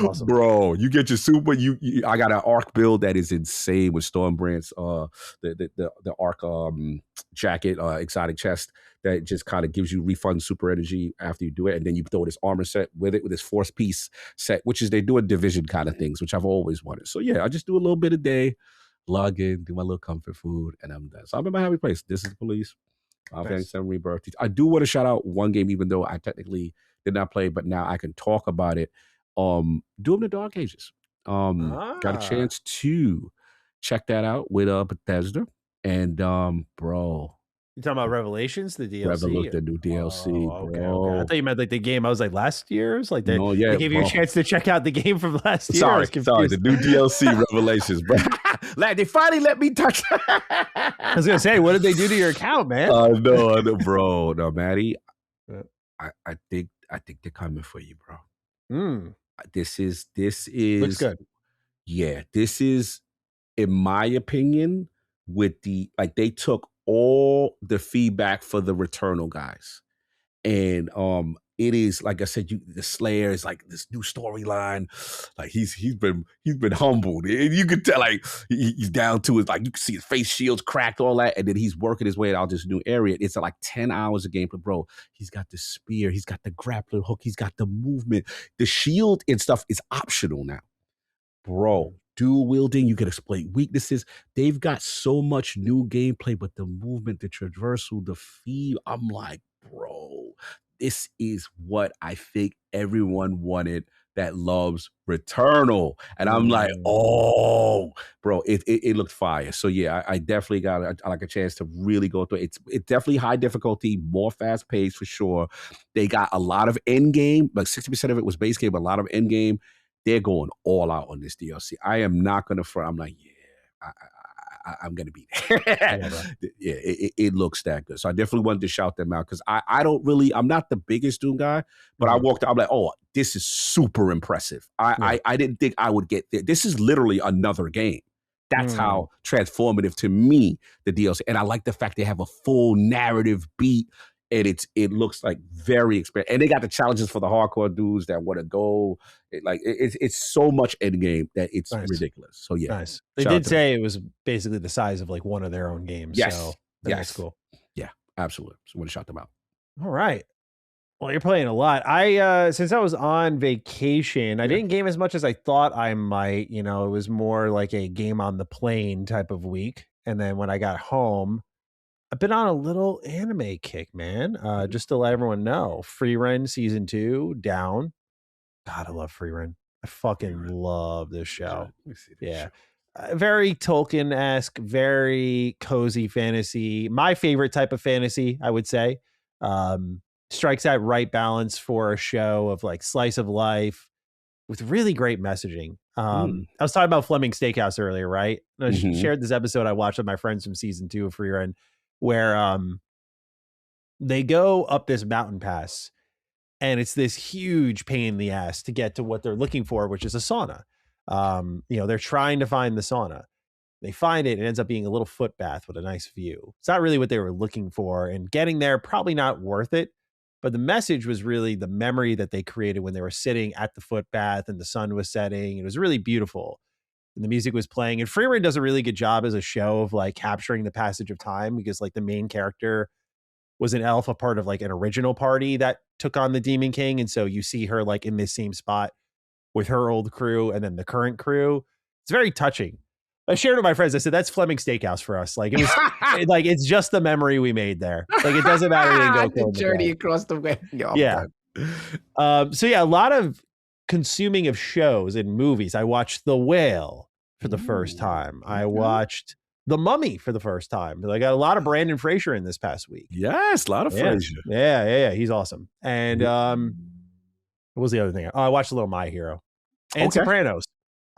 Awesome. Bro, you get your super, I got an arc build that is insane with Stormbrand's the arc jacket, exotic chest that just kind of gives you refund super energy after you do it, and then you throw this armor set with it, with this force piece set, which is they do a division kind of things, which I've always wanted. So yeah, I just do a little bit a day, log in, do my little comfort food, and I'm done. So I'm in my happy place. This is the Police. Final Fantasy VII Rebirth. I do want to shout out one game, even though I technically did not play, but now I can talk about it. Doom the Dark Ages. Got a chance to check that out with Bethesda. And bro. You talking about Revelations, the DLC? The new DLC, okay. bro. I thought you meant like the game. I was like, last year's? Like they gave you a bro. chance to check out the game from last year. Sorry, the new DLC Revelations, bro. Like, they finally let me touch. I was gonna say, what did they do to your account, man? I know, bro. No, Maddie. I think they're coming for you, bro. This is looks good. Yeah, this is, in my opinion, with they took all the feedback for the Returnal guys, and it is, like I said, the Slayer is like this new storyline. Like he's been humbled, and you could tell like he's down to it. Like you can see his face shields cracked, all that, and then he's working his way out this new area. It's like 10 hours of gameplay, bro. He's got the spear, he's got the grappling hook, he's got the movement, the shield and stuff is optional now, bro. Dual wielding, you can exploit weaknesses. They've got so much new gameplay, but the movement, the traversal, the feel, I'm like, bro, this is what I think everyone wanted that loves Returnal. And I'm like, oh, bro, it looked fire. So yeah, I definitely got like a chance to really go through it. It's definitely high difficulty, more fast paced for sure. They got a lot of end game, like 60% of it was base game, but a lot of end game. They're going all out on this DLC. I am not going to front. I'm like, yeah, I'm going to be there. It looks that good. So I definitely wanted to shout them out because I'm not the biggest Doom guy, but I walked out, I'm like, oh, this is super impressive. I didn't think I would get there. This is literally another game. That's how transformative to me the DLC. And I like the fact they have a full narrative beat and it looks like very expensive. And they got the challenges for the hardcore dudes that want to go. It's so much end game that it's Nice. ridiculous. So yeah, Nice. They shout out did to them. say it was basically the size of like one of their own games. So Yes, that's yes, cool. yeah, absolutely. So want to shout them out. All right. Well, you're playing a lot. I since I was on vacation, I didn't game as much as I thought I might. You know, it was more like a game on the plane type of week. And then when I got home, I've been on a little anime kick, man. Just to let everyone know, Free Run season 2 down. God, I love Free Run. I fucking love this show. Let me see this Yeah. show. Very Tolkien-esque, very cozy fantasy. My favorite type of fantasy, I would say. Strikes that right balance for a show of like slice of life with really great messaging. I was talking about Fleming Steakhouse earlier, right? And I shared this episode I watched with my friends from season 2 of Free Run, where they go up this mountain pass, and it's this huge pain in the ass to get to what they're looking for, which is a sauna. They're trying to find the sauna. They find it. It ends up being a little foot bath with a nice view. It's not really what they were looking for, and getting there probably not worth it. But the message was really the memory that they created when they were sitting at the foot bath and the sun was setting. It was really beautiful. And the music was playing. And Freeman does a really good job as a show of like capturing the passage of time, because like the main character was an elf, a part of like an original party that took on the Demon King. And so you see her like in this same spot with her old crew and then the current crew. It's very touching. I shared with my friends. I said, that's Fleming Steakhouse for us. Like it was like, it's just the memory we made there. Like it doesn't matter. The journey across the way. Yeah. So yeah, a lot of consuming of shows and movies. I watched The Whale for the first time. I watched The Mummy for the first time. I got a lot of Brandon Fraser in this past week. Yes, a lot of Fraser. Yeah. He's awesome. And what was the other thing? Oh, I watched a little My Hero and Sopranos.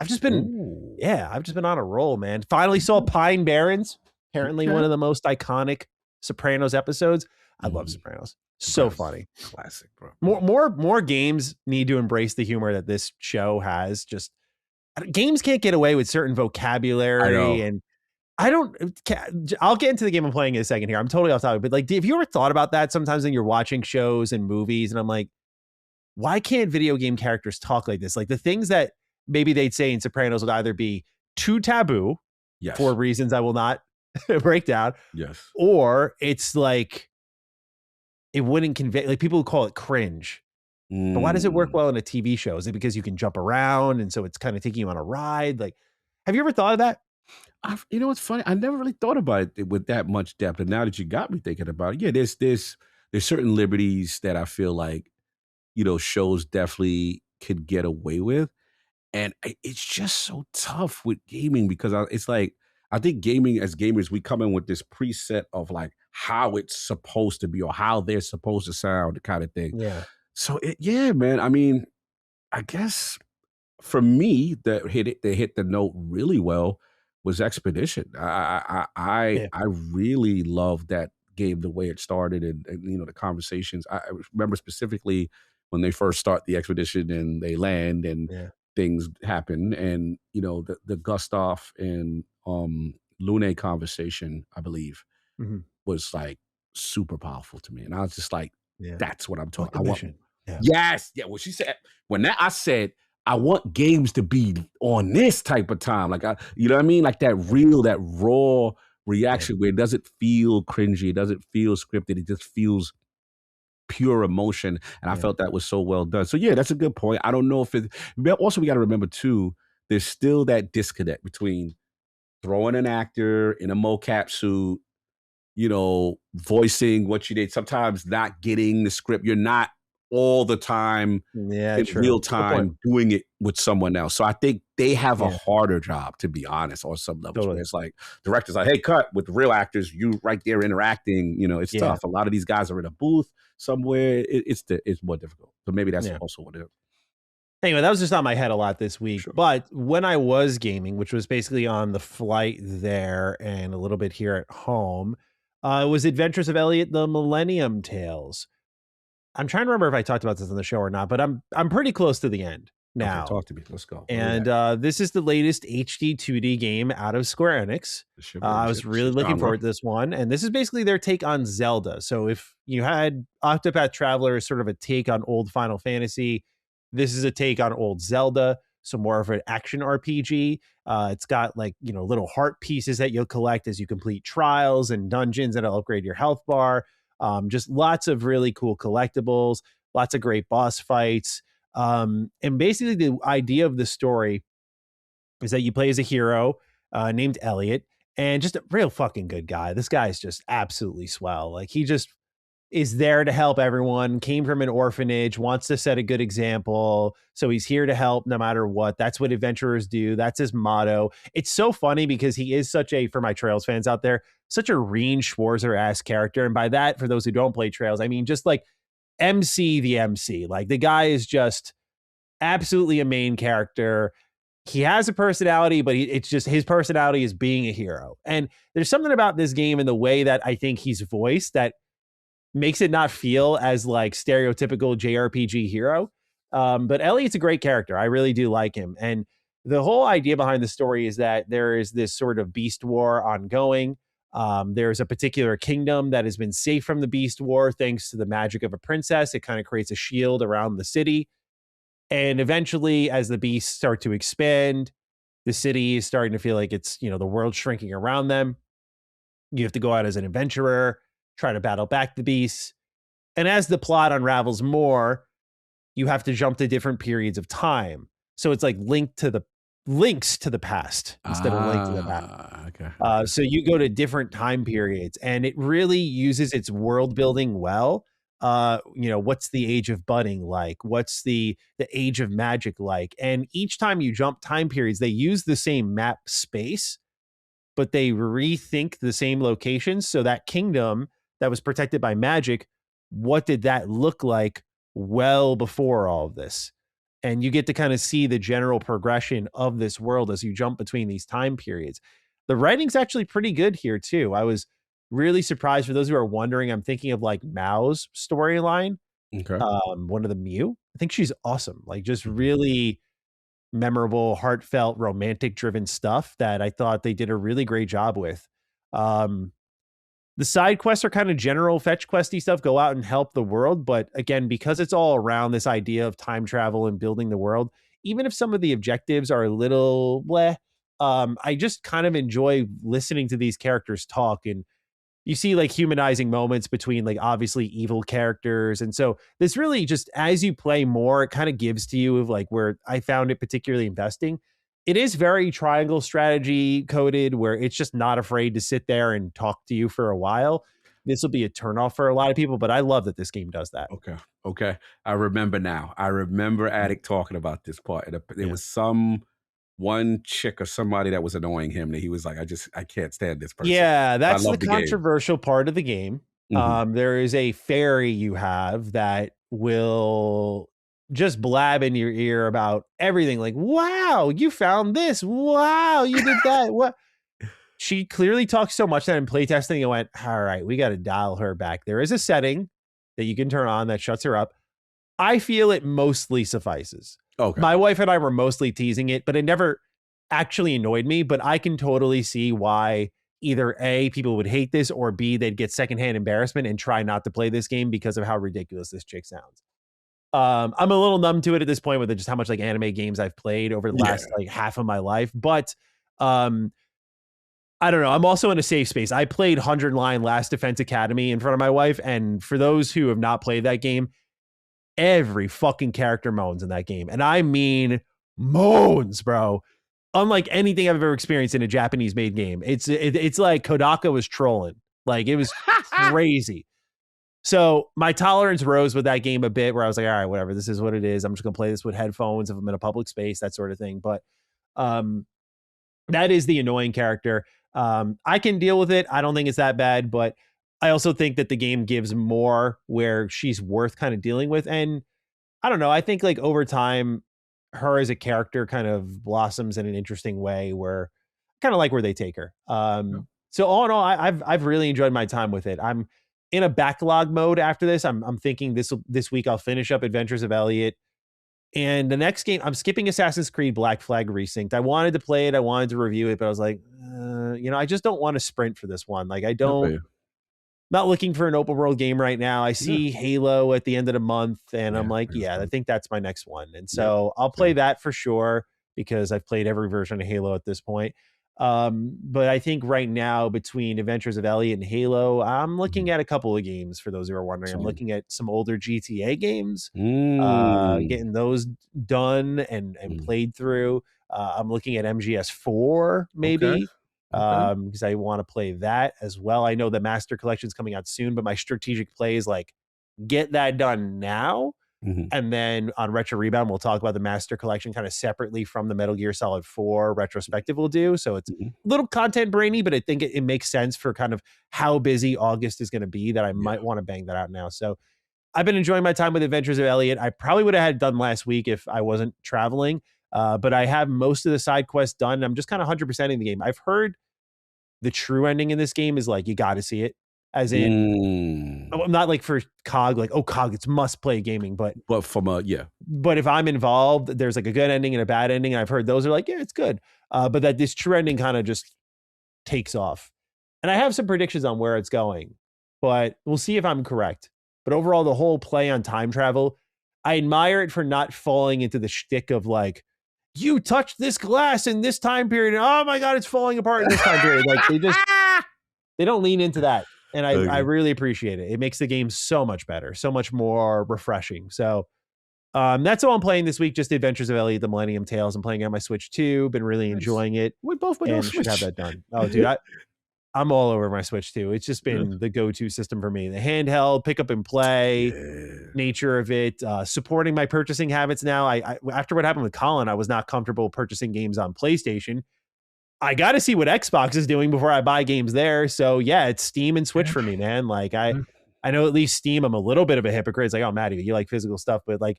I've just been on a roll, man. Finally saw Pine Barrens. Apparently one of the most iconic Sopranos episodes. I love Sopranos. So funny. Classic, bro. More games need to embrace the humor that this show has. Just games can't get away with certain vocabulary, and I'll get into the game I'm playing in a second here. I'm totally off topic, but like, have you ever thought about that sometimes when you're watching shows and movies, and I'm like, why can't video game characters talk like this? Like the things that maybe they'd say in Sopranos would either be too taboo for reasons I will not break down. Yes. Or it's like, it wouldn't convey, like people would call it cringe. But why does it work well in a TV show? Is it because you can jump around and so it's kind of taking you on a ride? Like, have you ever thought of that? You know what's funny? I never really thought about it with that much depth. And now that you got me thinking about it, there's certain liberties that I feel like, shows definitely could get away with. And it's just so tough with gaming because it's like, I think gaming, as gamers, we come in with this preset of like how it's supposed to be or how they're supposed to sound, kind of thing. Yeah. So man. I mean, I guess for me, that hit the note really well was Expedition. I really loved that game, the way it started, and the conversations. I remember specifically when they first start the expedition and they land and things happen, and the Gustav and Lune conversation, I believe, was like super powerful to me, and I was just like, that's what I'm talking. I want. Well, she said I said I want games to be on this type of time, like you know what I mean, like that raw reaction where it doesn't feel cringy, it doesn't feel scripted, it just feels pure emotion, and I felt that was so well done. So that's a good point. I don't know if it. Also, we got to remember too, there's still that disconnect between throwing an actor in a mocap suit, voicing what you did, sometimes not getting the script. You're not all the time in real time doing it with someone else. So I think they have a harder job, to be honest, on some levels. Where it's like directors like, hey, cut with the real actors, you right there interacting. It's tough. A lot of these guys are in a booth somewhere. It's more difficult. So maybe that's also what it is. Anyway, that was just on my head a lot this week. Sure. But when I was gaming, which was basically on the flight there and a little bit here at home, was Adventures of Elliot, the Millennium Tales. I'm trying to remember if I talked about this on the show or not, but I'm pretty close to the end. Okay, now. talk to me. Let's go. Where we And at? this is the latest HD 2D game out of Square Enix. I was really looking Genre. forward to this one. And this is basically their take on Zelda. So if you had Octopath Traveler as sort of a take on old Final Fantasy, this is a take on old Zelda. So more of an action RPG. It's got like, little heart pieces that you'll collect as you complete trials and dungeons that'll upgrade your health bar. Just lots of really cool collectibles, lots of great boss fights. And basically the idea of the story is that you play as a hero named Elliot, and just a real fucking good guy. This guy's just absolutely swell. Like, he just is there to help everyone, came from an orphanage, wants to set a good example. So he's here to help no matter what. That's what adventurers do. That's his motto. It's so funny because he is such a, for my Trails fans out there, such a Reen Schwarzer-ass character. And by that, for those who don't play Trails, I mean just like MC the MC. Like, the guy is just absolutely a main character. He has a personality, but it's just his personality is being a hero. And there's something about this game and the way that I think he's voiced that makes it not feel as like stereotypical JRPG hero. But Elliot's a great character. I really do like him. And the whole idea behind the story is that there is this sort of beast war ongoing. There's a particular kingdom that has been safe from the beast war thanks to the magic of a princess. It kind of creates a shield around the city. And eventually, as the beasts start to expand, the city is starting to feel like it's, the world shrinking around them. You have to go out as an adventurer, try to battle back the beasts. And as the plot unravels more, you have to jump to different periods of time. So it's like links to the past instead of linked to the past. Okay. So you go to different time periods, and it really uses its world building well. What's the age of budding like? What's the age of magic like? And each time you jump time periods, they use the same map space, but they rethink the same locations. So that kingdom that was protected by magic, what did that look like well before all of this? And you get to kind of see the general progression of this world as you jump between these time periods. The writing's actually pretty good here too. I was really surprised. For those who are wondering, I'm thinking of like Mao's storyline. Okay. One of the Mew. I think she's awesome. Like, just really memorable, heartfelt, romantic driven stuff that I thought they did a really great job with. The side quests are kind of general fetch questy stuff, go out and help the world. But again, because it's all around this idea of time travel and building the world, even if some of the objectives are a little bleh, I just kind of enjoy listening to these characters talk. And you see like humanizing moments between like obviously evil characters. And so this really just, as you play more, it kind of gives to you of like where I found it particularly investing. It is very triangle strategy coded, where it's just not afraid to sit there and talk to you for a while. This will be a turnoff for a lot of people, but I love that this game does that. Okay. I remember now. I remember Addict talking about this part. There was one chick or somebody that was annoying him that he was like, I can't stand this person. Yeah, that's the controversial part of the game. Mm-hmm. There is a fairy you have that will just blab in your ear about everything. Like, wow, you found this. Wow, you did that. What? She clearly talks so much that in playtesting, I went, all right, we got to dial her back. There is a setting that you can turn on that shuts her up. I feel it mostly suffices. Okay. My wife and I were mostly teasing it, but it never actually annoyed me. But I can totally see why either A, people would hate this, or B, they'd get secondhand embarrassment and try not to play this game because of how ridiculous this chick sounds. I'm a little numb to it at this point with just how much like anime games I've played over the last like half of my life. But I don't know. I'm also in a safe space. I played 100 Line Last Defense Academy in front of my wife. And for those who have not played that game, every fucking character moans in that game. And I mean moans, bro. Unlike anything I've ever experienced in a Japanese made game. It's like Kodaka was trolling. Like, it was crazy. So my tolerance rose with that game a bit, where I was like, all right, whatever, this is what it is. I'm just going to play this with headphones if I'm in a public space, that sort of thing. But that is the annoying character. I can deal with it. I don't think it's that bad, but I also think that the game gives more where she's worth kind of dealing with. And I don't know, I think like over time, her as a character kind of blossoms in an interesting way where kind of like where they take her. So all in all, I've really enjoyed my time with it. I'm in a backlog mode after this. I'm thinking this week I'll finish up Adventures of Elliot. And the next game, I'm skipping Assassin's Creed Black Flag Resynced. I wanted to play it, I wanted to review it, but I was like, I just don't want to sprint for this one. Like, I don't. Not looking for an open world game right now. I see Halo at the end of the month, and I'm like, I think that's my next one. And so I'll play that for sure because I've played every version of Halo at this point. But I think right now between Adventures of Elliot and Halo, I'm looking at a couple of games for those who are wondering. I'm looking at some older GTA games, getting those done and played through. I'm looking at MGS4 maybe. Because I want to play that as well. I know the Master Collection is coming out soon, but my strategic play is like get that done now. And then on Retro Rebound, we'll talk about the Master Collection kind of separately from the Metal Gear Solid 4 retrospective we'll do. So it's a little content brainy, but I think it makes sense for kind of how busy August is going to be that I might want to bang that out now. So I've been enjoying my time with Adventures of Elliot. I probably would have had it done last week if I wasn't traveling. But I have most of the side quests done. I'm just kind of 100%ing the game. I've heard the true ending in this game is like, you got to see it. As in, I'm not like for COG, like, COG, it's must play gaming, but from but if I'm involved, there's like a good ending and a bad ending. And I've heard those are like, it's good. But that this true ending kind of just takes off. And I have some predictions on where it's going, but we'll see if I'm correct. But overall, the whole play on time travel, I admire it for not falling into the shtick of like, you touched this glass in this time period. And, oh my God, it's falling apart in this time period. Like they don't lean into that. And I really appreciate it. It makes the game so much better, so much more refreshing. So that's all I'm playing this week. Just Adventures of Elliot, the Millennium Tales. I'm playing it on my Switch too. Been really enjoying it. We both been on Switch. Should have that done. Oh, dude, I'm all over my Switch too. It's just been the go-to system for me. The handheld, pick up and play, nature of it, supporting my purchasing habits now. I after what happened with Colin, I was not comfortable purchasing games on PlayStation. I got to see what Xbox is doing before I buy games there. So yeah, it's Steam and Switch for me, man. Like I know at least Steam, I'm a little bit of a hypocrite. It's like, oh, Maddie, you like physical stuff, but like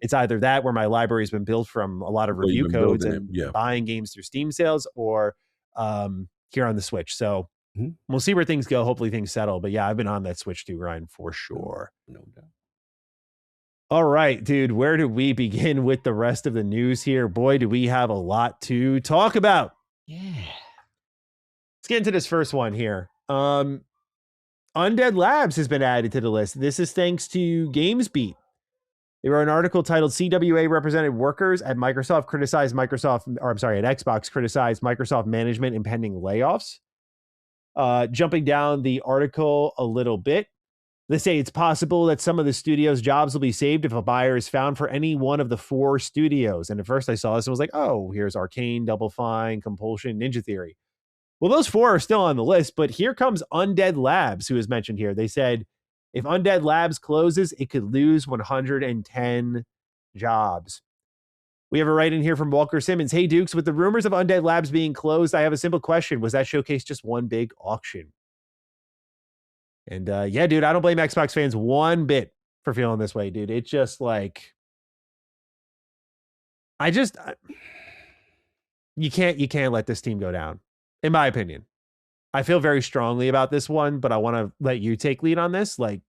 it's either that where my library has been built from a lot of review codes and buying games through Steam sales, or here on the Switch. So we'll see where things go. Hopefully things settle. But yeah, I've been on that Switch 2 grind for sure. No doubt. All right, dude, where do we begin with the rest of the news here? Boy, do we have a lot to talk about. Yeah. Let's get into this first one here. Undead Labs has been added to the list. This is thanks to GamesBeat. They wrote an article titled CWA represented workers at Microsoft criticized Microsoft, or I'm sorry, at Xbox criticized Microsoft management impending layoffs. Jumping down the article a little bit, they say it's possible that some of the studio's jobs will be saved if a buyer is found for any one of the 4 studios. And at first I saw this and was like, oh, here's Arkane, Double Fine, Compulsion, Ninja Theory. Well, those 4 are still on the list, but here comes Undead Labs, who is mentioned here. They said, if Undead Labs closes, it could lose 110 jobs. We have a write in here from Walker Simmons. Hey, Dukes, with the rumors of Undead Labs being closed, I have a simple question. Was that showcase just one big auction? And yeah, dude, I don't blame Xbox fans one bit for feeling this way, dude. It's just like, you can't let this team go down, in my opinion. I feel very strongly about this one, but I want to let you take lead on this. Like,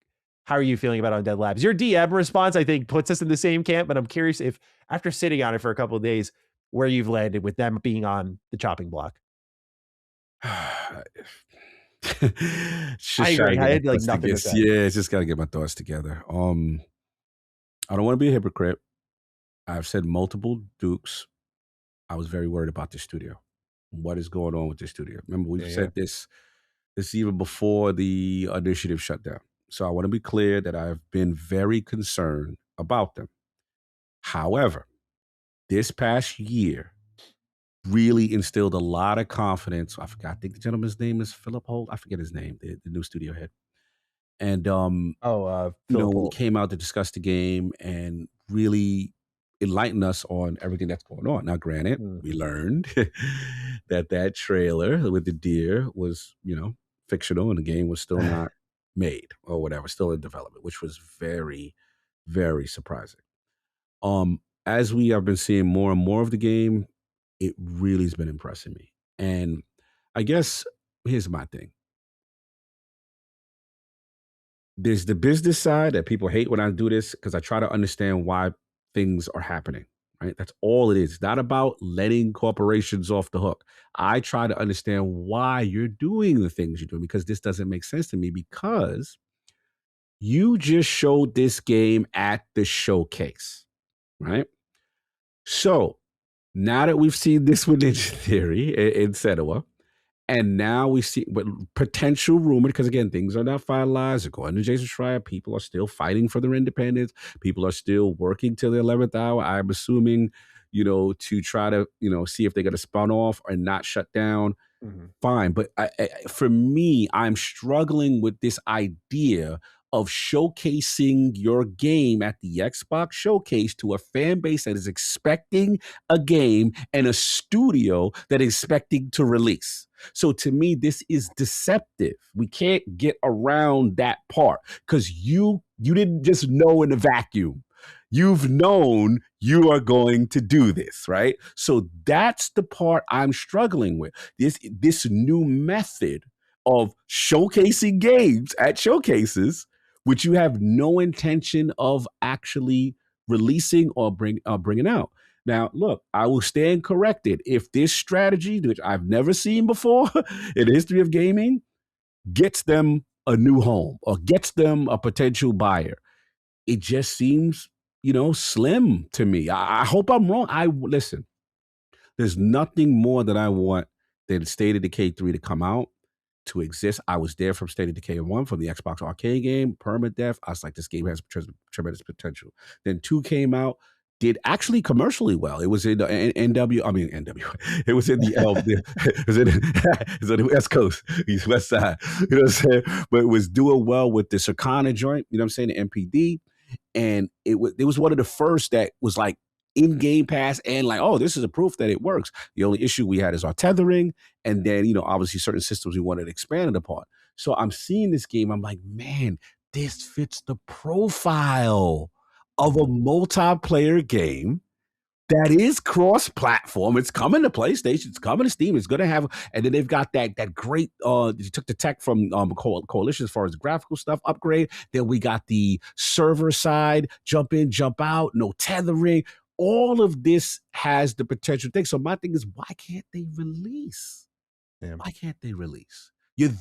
how are you feeling about Undead Labs? Your DM response, I think, puts us in the same camp, but I'm curious if, after sitting on it for a couple of days, where you've landed with them being on the chopping block. I agree. I had like nothing to say. Yeah, just got to get my thoughts together. I don't want to be a hypocrite. I've said multiple Dukes. I was very worried about this studio. What is going on with this studio? Remember, we've said this even before the initiative shut down. So I want to be clear that I've been very concerned about them. However, this past year really instilled a lot of confidence. I think the gentleman's name is Philip Holt. I forget his name, the new studio head. And he came out to discuss the game and really enlighten us on everything that's going on. Now, granted, we learned that trailer with the deer was, fictional, and the game was still not made or whatever, still in development, which was very, very surprising. As we have been seeing more and more of the game, it really has been impressing me. And I guess here's my thing. There's the business side that people hate when I do this, because I try to understand why things are happening, right? That's all it is. It's not about letting corporations off the hook. I try to understand why you're doing the things you're doing, because this doesn't make sense to me, because you just showed this game at the showcase, right? So now that we've seen this with Ninja Theory, etc., and now we see but potential rumor, because again, things are not finalized. According to Jason Schreier, people are still fighting for their independence. People are still working till the 11th hour. I'm assuming, to try to, see if they get a spun off or not shut down. Mhm. Fine. But for me, I'm struggling with this idea of showcasing your game at the Xbox showcase to a fan base that is expecting a game and a studio that is expecting to release. So to me, this is deceptive. We can't get around that part, because you didn't just know in a vacuum. You've known you are going to do this, right? So that's the part I'm struggling with. This new method of showcasing games at showcases, which you have no intention of actually releasing or bringing out. Now, look, I will stand corrected if this strategy, which I've never seen before in the history of gaming, gets them a new home or gets them a potential buyer. It just seems, slim to me. I hope I'm wrong. Listen, there's nothing more that I want than State of Decay 3 to come out, to exist. I was there from State of Decay 1, from the Xbox Arcade game, Permadeath. I was like, this game has tremendous potential. Then 2 came out, did actually commercially well. It was in the NW. It was in the it was in the West Coast, East West Side. You know what I'm saying? But it was doing well with the Circana joint. You know what I'm saying? The MPD. And it was one of the first that was like in Game Pass, and like, oh, this is a proof that it works. The only issue we had is our tethering, and then obviously certain systems we wanted expanded upon. So I'm seeing this game, I'm like, man, this fits the profile of a multiplayer game that is cross-platform. It's coming to PlayStation. It's coming to Steam. It's going to have, and then they've got that great. You took the tech from Coalition as far as the graphical stuff upgrade. Then we got the server side, jump in, jump out, no tethering. All of this has the potential thing. So my thing is, why can't they release? Yeah. Why can't they release? You're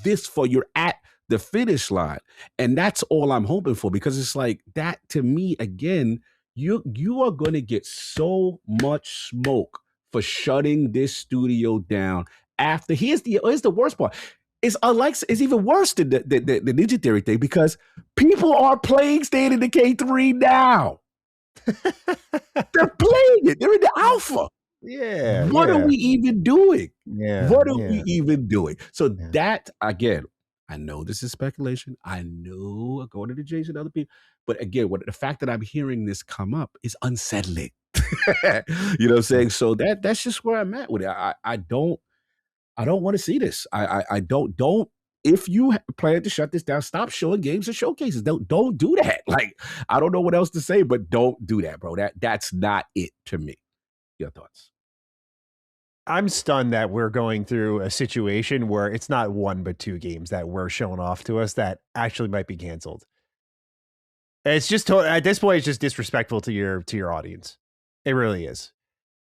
at the finish line, and that's all I'm hoping for, because it's like that to me again. You are going to get so much smoke for shutting this studio down. After here's the worst part. It's even worse than the Ninja Theory thing, because people are playing State of Decay 3 now. They're playing it. They're in the alpha. Yeah. What are we even doing? Yeah. What are we even doing? So that, again, I know this is speculation. I know, according to Jason and other people, but again, the fact that I'm hearing this come up is unsettling. You know what I'm saying? So that's just where I'm at with it. I don't want to see this. I don't. If you plan to shut this down, stop showing games at showcases. Don't do that. Like, I don't know what else to say, but don't do that, bro. That's not it to me. Your thoughts? I'm stunned that we're going through a situation where it's not one but 2 games that were shown off to us that actually might be canceled. It's just at this point, it's just disrespectful to your audience. It really is.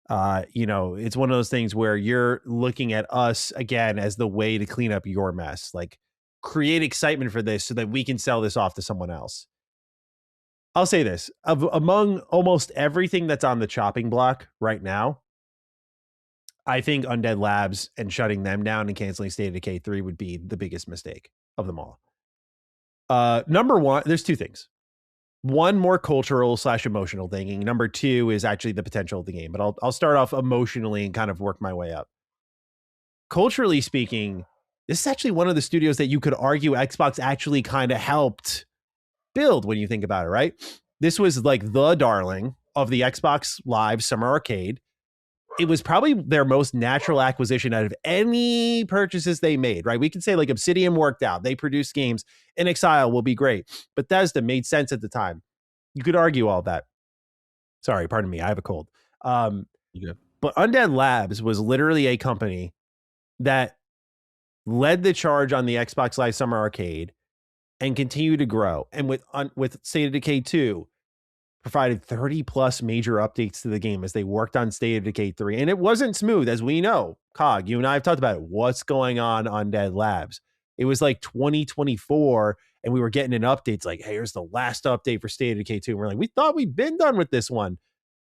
It's one of those things where you're looking at us again as the way to clean up your mess. Like, create excitement for this so that we can sell this off to someone else. I'll say this, among almost everything that's on the chopping block right now, I think Undead Labs and shutting them down and canceling State of Decay 3 would be the biggest mistake of them all. Number one, there's 2 things. One, more cultural / emotional thinking. Number 2 is actually the potential of the game. But I'll start off emotionally and kind of work my way up. Culturally speaking, this is actually one of the studios that you could argue Xbox actually kind of helped build when you think about it, right? This was like the darling of the Xbox Live Summer Arcade. It was probably their most natural acquisition out of any purchases they made, right? We can say like Obsidian worked out. They produced games. In Exile will be great. Bethesda made sense at the time. You could argue all that. Sorry, pardon me. I have a cold. But Undead Labs was literally a company that led the charge on the Xbox Live Summer Arcade and continued to grow. And with State of Decay 2, provided 30 plus major updates to the game as they worked on State of Decay 3. And it wasn't smooth, as we know. Cog, you and I have talked about it. What's going on Undead Labs? It was like 2024, and we were getting an update. It's like, hey, here's the last update for State of Decay 2. And we're like, we thought we'd been done with this one.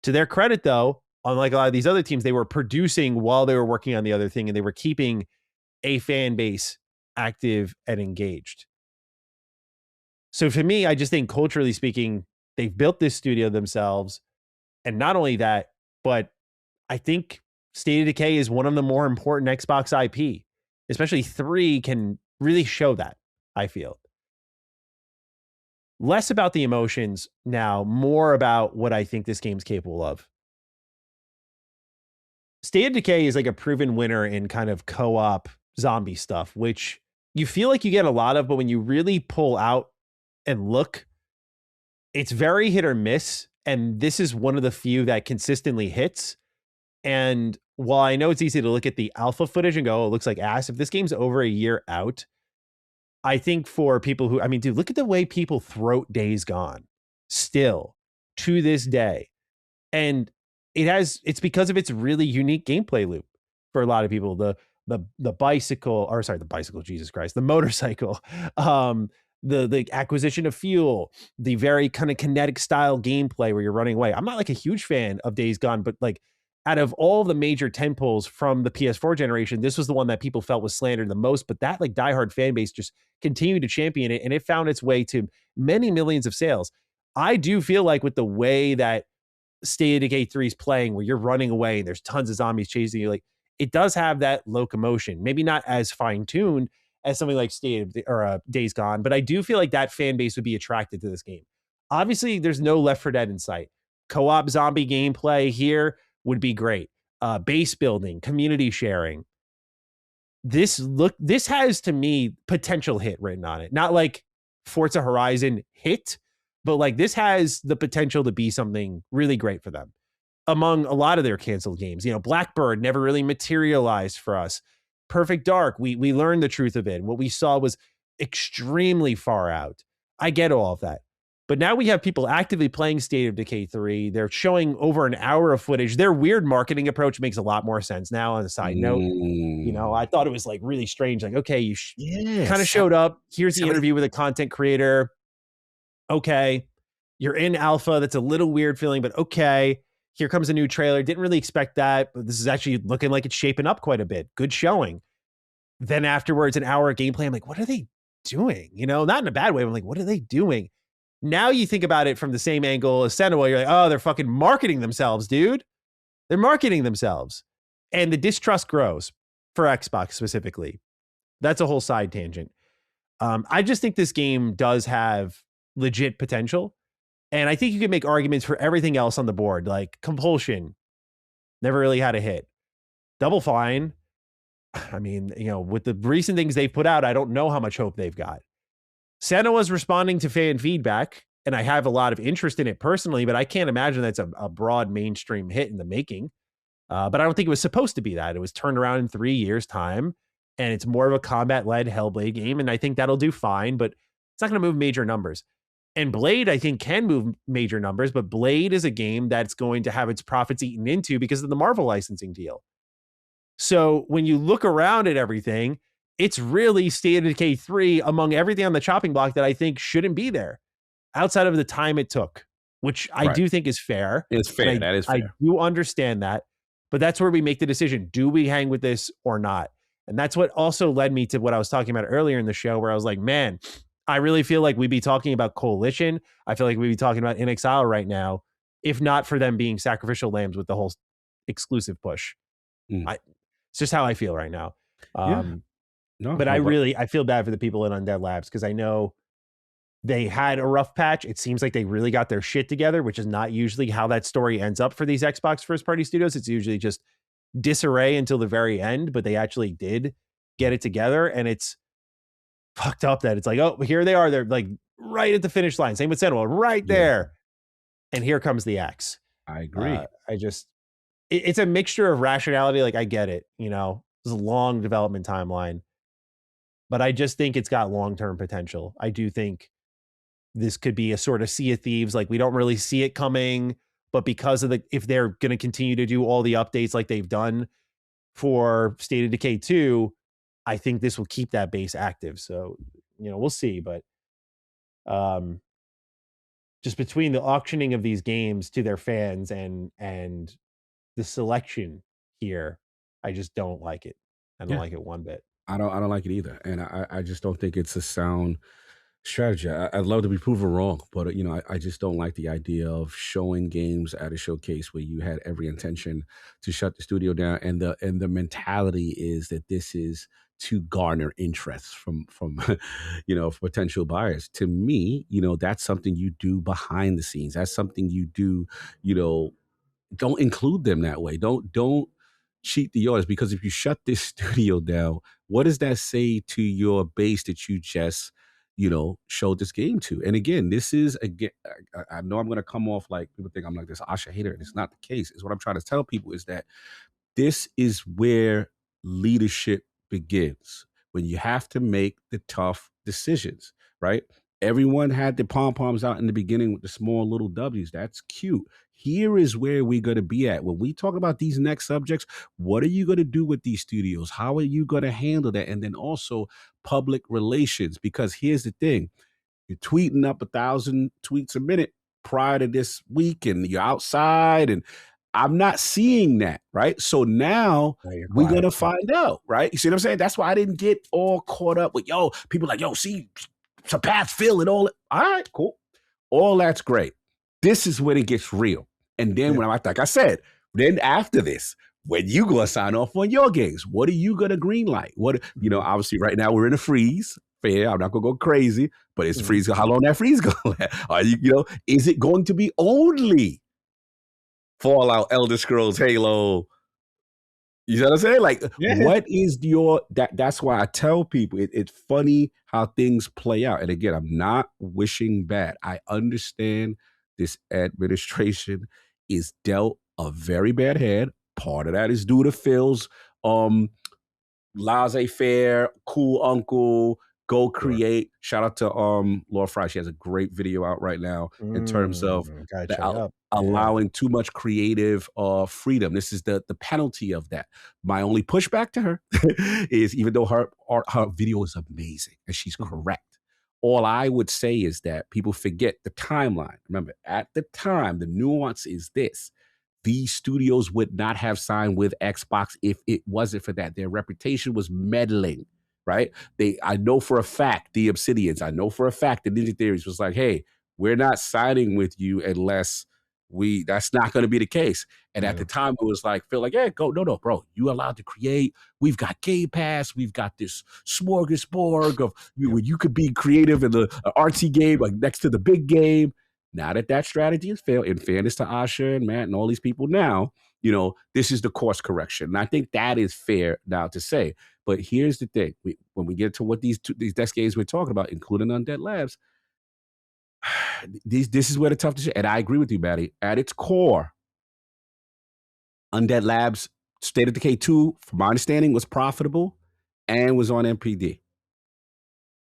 To their credit, though, unlike a lot of these other teams, they were producing while they were working on the other thing, and they were keeping a fan base active and engaged. So for me, I just think culturally speaking, they've built this studio themselves. And not only that, but I think State of Decay is one of the more important Xbox IP, especially 3 can really show that, I feel. Less about the emotions now, more about what I think this game's capable of. State of Decay is like a proven winner in kind of co-op zombie stuff, which you feel like you get a lot of, but when you really pull out and look, it's very hit or miss. And this is one of the few that consistently hits. And while I know it's easy to look at the alpha footage and go, oh, it looks like ass, if this game's over a year out, I think for people who, I mean, dude, look at the way people throat Days Gone still to this day. And it's because of its really unique gameplay loop for a lot of people. The bicycle, or sorry, the bicycle, Jesus Christ, the motorcycle, the acquisition of fuel, the very kind of kinetic style gameplay where you're running away. I'm not like a huge fan of Days Gone, but like out of all the major tentpoles from the PS4 generation, this was the one that people felt was slandered the most. But that like diehard fan base just continued to champion it, and it found its way to many millions of sales. I do feel like with the way that State of Decay 3 is playing, where you're running away and there's tons of zombies chasing you, like it does have that locomotion, maybe not as fine-tuned as something like Days Gone, but I do feel like that fan base would be attracted to this game. Obviously, there's no Left 4 Dead in sight. Co-op zombie gameplay here would be great. Base building, community sharing. This has to me potential hit written on it. Not like Forza Horizon hit, but like this has the potential to be something really great for them. Among a lot of their canceled games, you know, Blackbird never really materialized for us. Perfect Dark, we learned the truth of it. What we saw was extremely far out. I get all of that. But now we have people actively playing State of Decay 3. They're showing over an hour of footage. Their weird marketing approach makes a lot more sense now. On a side note, you know, I thought it was like really strange. Like, okay, you kind of showed up. Here's the interview with a content creator. Okay, you're in alpha. That's a little weird feeling, but okay. Here comes a new trailer. Didn't really expect that, but this is actually looking like it's shaping up quite a bit. Good showing. Then afterwards, an hour of gameplay. I'm like, what are they doing? You know, not in a bad way. I'm like, what are they doing? Now you think about it from the same angle as Senua. You're like, oh, they're fucking marketing themselves, dude. They're marketing themselves. And the distrust grows for Xbox specifically. That's a whole side tangent. I just think this game does have legit potential. And I think you can make arguments for everything else on the board, like Compulsion, never really had a hit. Double Fine, I mean, you know, with the recent things they've put out, I don't know how much hope they've got. Senua's responding to fan feedback, and I have a lot of interest in it personally, but I can't imagine that's a broad mainstream hit in the making. But I don't think it was supposed to be that. It was turned around in 3 years' time, and it's more of a combat-led Hellblade game, and I think that'll do fine, but it's not going to move major numbers. And Blade, I think, can move major numbers, but Blade is a game that's going to have its profits eaten into because of the Marvel licensing deal. So when you look around at everything, it's really State of Decay 3 among everything on the chopping block that I think shouldn't be there outside of the time it took, which I do think is fair. It's fair. That is fair. I do understand that, but that's where we make the decision. Do we hang with this or not? And that's what also led me to what I was talking about earlier in the show, where I was like, man, I really feel like we'd be talking about Coalition. I feel like we'd be talking about In Exile right now, if not for them being sacrificial lambs with the whole exclusive push. It's just how I feel right now. But I feel bad for the people in Undead Labs because I know they had a rough patch. It seems like they really got their shit together, which is not usually how that story ends up for these Xbox first-party studios. It's usually just disarray until the very end, but they actually did get it together, and it's fucked up that it's like, oh, here they are. They're like right at the finish line. Same with Senua, right there. And here comes the axe. I agree. It's a mixture of rationality. Like, I get it. You know, it's a long development timeline, but I just think it's got long-term potential. I do think this could be a sort of Sea of Thieves. Like, we don't really see it coming, but because of if they're going to continue to do all the updates like they've done for State of Decay 2, I think this will keep that base active. So, we'll see. But just between the auctioning of these games to their fans and the selection here, I just don't like it. I don't like it one bit. I don't like it either, and I just don't think it's a sound strategy. I'd love to be proven wrong, but I just don't like the idea of showing games at a showcase where you had every intention to shut the studio down, and the mentality is that this is to garner interest from potential buyers. To me, that's something you do behind the scenes. That's something you do. Don't include them that way. Don't cheat the audience, because if you shut this studio down, what does that say to your base that you just showed this game to? And again, this is again, I know I'm going to come off like people think I'm like this Asha hater, and it's not the case. Is what I'm trying to tell people is that this is where leadership begins, when you have to make the tough decisions, right? Everyone had the pom-poms out in the beginning with the small little W's. That's cute. Here is where we're going to be at. When we talk about these next subjects, what are you going to do with these studios? How are you going to handle that? And then also public relations, because here's the thing. You're tweeting up 1,000 tweets a minute prior to this week, and you're outside, and I'm not seeing that, right? So now we're going to find out, right? You see what I'm saying? That's why I didn't get all caught up with, people like, see, surpass Phil and all that. All right, cool. All that's great. This is when it gets real. And then when like I said, then after this, when you going to sign off on your games, what are you going to green light? What, obviously right now we're in a freeze. Fair, I'm not going to go crazy, but it's freeze. How long that freeze going to last? Are is it going to be only Fallout, Elder Scrolls, Halo? You know what I'm saying? Like, what is that's why I tell people it's funny how things play out. And again, I'm not wishing bad. I understand this administration is dealt a very bad hand. Part of that is due to Phil's laissez-faire, cool uncle, go create. Shout out to Laura Fry. She has a great video out right now in terms of allowing too much creative freedom. This is the penalty of that. My only pushback to her is, even though her video is amazing and she's correct, all I would say is that people forget the timeline. Remember, at the time, the nuance is this. These studios would not have signed with Xbox if it wasn't for that. Their reputation was meddling, right? I know for a fact, the Obsidians, I know for a fact the Ninja Theories was like, hey, we're not signing with you unless that's not going to be the case. And at the time, it was like, feel like, yeah, go. No, bro, you allowed to create. We've got Game Pass. We've got this smorgasbord of where you could be creative in the artsy game, like next to the big game. Now that strategy has failed, in fairness to Asha and Matt and all these people now, this is the course correction. And I think that is fair now to say. But here's the thing. When we get to what these desk games we're talking about, including Undead Labs, this is where the tough decision. And I agree with you, Matty. At its core, Undead Labs State of Decay 2, from my understanding, was profitable and was on MPD.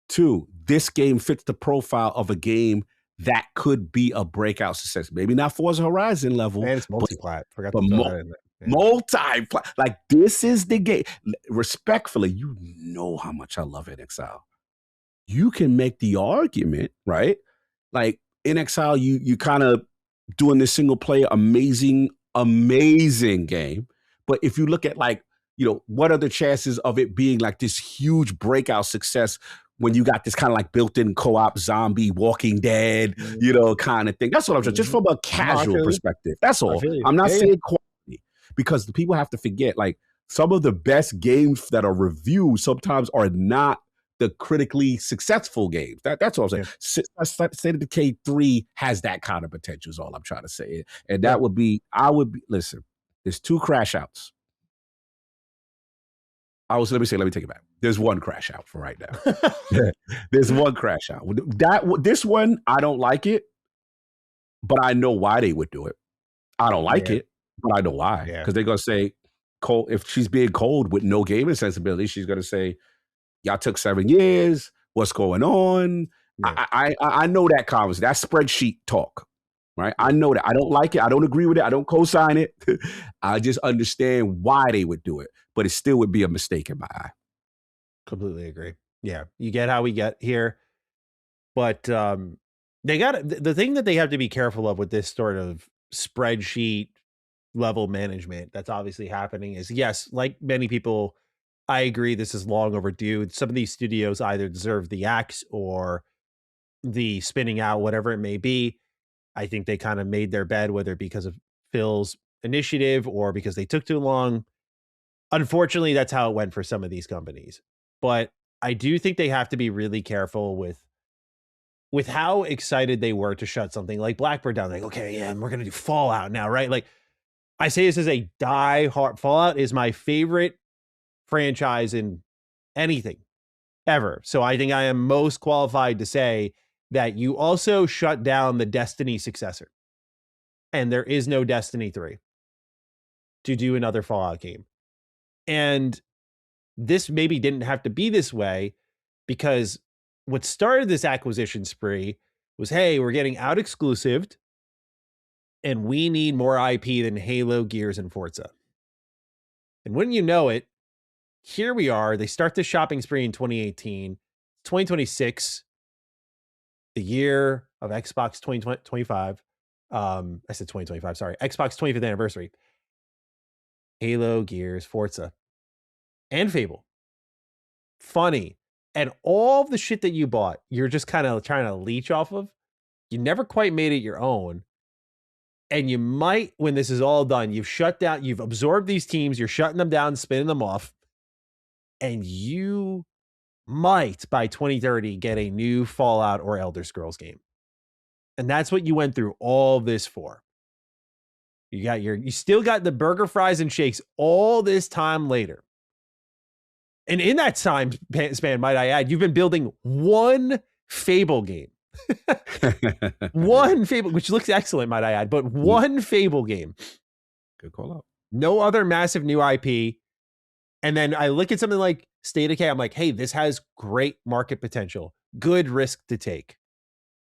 2, this game fits the profile of a game that could be a breakout success. Maybe not Forza Horizon level. And it's multi-plat. Forgot to throw that in there. Multi-plat. Like, this is the game. Respectfully, you know how much I love NXL. You can make the argument, right? Like, in Exile, you kind of doing this single player, amazing game. But if you look at what are the chances of it being like this huge breakout success when you got this kind of like built-in co-op zombie Walking Dead, kind of thing? That's what I'm saying. Just from a casual perspective. That's all. I'm not saying quality, because the people have to forget, like, some of the best games that are reviewed sometimes are not the critically successful games. That's what I'm saying. State of Decay 3 has that kind of potential is all I'm trying to say. And that would be, listen, there's 2 crash outs. Let me take it back. There's 1 crash out for right now. There's 1 crash out. This one, I don't like it, but I know why they would do it. I don't like it, but I know why. Because they're going to say, if she's being cold with no gaming sensibility, she's going to say, y'all took 7 years. What's going on? Yeah. I know that conversation. That's spreadsheet talk, right? I know that. I don't like it. I don't agree with it. I don't co-sign it. I just understand why they would do it, but it still would be a mistake in my eye. Completely agree. Yeah. You get how we get here. But they got the thing that they have to be careful of with this sort of spreadsheet level management that's obviously happening is, yes, like many people, I agree this is long overdue. Some of these studios either deserve the axe or the spinning out, whatever it may be. I think they kind of made their bed, whether because of Phil's initiative or because they took too long. Unfortunately, that's how it went for some of these companies. But I do think they have to be really careful with how excited they were to shut something like Blackbird down. Like, okay, yeah, and we're gonna do Fallout now, right? Like, I say this as a die-hard. Fallout is my favorite franchise in anything ever. So I think I am most qualified to say that you also shut down the Destiny successor. And there is no Destiny 3 to do another Fallout game. And this maybe didn't have to be this way because what started this acquisition spree was, hey, we're getting out exclusive and we need more IP than Halo, Gears, and Forza. And wouldn't you know it, here we are. They start the shopping spree in 2018. 2026, the year of Xbox 2025. I said 2025, sorry. Xbox 25th anniversary. Halo, Gears, Forza, and Fable. Funny. And all the shit that you bought, you're just kind of trying to leech off of. You never quite made it your own. And you might, when this is all done, you've shut down, you've absorbed these teams, you're shutting them down, spinning them off. And you might, by 2030, get a new Fallout or Elder Scrolls game. And that's what you went through all this for. You still got the burger, fries, and shakes all this time later. And in that time span, might I add, you've been building one Fable game. One Fable, which looks excellent, might I add, but one Fable game. Good call out. No other massive new IP. And then I look at something like State of Decay. I'm like, hey, this has great market potential. Good risk to take.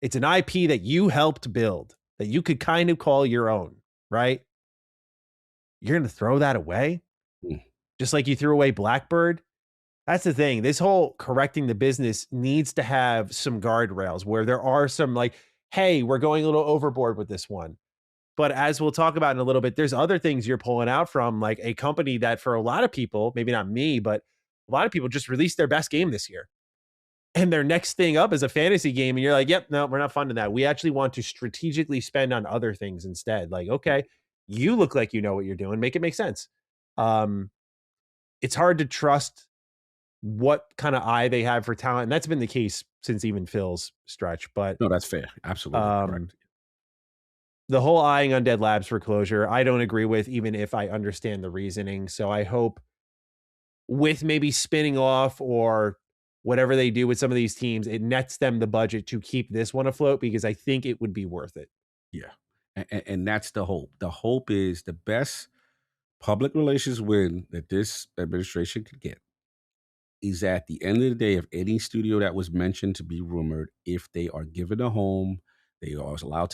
It's an IP that you helped build, that you could kind of call your own, right? You're going to throw that away? Just like you threw away Blackbird? That's the thing. This whole correcting the business needs to have some guardrails where there are some like, hey, we're going a little overboard with this one. But as we'll talk about in a little bit, there's other things you're pulling out from, like a company that for a lot of people, maybe not me, but a lot of people just released their best game this year. And their next thing up is a fantasy game. And you're like, yep, no, we're not funding that. We actually want to strategically spend on other things instead. Like, okay, you look like you know what you're doing. Make it make sense. It's hard to trust what kind of eye they have for talent. And that's been the case since even Phil's stretch. But no, that's fair. Absolutely correct. The whole eyeing Undead Labs for closure, I don't agree with, even if I understand the reasoning. So I hope with maybe spinning off or whatever they do with some of these teams, it nets them the budget to keep this one afloat because I think it would be worth it. Yeah. And that's the hope. The hope is the best public relations win that this administration could get is at the end of the day of any studio that was mentioned to be rumored, if they are given a home, they are allowed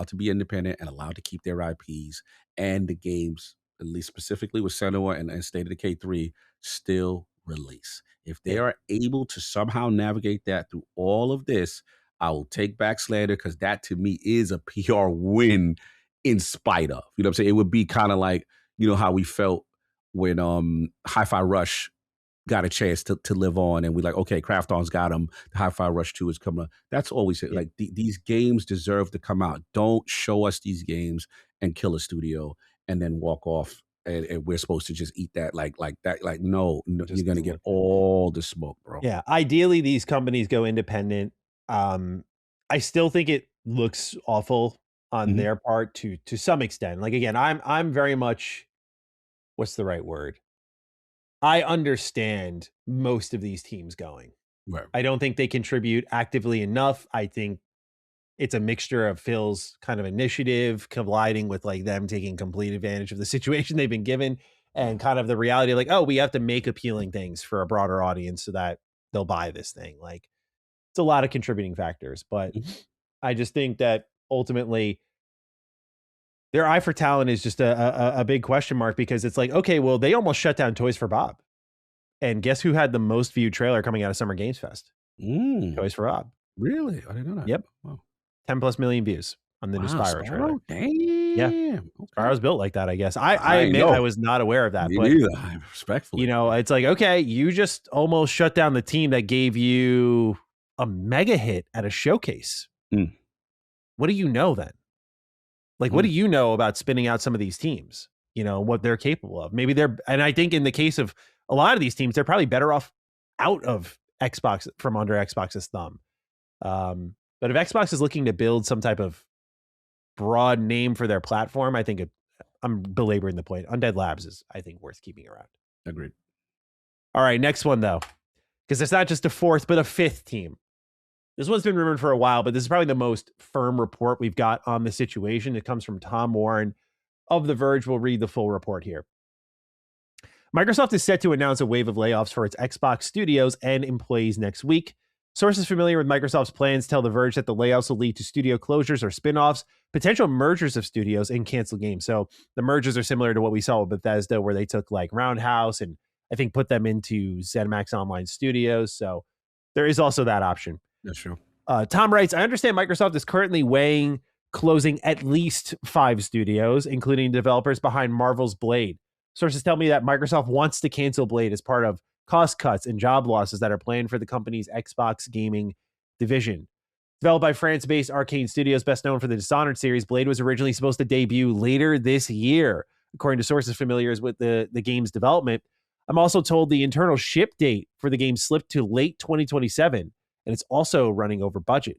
to be independent and allowed to keep their IPs and the games, at least specifically with Senua and State of Decay 3, still release. If they are able to somehow navigate that through all of this, I will take back slander because that to me is a PR win in spite of. You know what I'm saying? It would be kind of like, you know, how we felt when Hi-Fi Rush got a chance to live on and we're like, okay, Craft On's got them. Hi-Fi Rush 2 is coming up. That's always it. Like these games deserve to come out. Don't show us these games and kill a studio and then walk off and we're supposed to just eat that like that. Like, no you're going to get all the smoke, bro. Yeah. Ideally, these companies go independent. I still think it looks awful on their part to some extent. Like, again, I'm very much, what's the right word? I understand most of these teams going. Right. I don't think they contribute actively enough. I think it's a mixture of Phil's kind of initiative colliding with like them taking complete advantage of the situation they've been given and kind of the reality of like, oh, we have to make appealing things for a broader audience so that they'll buy this thing. Like, it's a lot of contributing factors. But I just think that ultimately their eye for talent is just a big question mark, because it's like, okay, well, they almost shut down Toys for Bob. And guess who had the most viewed trailer coming out of Summer Games Fest? Toys for Bob. Really? I didn't know that. Yep. Wow. 10+ million views on the new Spyro trailer. Damn. Yeah. Okay. Spyro's built like that, I guess. I admit I was not aware of that. Me but neither. Respectfully. You know, it's like, okay, you just almost shut down the team that gave you a mega hit at a showcase. What do you know then? Like, what do you know about spinning out some of these teams? You know, what they're capable of. Maybe and I think in the case of a lot of these teams, they're probably better off out of Xbox, from under Xbox's thumb. But if Xbox is looking to build some type of broad name for their platform, I think I'm belaboring the point. Undead Labs is, I think, worth keeping around. Agreed. All right, next one, though, because it's not just a fourth, but a fifth team. This one's been rumored for a while, but this is probably the most firm report we've got on the situation. It comes from Tom Warren of The Verge. We'll read the full report here. Microsoft is set to announce a wave of layoffs for its Xbox studios and employees next week. Sources familiar with Microsoft's plans tell The Verge that the layoffs will lead to studio closures or spin-offs, potential mergers of studios, and canceled games. So the mergers are similar to what we saw with Bethesda, where they took like Roundhouse and I think put them into ZeniMax Online Studios. So there is also that option. That's true. Tom writes, I understand Microsoft is currently weighing closing at least 5 studios, including developers behind Marvel's Blade. Sources tell me that Microsoft wants to cancel Blade as part of cost cuts and job losses that are planned for the company's Xbox gaming division. Developed by France-based Arkane Studios, best known for the Dishonored series, Blade was originally supposed to debut later this year, according to sources familiar with the game's development. I'm also told the internal ship date for the game slipped to late 2027, and it's also running over budget.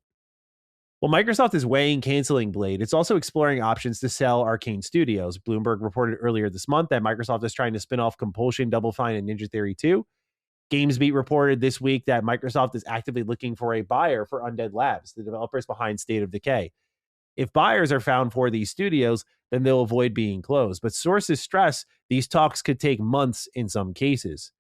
While Microsoft is weighing canceling Blade, it's also exploring options to sell Arkane Studios. Bloomberg reported earlier this month that Microsoft is trying to spin off Compulsion, Double Fine, and Ninja Theory 2. GamesBeat reported this week that Microsoft is actively looking for a buyer for Undead Labs, the developers behind State of Decay. If buyers are found for these studios, then they'll avoid being closed. But sources stress these talks could take months in some cases.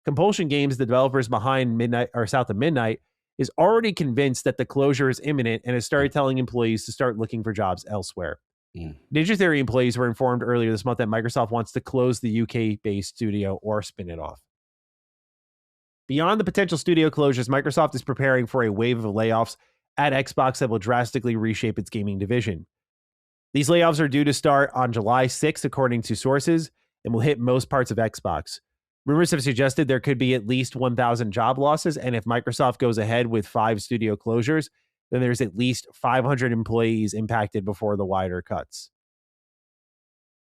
Compulsion Games, the developers behind South of Midnight, is already convinced that the closure is imminent and has started telling employees to start looking for jobs elsewhere. Ninja Theory employees were informed earlier this month that Microsoft wants to close the UK-based studio or spin it off. Beyond the potential studio closures, Microsoft is preparing for a wave of layoffs at Xbox that will drastically reshape its gaming division. These layoffs are due to start on July 6th, according to sources, and will hit most parts of Xbox. Rumors have suggested there could be at least 1,000 job losses, and if Microsoft goes ahead with 5 studio closures, then there's at least 500 employees impacted before the wider cuts.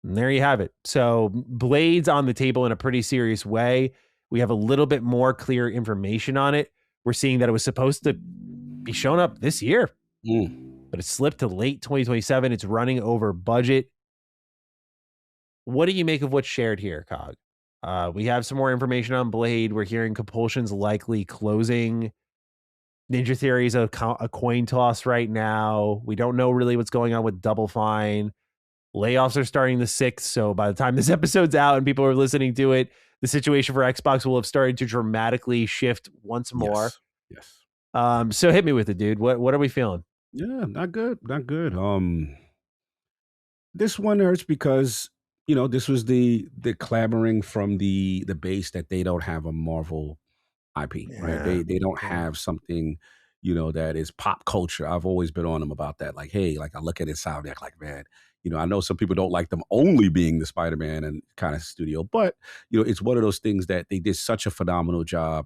And there you have it. So Blade's on the table in a pretty serious way. We have a little bit more clear information on it. We're seeing that it was supposed to be shown up this year, but it slipped to late 2027. It's running over budget. What do you make of what's shared here, Cog? We have some more information on Blade. We're hearing Compulsion's likely closing. Ninja Theory is a coin toss right now. We don't know really what's going on with Double Fine. Layoffs are starting the 6th, so by the time this episode's out and people are listening to it, the situation for Xbox will have started to dramatically shift once more. Yes. So hit me with it, dude. What are we feeling? Yeah, not good. Not good. This one hurts because, you know, this was the clamoring from the base that they don't have a Marvel IP, right? They don't have something, you know, that is pop culture. I've always been on them about that. Like, hey, like I look at Insomniac, like, man, you know, I know some people don't like them only being the Spider-Man and kind of studio, but, you know, it's one of those things that they did such a phenomenal job.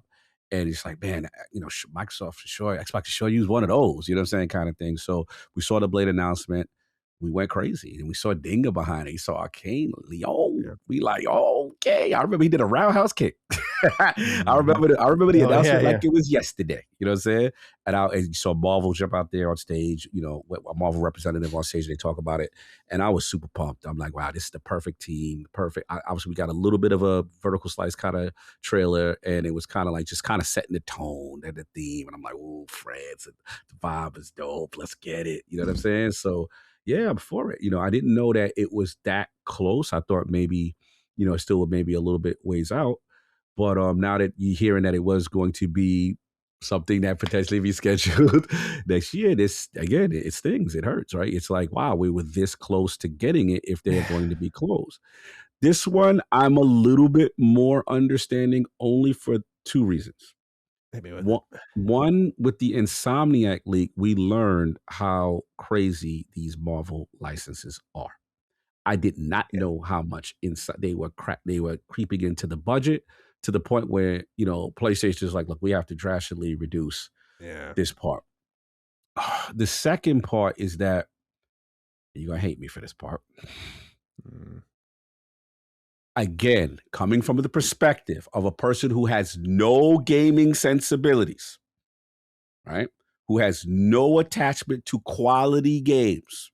And it's like, man, you know, Microsoft for sure, Xbox for sure use one of those, you know what I'm saying, kind of thing. So we saw the Blade announcement. We went crazy, and we saw Dinga behind it. He saw Arkane. We like, oh, okay. I remember he did a roundhouse kick. I remember the announcement like it was yesterday. You know what I'm saying? And you saw Marvel jump out there on stage. You know, a Marvel representative on stage. They talk about it, and I was super pumped. I'm like, wow, this is the perfect team. Obviously, we got a little bit of a vertical slice kind of trailer, and it was kind of like just kind of setting the tone and the theme. And I'm like, oh, France, the vibe is dope. Let's get it. You know what I'm saying? So. Yeah, I'm for it. You know, I didn't know that it was that close. I thought maybe, you know, it still maybe a little bit ways out. But now that you're hearing that it was going to be something that potentially be scheduled next year. This again, it stings. It hurts, right? It's like, wow, we were this close to getting it if they're going to be close. This one, I'm a little bit more understanding only for two reasons. One, with the Insomniac leak, we learned how crazy these Marvel licenses are. I did not know how much inside they were creeping into the budget to the point where, PlayStation is like, look, we have to drastically reduce this part. The second part is that you're gonna hate me for this part. Again, coming from the perspective of a person who has no gaming sensibilities, right? Who has no attachment to quality games.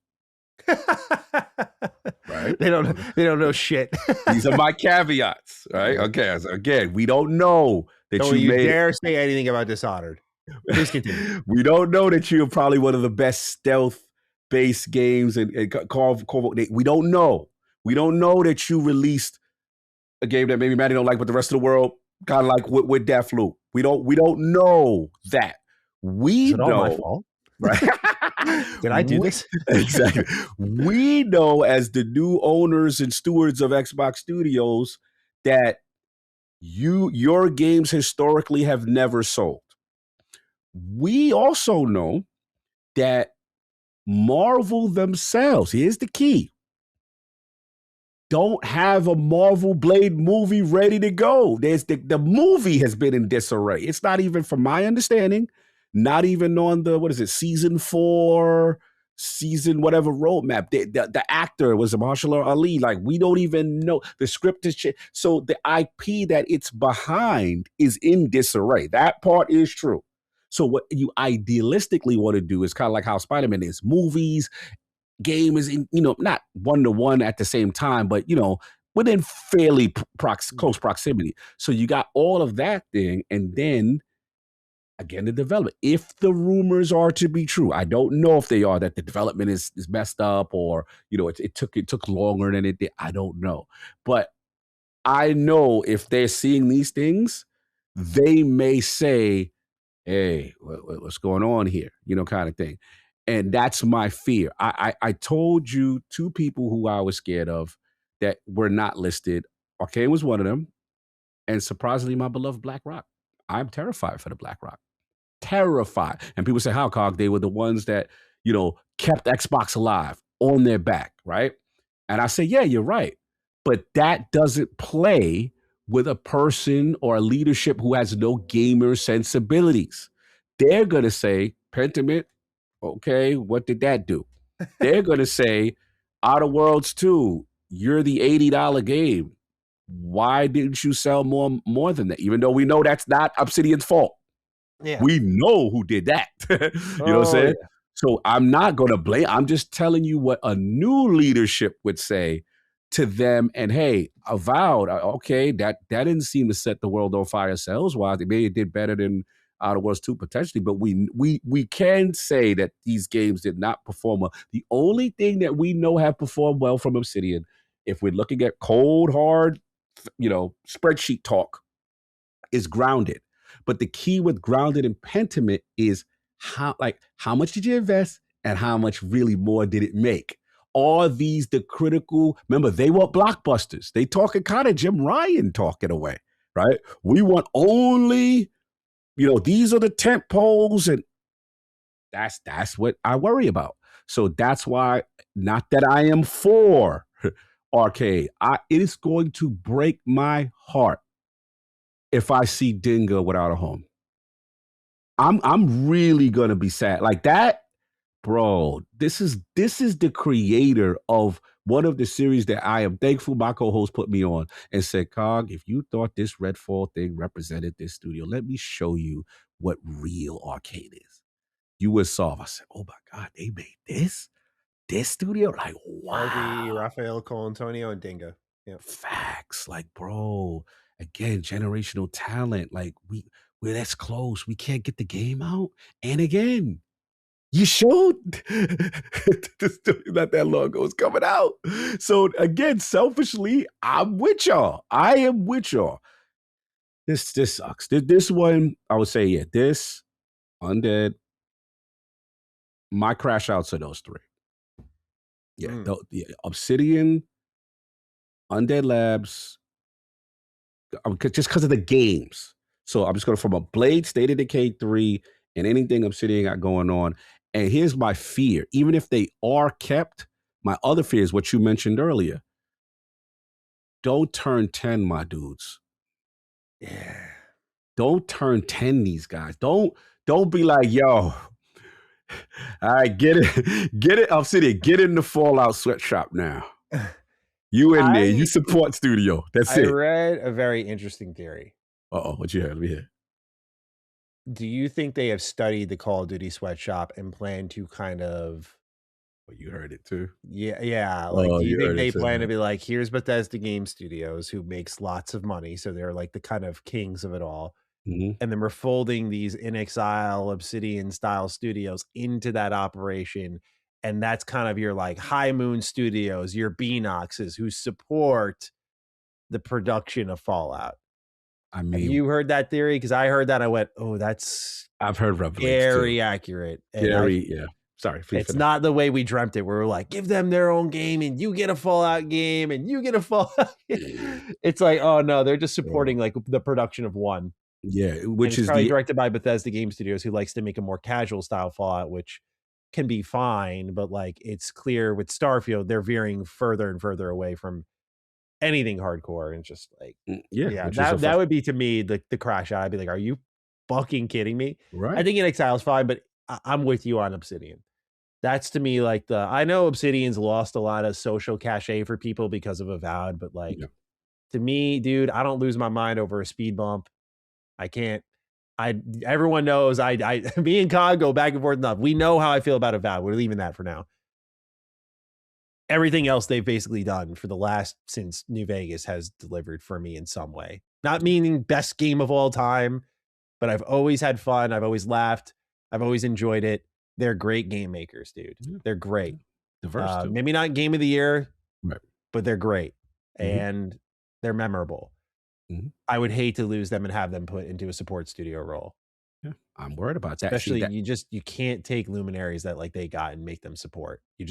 Right? They don't know shit. These are my caveats, right? Okay. So again, we don't know that you dare say anything about Dishonored. Please continue. We don't know that you're probably one of the best stealth-based games and Call. We don't know. We don't know that you released a game that maybe Maddie don't like, but the rest of the world kind of like with Deathloop. We don't know that. We Is it know. all my fault? Right? Did I do this? Exactly. We know as the new owners and stewards of Xbox Studios that your games historically have never sold. We also know that Marvel themselves, here's the key, don't have a Marvel Blade movie ready to go. There's the movie has been in disarray. It's not even, from my understanding, not even on the, season 4, season whatever roadmap. The actor was Mahershala Ali. Like, we don't even know. The script is shit. So the IP that it's behind is in disarray. That part is true. So what you idealistically want to do is kind of like how Spider-Man is. Movies, game is in, not 1-to-1 at the same time, but within fairly close proximity. So you got all of that thing, and then again the development. If the rumors are to be true, I don't know if they are, that the development is messed up, or it took longer than it did. I don't know, but I know if they're seeing these things, they may say, hey, what's going on here? Kind of thing. And that's my fear. I told you 2 people who I was scared of that were not listed. Arkane was one of them. And surprisingly, my beloved Black Rock. I'm terrified for the Black Rock. Terrified. And people say, how, Cog? They were the ones that, kept Xbox alive on their back, right? And I say, yeah, you're right. But that doesn't play with a person or a leadership who has no gamer sensibilities. They're going to say, Pentiment, okay, what did that do? They're going to say, Outer Worlds 2, you're the $80 game. Why didn't you sell more than that? Even though we know that's not Obsidian's fault. Yeah. We know who did that. You know what I'm saying? Yeah. So I'm not going to blame. I'm just telling you what a new leadership would say to them. And hey, Avowed, okay, that didn't seem to set the world on fire sales-wise. Maybe it did better than Outer Worlds 2 potentially, but we can say that these games did not perform well. The only thing that we know have performed well from Obsidian, if we're looking at cold, hard, spreadsheet talk, is Grounded. But the key with Grounded and Pentiment is how much did you invest and how much really more did it make? Are these the critical? Remember, they want blockbusters. They talking kind of Jim Ryan talking away, right? We want only, these are the tent poles, and that's what I worry about. So that's why, not that I am for Arkane, it is going to break my heart if I see Dingo without a home. I'm really gonna be sad. Like that, bro. This is the creator of one of the series that I am thankful my co-host put me on and said, Cog, if you thought this Redfall thing represented this studio, let me show you what real Arkane is. You would solve. I said, oh my God, they made this studio? Like, wow. RD, Rafael Colantonio, and Dingo. Yep. Facts. Like, bro, again, generational talent. Like, we're that's close. We can't get the game out. And again, you showed the studio not that long ago is coming out. So again, selfishly, I'm with y'all. I am with y'all. This sucks. This one, I would say, yeah, this Undead, my crash outs are those three. Yeah, Obsidian, Undead Labs, just because of the games. So I'm just going from a Blade, State of Decay 3, and anything Obsidian got going on. And here's my fear. Even if they are kept, my other fear is what you mentioned earlier. Don't turn 10, my dudes. Yeah. Don't turn 10, these guys. Don't be like, yo, all right, get it, Obsidian, get in the Fallout sweatshop now. You in there, you support studio. That's it. I read a very interesting theory. What you heard? Let me hear. Do you think they have studied the Call of Duty sweatshop and plan to kind of... Well, you heard it too. Yeah. Like, do you think they plan to be like, here's Bethesda Game Studios, who makes lots of money, so they're like the kind of kings of it all. And then we're folding these In Exile, Obsidian style studios into that operation. And that's kind of your like High Moon Studios, your Beanoxes, who support the production of Fallout. I mean, have you heard that theory? Because I heard that, I went, oh, that's... I've heard very accurate. Yeah. Sorry, it's not the way we dreamt it. We were like, give them their own game, and you get a Fallout game, and you get a Fallout game. It's like, oh no, they're just supporting like the production of one. Yeah, which is probably directed by Bethesda Game Studios, who likes to make a more casual style Fallout, which can be fine, but like it's clear with Starfield, they're veering further and further away from anything hardcore, and just like, that would be to me the crash out. I'd be like, are you fucking kidding me? Right. I think In Exile is fine, but I'm with you on Obsidian. That's to me like I know Obsidian's lost a lot of social cachet for people because of Avowed, but like to me, dude, I don't lose my mind over a speed bump. I can't. Everyone knows me and Cog go back and forth enough. We know how I feel about Avowed. We're leaving that for now. Everything else they've basically done for the last, since New Vegas, has delivered for me in some way. Not meaning best game of all time, but I've always had fun. I've always laughed. I've always enjoyed it. They're great game makers, dude. They're great. Diverse, too. Maybe not game of the year, right, but they're great. And they're memorable. I would hate to lose them and have them put into a support studio role. Yeah, I'm worried about that. Especially, you can't take luminaries that like they got and make them support. You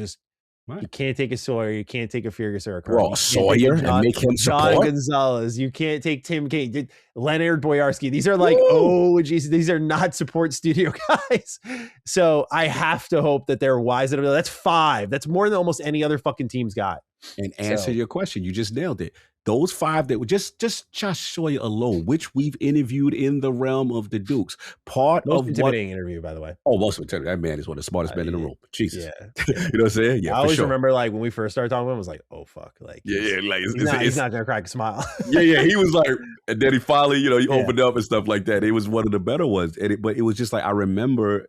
can't take a Sawyer, you can't take a Fergus or a Carl. Bro, Sawyer and make him support. John Gonzalez. You can't take Tim Kane, Leonard Boyarsky. These are like, geez, these are not support studio guys. So I have to hope that they're wise. That's 5. That's more than almost any other fucking team's got. And answer your question, you just nailed it. Those 5 that were just Josh Sawyer alone, which we've interviewed in the realm of the Dukes. Most intimidating interview, by the way. Oh, most intimidating. That man is one of the smartest men in the room. Jesus. Yeah. You know what I'm saying? Yeah, I always remember like when we first started talking to him, I was like, oh fuck. Like, like he's not gonna crack a smile. He was like, and then he finally, he opened up and stuff like that. It was one of the better ones. But it was just like, I remember,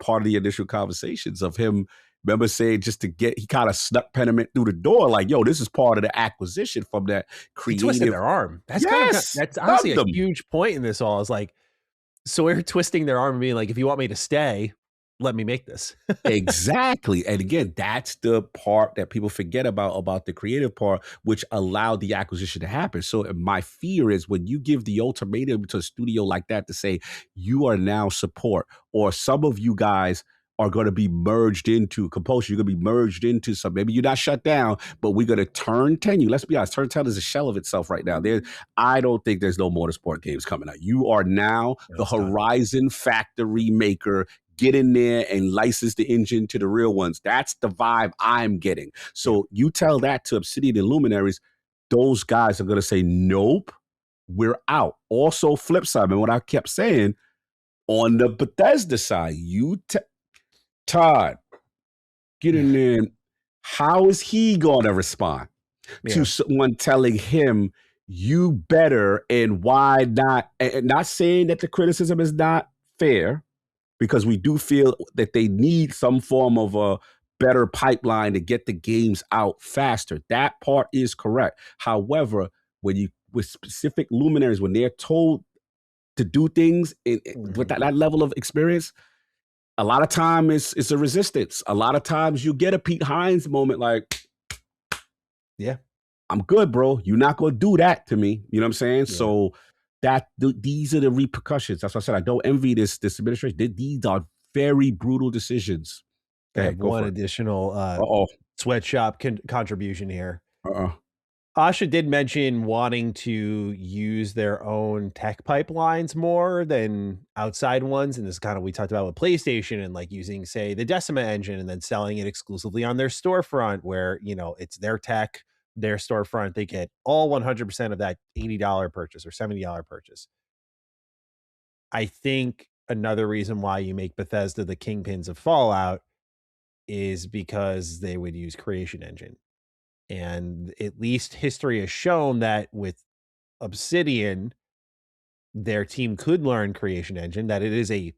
part of the initial conversations of him. Remember saying he kind of snuck Peniment through the door, like, yo, this is part of the acquisition from that creative. He twisted their arm. That's that's honestly a huge point in this all. Is like, Sawyer twisting their arm and being like, if you want me to stay, let me make this. Exactly. And again, that's the part that people forget about the creative part, which allowed the acquisition to happen. So my fear is when you give the ultimatum to a studio like that to say, you are now support, or some of you guys are going to be merged into compulsion. You're going to be merged into some. Maybe you're not shut down, but we're going to turn 10 you. Let's be honest. Turn 10 is a shell of itself right now. I don't think there's no motorsport games coming out. You are now the Horizon factory maker. Get in there and license the engine to the real ones. That's the vibe I'm getting. So you tell that to Obsidian and Luminaries, those guys are going to say, nope, we're out. Also, flip side, man, what I kept saying, on the Bethesda side, Todd, get in there. How is he going to respond to someone telling him, you better, and why not? And not saying that the criticism is not fair, because we do feel that they need some form of a better pipeline to get the games out faster. That part is correct. However, with specific luminaries, when they're told to do things with that level of experience, a lot of time it's a resistance. A lot of times you get a Pete Hines moment like, yeah, I'm good, bro. You're not going to do that to me. You know what I'm saying? Yeah. So these are the repercussions. That's why I said I don't envy this administration. These are very brutal decisions. I Go have ahead, go one for it. additional Uh-oh. sweatshop contribution here. Uh-oh. Asha did mention wanting to use their own tech pipelines more than outside ones. And this is kind of we talked about with PlayStation and like using, say, the Decima engine and then selling it exclusively on their storefront where, you know, it's their tech, their storefront. They get all 100% of that $80 purchase or $70 purchase. I think another reason why you make Bethesda the kingpins of Fallout is because they would use Creation Engine. And at least history has shown that with Obsidian, their team could learn Creation Engine, that it is a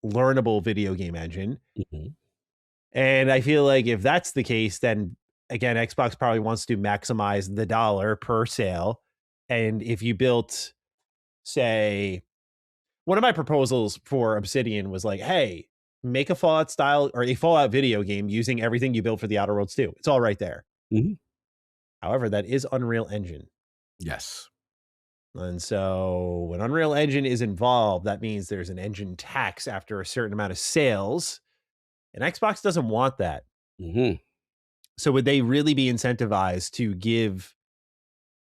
learnable video game engine. Mm-hmm. And I feel like if that's the case, then again, Xbox probably wants to maximize the dollar per sale. And if you built, say, one of my proposals for Obsidian was like, hey, make a Fallout style or a Fallout video game using everything you built for the Outer Worlds 2. It's all right there. Mm-hmm. However, that is Unreal Engine. Yes. And so when Unreal Engine is involved, that means there's an engine tax after a certain amount of sales. And Xbox doesn't want that. Mm-hmm. So would they really be incentivized to give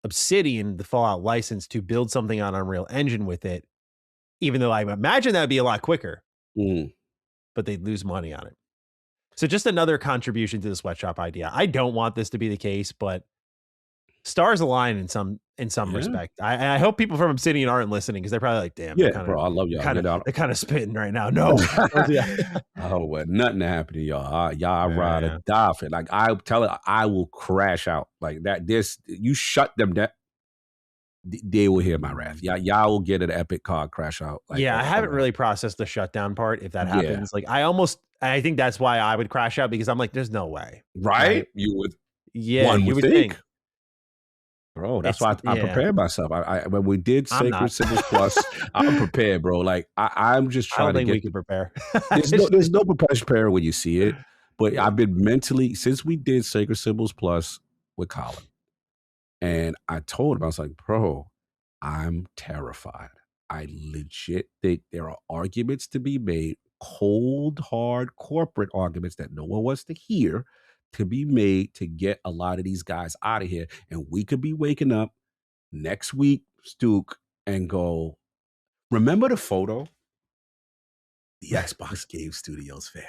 Obsidian the Fallout license to build something on Unreal Engine with it? Even though I imagine that would be a lot quicker, but they'd lose money on it. So just another contribution to the sweatshop idea. I don't want this to be the case, but stars align in some respect. I hope people from Obsidian aren't listening because they're probably like, damn, bro, I love y'all. They're kind of spitting right now. No. Oh, well, nothing to happen to y'all. Y'all ride or die for it. Like I tell it, I will crash out like that. You shut them down. They will hear my wrath. Y'all will get an epic car crash out. Like, I haven't really processed the shutdown part. If that happens, like I think that's why I would crash out because I'm like, there's no way. Right? You would. Yeah, you would think. Bro, that's why I prepared myself. When we did Sacred Symbols Plus, I'm prepared, bro. Like I'm just trying to get. We can prepare. There's no preparing when you see it, but I've been mentally since we did Sacred Symbols Plus with Colin. And I told him, I was like, bro, I'm terrified. I legit think there are arguments to be made, cold, hard corporate arguments that no one wants to hear to be made to get a lot of these guys out of here. And we could be waking up next week, Stuke, and go, remember the photo? The Xbox Game Studios family.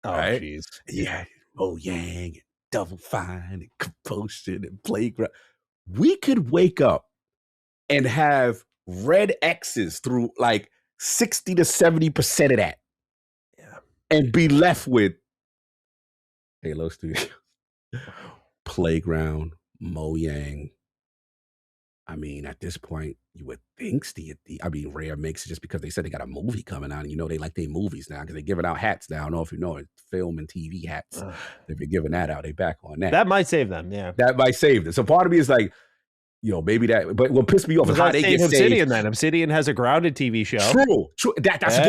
Oh, jeez. Yeah. Oh, Yang, Double Fine, and Compulsion, and Playground. We could wake up and have red X's through like 60 to 70% of that. Yeah. And be left with Halo Studios, Playground, Mojang. I mean, at this point, you would think Rare makes it just because they said they got a movie coming out. And you know, they like their movies now because they're giving out hats now. I don't know if you know it, film and TV hats. They've been giving that out. They back on that. That might save them. Yeah. That might save them. So part of me is like, maybe that, but what pissed me off is how they get Obsidian saved. then. Obsidian has a grounded TV show. True. That's what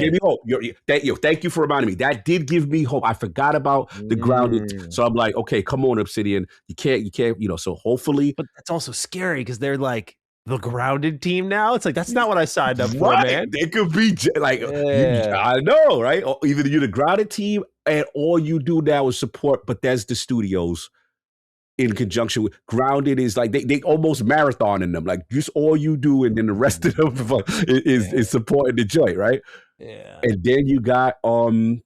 gave me hope. That gave me hope. Thank you for reminding me. That did give me hope. I forgot about the grounded. So I'm like, okay, come on, Obsidian. You can't, so hopefully. But that's also scary because they're like the grounded team now. It's like, that's not what I signed up for, man. They could be like, I know, right? Or either you're the grounded team and all you do now is support Bethesda Studios in conjunction with Grounded is like they almost marathon in them, like just all you do, and then the rest of them is supporting the joint, right? Yeah. And then you got we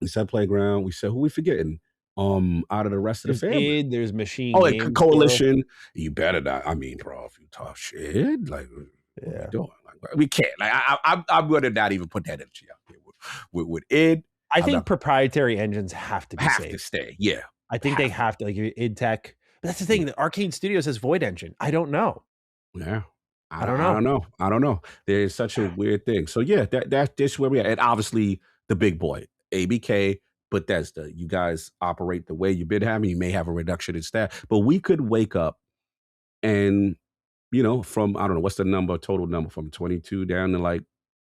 said Playground, we said who we forgetting? Out of the rest of the family, there's Machine. Like Coalition. You better not. I mean, bro, if you talk shit, like what are we doing? Like, we can't. Like I'm gonna not even put that energy out there with id. I think proprietary engines have to be to stay. Yeah. I think they have to, like id Tech. But that's the thing. The Arkane Studios has Void Engine. I don't know. Yeah. I don't know. There's such a weird thing. So yeah, that's where we are. And obviously the big boy, ABK, Bethesda. You guys operate the way you've been having. You may have a reduction in staff, but we could wake up and, from, I don't know, what's the total number from 22 down to like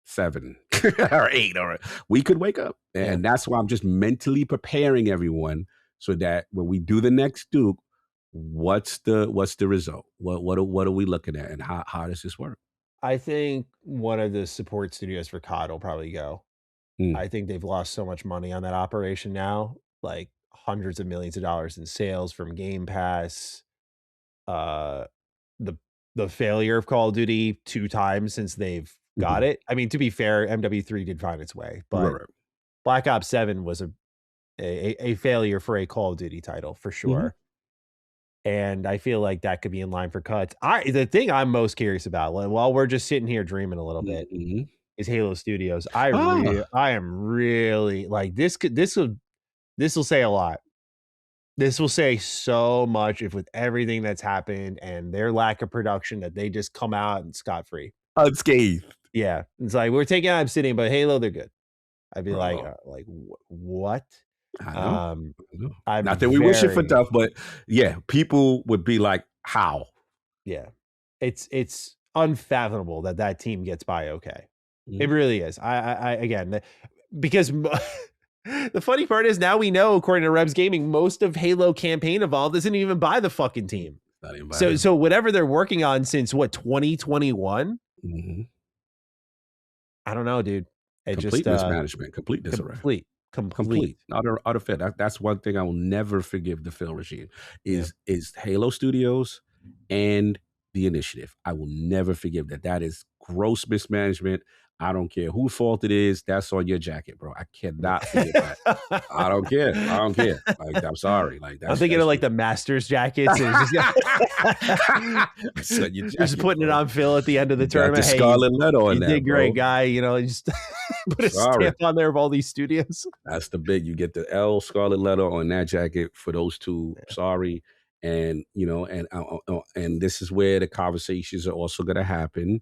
7 or 8, or we could wake up. And that's why I'm just mentally preparing everyone so that when we do the next Duke, What's the result? What are we looking at, and how does this work? I think one of the support studios for COD will probably go. Mm, I think they've lost so much money on that operation now, like hundreds of millions of dollars in sales from Game Pass. Uh, the the failure of Call of Duty 2 times since they've got mhm. it. I mean, to be fair, MW3 did find its way, Right, but right. Black Ops 7 was a failure for a Call of Duty title for Mhm, sure. And I feel like that could be in line for cuts. The thing I'm most curious about, while we're just sitting here dreaming a little bit, mhm. is Halo Studios. Ah, I am really like this will say a lot. This will say so much if with everything that's happened and their lack of production that they just come out and scot free. unscathed, Yeah, it's like we're taking out Obsidian, but Halo, they're good. I'd be bro. like what? I know, Um, I know. I'm Not that we wish it for very Duff, but yeah, people would be like, "How?" yeah. It's unfathomable that that team gets by okay. It Mhm. really is. I again because the funny part is now we know, according to Rebs Gaming, most of Halo campaign evolved isn't even by the fucking team. Not So invited. so whatever they're working on since what 2021, Mhm. I don't know, dude. It just Complete mismanagement, complete disarray. complete. Complete, utter fit. That's one thing I will never forgive the Phil regime Yeah. is Halo Studios and the Initiative. I will never forgive that. That is gross mismanagement. I don't care whose fault it is. That's on your jacket, bro. I cannot forgive that. I don't care. I don't care. Like, I'm sorry. Like, I'm thinking that's of like just the Masters jackets, and it's just it's on your just jacket, putting it bro. on Phil at the end of the You got the tournament. Hey, you scarlet letter on you that, did great, bro. guy. You know, just put a Sorry. stamp on there of all these studios. That's the big. You get the L scarlet letter on that jacket for those two. Sorry, and and this is where the conversations are also going to happen.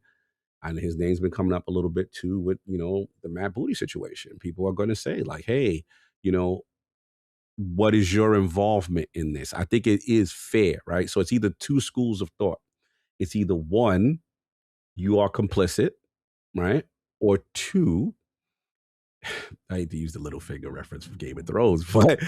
And his name's been coming up a little bit too with the Matt Booty situation. People are going to say like, hey, you know, what is your involvement in this? I think it is fair, right? So it's either two schools of thought. It's either one, you are complicit, right, or two, I hate to use the little finger reference from Game of Thrones, but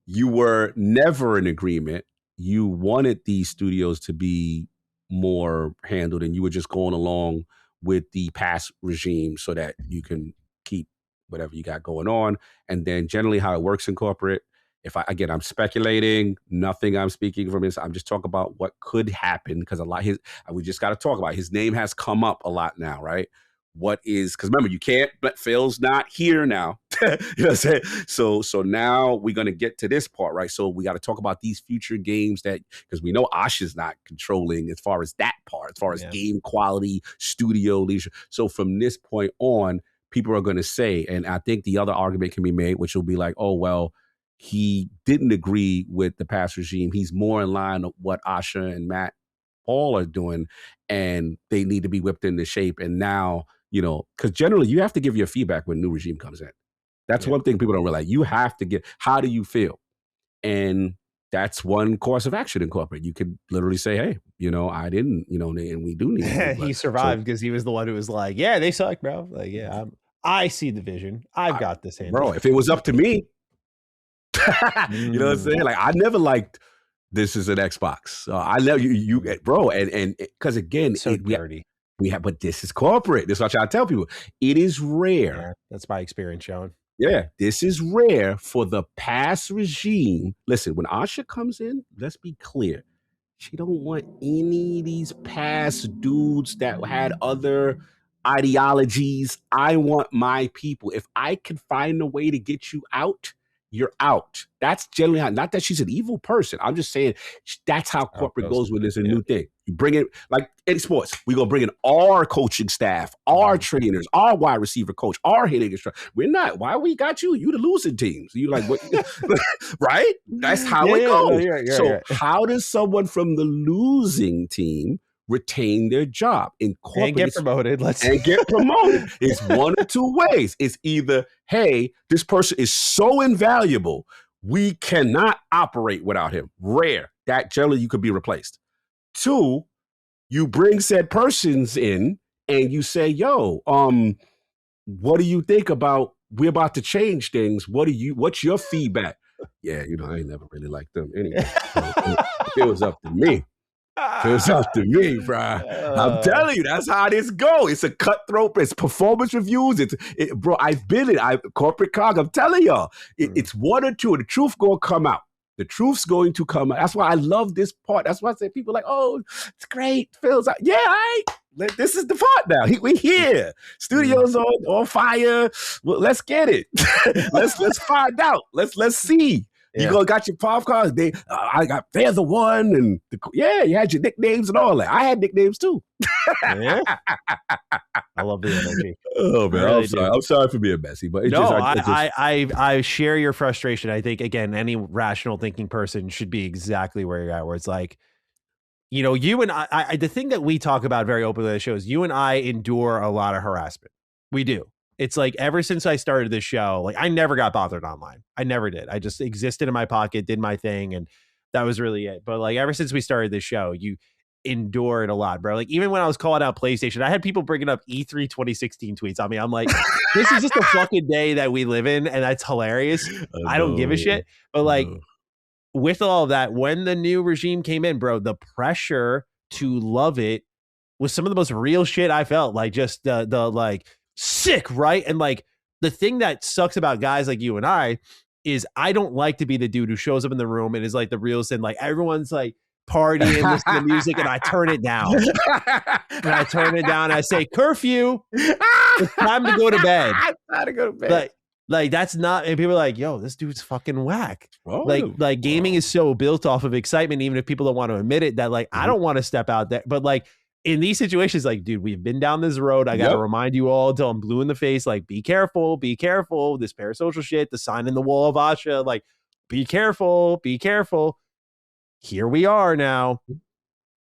you were never in agreement. You wanted these studios to be more handled, and you were just going along with the past regime so that you can keep whatever you got going on. And then generally how it works in corporate, if I'm speculating, nothing I'm speaking from this. I'm just talking about what could happen because we just got to talk about his name has come up a lot now, right? What is because remember you can't but Phil's not here now. You know what I'm saying? So now we're gonna get to this part, right? So we got to talk about these future games that because we know Asha's not controlling as far as that part, as far as Yeah. game quality, studio leadership. So from this point on, people are gonna say, and I think the other argument can be made, which will be like, oh well, he didn't agree with the past regime. He's more in line with what Asha and Matt Paul are doing, and they need to be whipped into shape. And now because generally you have to give your feedback when new regime comes in. That's Yeah. one thing people don't realize. You have to get, how do you feel? And that's one course of action in corporate. You could literally say, hey, I didn't, and we do need new blood. He So, survived because he was the one who was like, "Yeah, they suck, bro." Like, yeah, I see the vision. I've got this bro, handled. if it was up to me, you know what I'm Mm, saying? Like, I never liked this is an Xbox. So I never, bro. And because again, so dirty. we have, but this is corporate. This is what I try to tell people. It is rare. Yeah, that's my experience, Sean. Yeah, this is rare for the past regime. Listen, when Asha comes in, let's be clear. She don't want any of these past dudes that had other ideologies. I want my people. If I can find a way to get you out, you're out. That's generally not that she's an evil person. I'm just saying that's how How it corporate goes. goes when there's a Yeah. new thing. You bring it like in sports. We're gonna bring in our coaching staff, our Mhm. trainers, our wide receiver coach, our hitting instructor. We're not. Why we got you? You the losing teams. You like what? Right? That's how Yeah, it yeah, no, goes. you're So right. how does someone from the losing team retain their job in And corporate? get promoted. Let's And get promoted. It's one or two ways. It's either, hey, this person is so invaluable, we cannot operate without him. Rare. That generally you could be replaced. Two, you bring said persons in and you say, yo, what do you think about we're about to change things? What's your feedback? Yeah, I ain't never really liked them anyway. So, feels up to me. Feels up to me, bro. I'm telling you, that's how this go. It's a cutthroat. It's performance reviews. Bro. I've been in. Corporate cog. I'm telling y'all, it's one or two. The truth gonna come out. The truth's going to come out. That's why I love this part. That's why I say people are like, oh, it's great. Feels like, yeah, this is the part now. We here. Studios on fire. Well, let's get it. let's find out. Let's see. Yeah. You got your popcorn. They're the one, and you had your nicknames and all that. I had nicknames too. Yeah. I love the energy. Oh man, really I'm sorry for being messy, but I share your frustration. I think again, any rational thinking person should be exactly where you're at. Where it's like, you and I the thing that we talk about very openly on the show is you and I endure a lot of harassment. We do. It's like ever since I started this show, like I never got bothered online. I never did. I just existed in my pocket, did my thing, and that was really it. But like ever since we started this show, you endure it a lot, bro. Like even when I was calling out PlayStation, I had people bringing up E3 2016 tweets on me. I'm like, this is just a fucking day that we live in, and that's hilarious. I don't give a shit. But like with all of that, when the new regime came in, bro, the pressure to love it was some of the most real shit I felt. Like just the like sick, right? And like the thing that sucks about guys like you and I is I don't like to be the dude who shows up in the room and is like the realist and like everyone's like partying, listening to music, and I turn it down. And I say, curfew. It's time to go to bed. Time to go to bed. Like that's not, and people are like, yo, this dude's fucking whack. Like gaming is so built off of excitement, even if people don't want to admit it, that like I don't want to step out there. But like in these situations, like, dude, we've been down this road. I got to remind you all until I'm blue in the face. Like, be careful. This parasocial shit, the sign in the wall of Asha. Like, be careful. Here we are now.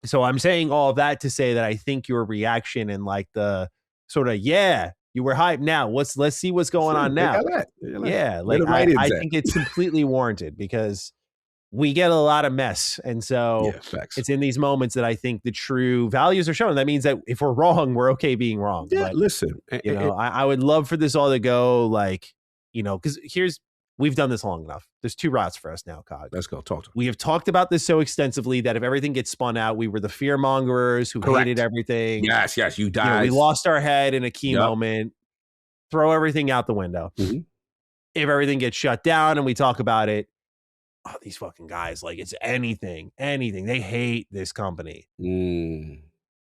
So I'm saying all of that to say that I think your reaction and like the sort of, you were hyped now. Let's see what's going on now. Yeah. Like, I think it's completely warranted because we get a lot of mess. And so it's in these moments that I think the true values are shown. That means that if we're wrong, we're okay being wrong. Yeah, but, listen. I would love for this all to go like, because we've done this long enough. There's two routes for us now, Cog. Let's go. Talk to me. We have talked about this so extensively that if everything gets spun out, we were the fear mongers who hated everything. Yes, you died. We lost our head in a key moment. Throw everything out the window. Mm-hmm. If everything gets shut down and we talk about it, these fucking guys, like it's anything. They hate this company.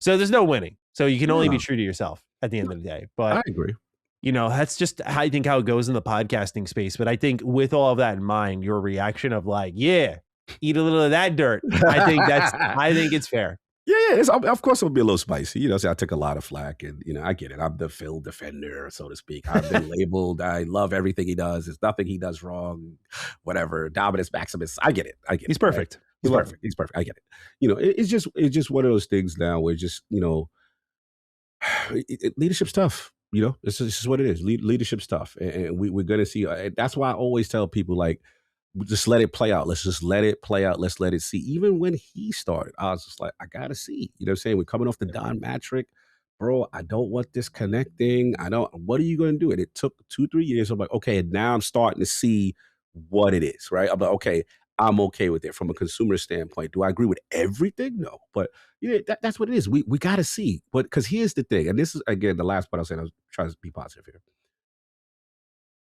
So there's no winning. So you can only be true to yourself at the end of the day. But I agree. That's just how I think how it goes in the podcasting space. But I think with all of that in mind, your reaction of like, eat a little of that dirt. I think it's fair. Yeah. Of course, it'll be a little spicy. I took a lot of flack, and I get it. I'm the Phil defender, so to speak. I've been labeled. I love everything he does. There's nothing he does wrong. Whatever, Dominus Maximus. I get it. He's perfect. Right? He's perfect. I get it. It's just one of those things now where just leadership's tough. It's just what it is. Leadership's tough, and we're gonna see. That's why I always tell people like, just let it play out. Let's just let it play out. Let's let it see. Even when he started, I was just like, I gotta see. You know what I'm saying? We're coming off the Don Matrick, bro. I don't want this connecting. What are you gonna do? And it took 2-3 years. I'm like, okay, and now I'm starting to see what it is, right? I'm like, okay, I'm okay with it from a consumer standpoint. Do I agree with everything? No, but that's what it is. We gotta see. But because here's the thing, and this is again the last part I was saying. I was trying to be positive here.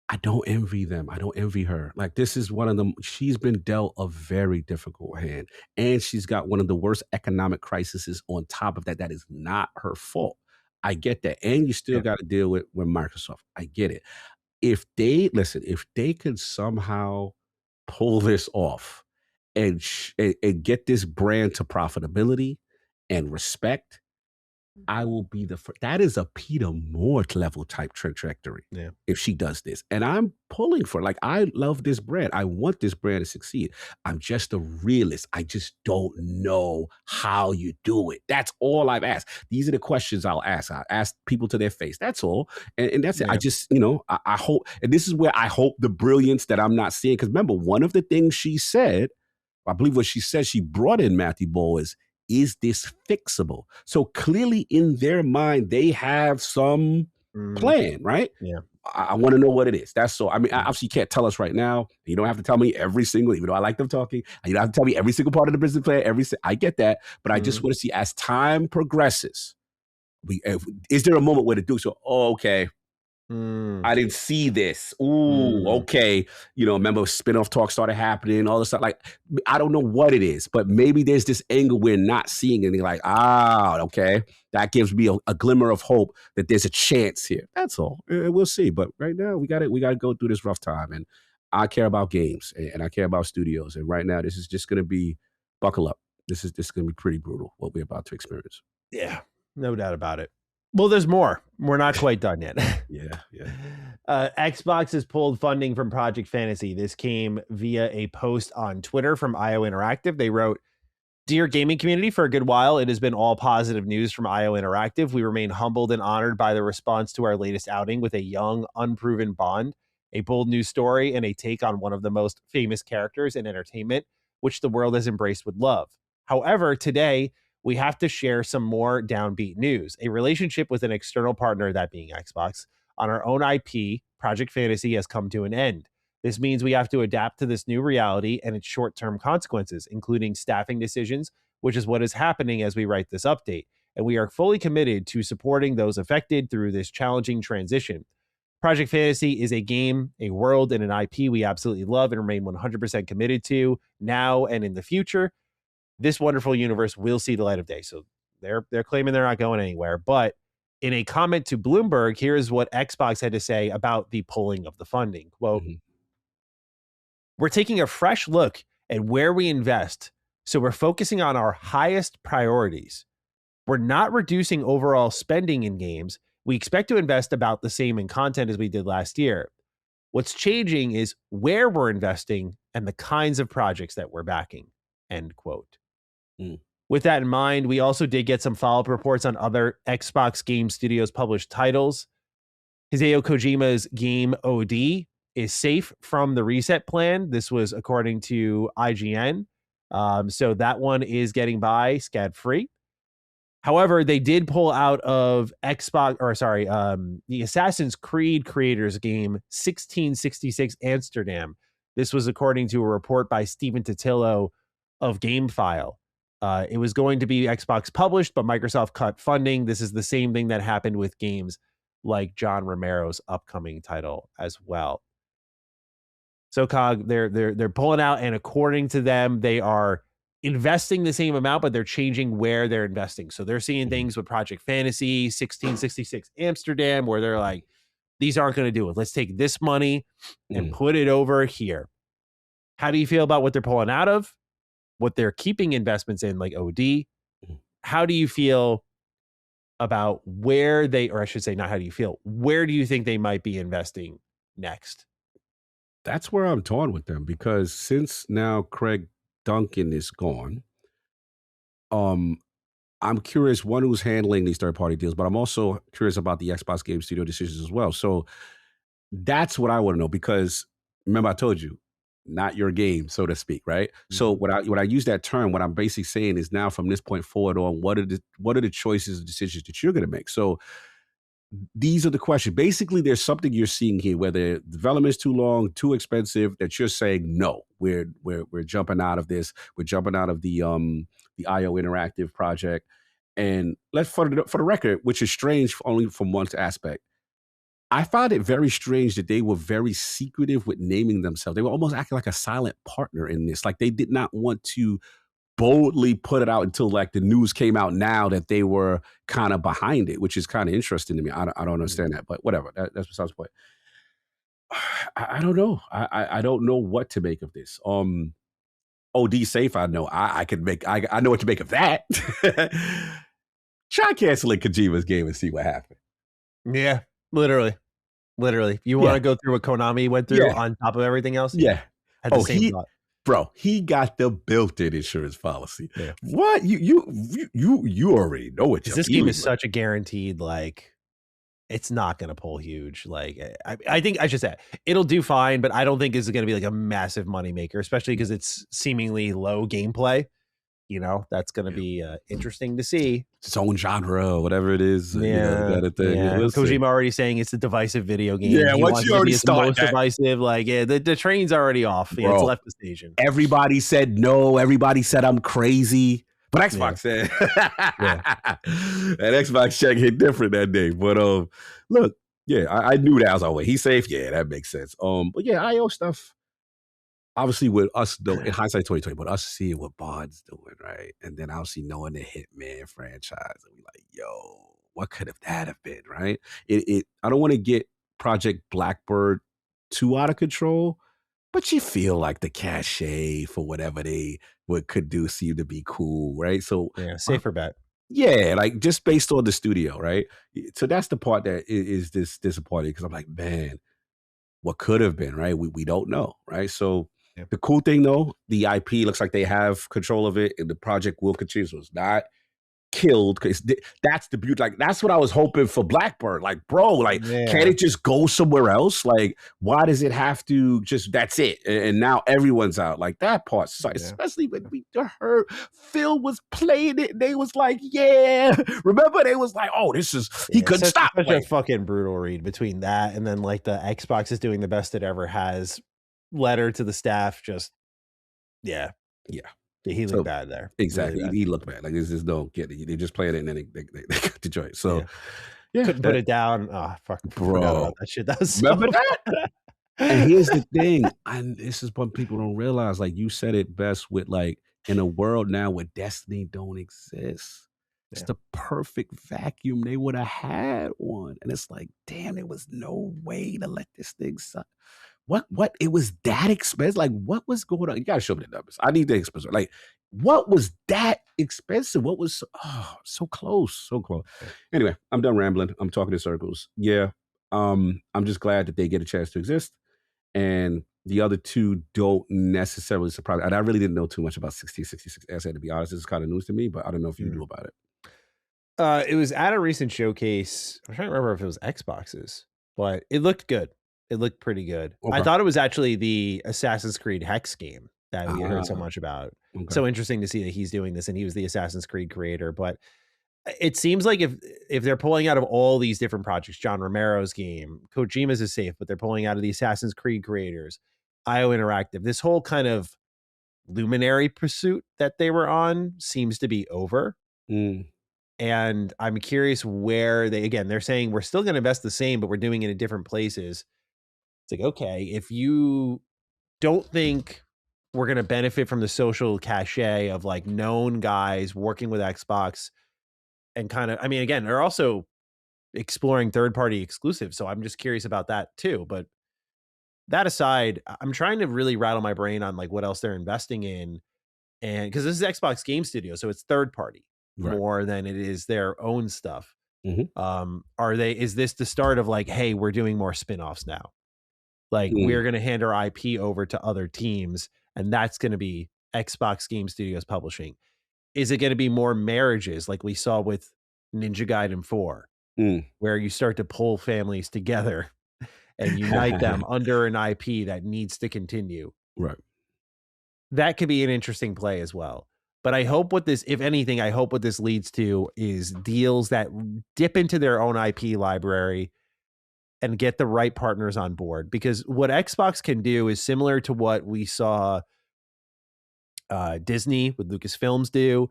I don't envy them. I don't envy her. Like, this is one of them. She's been dealt a very difficult hand, and she's got one of the worst economic crises on top of that. That is not her fault. I get that. And you still got to deal with Microsoft. I get it. If they could somehow pull this off and get this brand to profitability and respect, I will be the first. That is a Peter Moore level type trajectory. Yeah. If she does this, and I'm pulling for it. Like, I love this brand. I want this brand to succeed. I'm just a realist. I just don't know how you do it. That's all I've asked. These are the questions I'll ask. I ask people to their face. That's all. And that's it. I just, I hope, and this is where I hope the brilliance that I'm not seeing. Because remember, one of the things she said, I believe what she said, she brought in Matthew Ball is this fixable? So clearly in their mind, they have some plan, right? Yeah. I want to know what it is. That's so. I mean, obviously, you can't tell us right now. You don't have to tell me every single, even though I like them talking. You don't have to tell me every single part of the business plan. I get that, but I just want to see as time progresses. Is there a moment where the Duke so? Oh, okay. I didn't see this. Ooh, okay. You know, remember spinoff talk started happening, all this stuff. Like, I don't know what it is, but maybe there's this angle we're not seeing, and like, okay, that gives me a glimmer of hope that there's a chance here. That's all. We'll see. But right now, we got to go through this rough time, and I care about games and I care about studios. And right now, this is just going to be buckle up. This is going to be pretty brutal what we're about to experience. Yeah, no doubt about it. Well, there's more. We're not quite done yet. Yeah. Xbox has pulled funding from Project Fantasy. This came via a post on Twitter from IO Interactive. They wrote, "Dear gaming community, for a good while, it has been all positive news from IO Interactive. We remain humbled and honored by the response to our latest outing with a young, unproven Bond, a bold new story, and a take on one of the most famous characters in entertainment, which the world has embraced with love. However, today, we have to share some more downbeat news. A relationship with an external partner, that being Xbox, on our own IP, Project Fantasy, has come to an end. This means we have to adapt to this new reality and its short-term consequences, including staffing decisions, which is what is happening as we write this update. And we are fully committed to supporting those affected through this challenging transition. Project Fantasy is a game, a world, and an IP we absolutely love and remain 100% committed to now and in the future. This wonderful universe will see the light of day." So they're claiming they're not going anywhere. But in a comment to Bloomberg, here's what Xbox had to say about the pulling of the funding. Quote, "We're taking a fresh look at where we invest, so we're focusing on our highest priorities. We're not reducing overall spending in games. We expect to invest about the same in content as we did last year. What's changing is where we're investing and the kinds of projects that we're backing." End quote. With that in mind, we also did get some follow-up reports on other Xbox Game Studios published titles. Hideo Kojima's game OD is safe from the reset plan. This was according to IGN. So that one is getting by scot-free. However, they did pull out of the Assassin's Creed creators game 1666 Amsterdam. This was according to a report by Stephen Totillo of GameFile. It was going to be Xbox published, but Microsoft cut funding. This is the same thing that happened with games like John Romero's upcoming title as well. So COG, they're pulling out, and according to them, they are investing the same amount, but they're changing where they're investing. So they're seeing things with Project Fantasy, 1666 Amsterdam, where they're like, these aren't going to do it. Let's take this money and put it over here. How do you feel about what they're pulling out of? What they're keeping investments in, like OD? How do you feel about where they, or I should say, not how do you feel, where do you think they might be investing next? That's where I'm torn with them, because since now Craig Duncan is gone, I'm curious, one, who's handling these third-party deals, but I'm also curious about the Xbox Game Studio decisions as well. So that's what I want to know, because remember I told you, not your game, so to speak, right? So when I use that term, what I'm basically saying is, now from this point forward on, what are the choices and decisions that you're going to make? So these are the questions. Basically, there's something you're seeing here, whether development is too long, too expensive, that you're saying, no, we're jumping out of this. We're jumping out of the IO Interactive project. And let's, for the record, which is strange only from one aspect, I found it very strange that they were very secretive with naming themselves. They were almost acting like a silent partner in this. Like, they did not want to boldly put it out until like the news came out now that they were kind of behind it, which is kind of interesting to me. I don't understand that, but whatever. That's besides the point. I don't know. I don't know what to make of this. OD safe. I know I know what to make of that. Try canceling Kojima's game and see what happens. Yeah, literally. You want to go through what Konami went through on top of everything else? Yeah. Had the same thought. Bro, he got the built-in insurance policy. Yeah. What? You already know what. This game is such a guaranteed, like, it's not going to pull huge. Like, I think I should say it'll do fine, but I don't think it's going to be like a massive moneymaker, especially because it's seemingly low gameplay. you know, that's going to be interesting to see. Its own genre, whatever it is, Yeah, you know, that thing. yeah. We'll Kojima see. already saying it's a divisive video game. Yeah, He once wants you it to already be its start most that, divisive. Like, yeah, the train's already off. Yeah, it's bro, left the station. everybody said no. Everybody said I'm crazy. But Xbox said, Yeah. and Xbox check hit different that day. But look, yeah, I knew that. I was like, wait, he's safe. Yeah, that makes sense. But yeah, IO stuff. Obviously, with us though, in hindsight 2020, but us seeing what Bond's doing, right, and then obviously knowing the Hitman franchise, and we like, yo, what could have that have been, right? I don't want to get Project Blackbird too out of control, but you feel like the cachet for whatever they could do seem to be cool, right? So Yeah, safer bet. yeah, like just based on the studio, right? So that's the part that is this disappointing because I'm like, man, what could have been, right? We don't know, right? So the cool thing though, the IP looks like they have control of it, and the project will continue. So it's not killed because that's the beauty. Like that's what I was hoping for Blackbird. Like, bro, like can't it just go somewhere else? Like, why does it have to just that's it? And now everyone's out. Like that part, especially when we heard Phil was playing it, and they was like, yeah. Remember, they was like, oh, this is he couldn't stop. Such a fucking brutal read between that and then like the Xbox is doing the best it ever has letter to the staff. Just yeah. He looked bad there. Exactly. Really bad. He looked bad. Like this is no get it. They just playing it and then they got the joint. So yeah, couldn't put it down. Oh fuck, bro. That shit. That was remember that? And here's the thing, and this is what people don't realize. Like you said it best with like in a world now where Destiny don't exist. It's the perfect vacuum. They would have had one. And it's like, damn, there was no way to let this thing suck. What it was that expensive? Like, what was going on? You gotta show me the numbers. I need the expensive. Like, what was that expensive? What was so close, so close. Anyway, I'm done rambling. I'm talking in circles. Yeah. I'm just glad that they get a chance to exist. And the other two don't necessarily surprise. And I really didn't know too much about 1666 Essay, to be honest. This is kind of news to me, but I don't know if you knew about it. It was at a recent showcase. I'm trying to remember if it was Xboxes, but it looked good. It looked pretty good. Okay. I thought it was actually the Assassin's Creed Hex game that we heard so much about. Okay. So interesting to see that he's doing this, and he was the Assassin's Creed creator. But it seems like if they're pulling out of all these different projects, John Romero's game, Kojima's is safe, but they're pulling out of the Assassin's Creed creators, IO Interactive, this whole kind of luminary pursuit that they were on seems to be over. And I'm curious where they're saying we're still going to invest the same, but we're doing it in different places. It's like, okay, if you don't think we're going to benefit from the social cachet of like known guys working with Xbox and kind of, I mean, again, they're also exploring third-party exclusives. So I'm just curious about that too. But that aside, I'm trying to really rattle my brain on like what else they're investing in. And because this is Xbox Game Studio, so it's third party more than it is their own stuff. Is this the start of like, hey, we're doing more spin-offs now? Like we're going to hand our IP over to other teams, and that's going to be Xbox Game Studios publishing. Is it going to be more marriages like we saw with Ninja Gaiden 4, where you start to pull families together and unite them under an IP that needs to continue? Right. That could be an interesting play as well. But I hope what this, if anything, I hope what this leads to is deals that dip into their own IP library and get the right partners on board. Because what Xbox can do is similar to what we saw Disney with Lucasfilms do,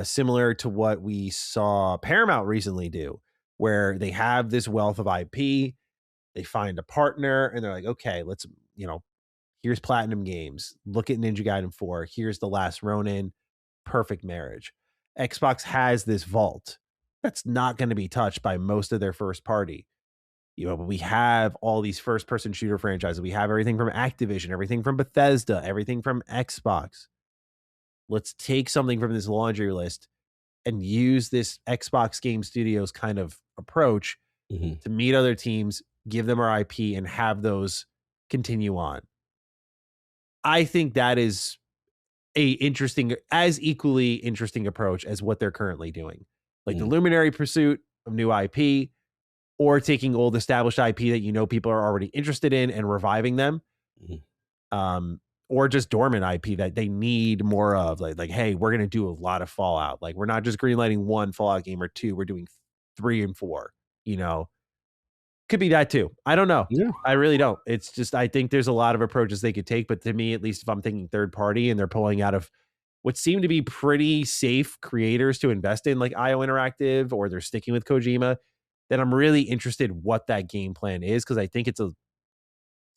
similar to what we saw Paramount recently do, where they have this wealth of IP, they find a partner, and they're like, okay, let's, here's Platinum Games, look at Ninja Gaiden 4, here's The Last Ronin, perfect marriage. Xbox has this vault that's not going to be touched by most of their first party. But we have all these first-person shooter franchises. We have everything from Activision, everything from Bethesda, everything from Xbox. Let's take something from this laundry list and use this Xbox Game Studios kind of approach to meet other teams, give them our IP, and have those continue on. I think that is as equally interesting approach as what they're currently doing. Like the luminary pursuit of new IP, or taking old established IP that people are already interested in and reviving them. or just dormant IP that they need more of. Like, hey, we're gonna do a lot of Fallout. Like, we're not just greenlighting one Fallout game or two. We're doing 3 and 4. You know, could be that too. I don't know. Yeah. I really don't. It's just I think there's a lot of approaches they could take, but to me, at least, if I'm thinking third party and they're pulling out of what seem to be pretty safe creators to invest in, like IO Interactive, or they're sticking with Kojima, then I'm really interested what that game plan is, because I think it's going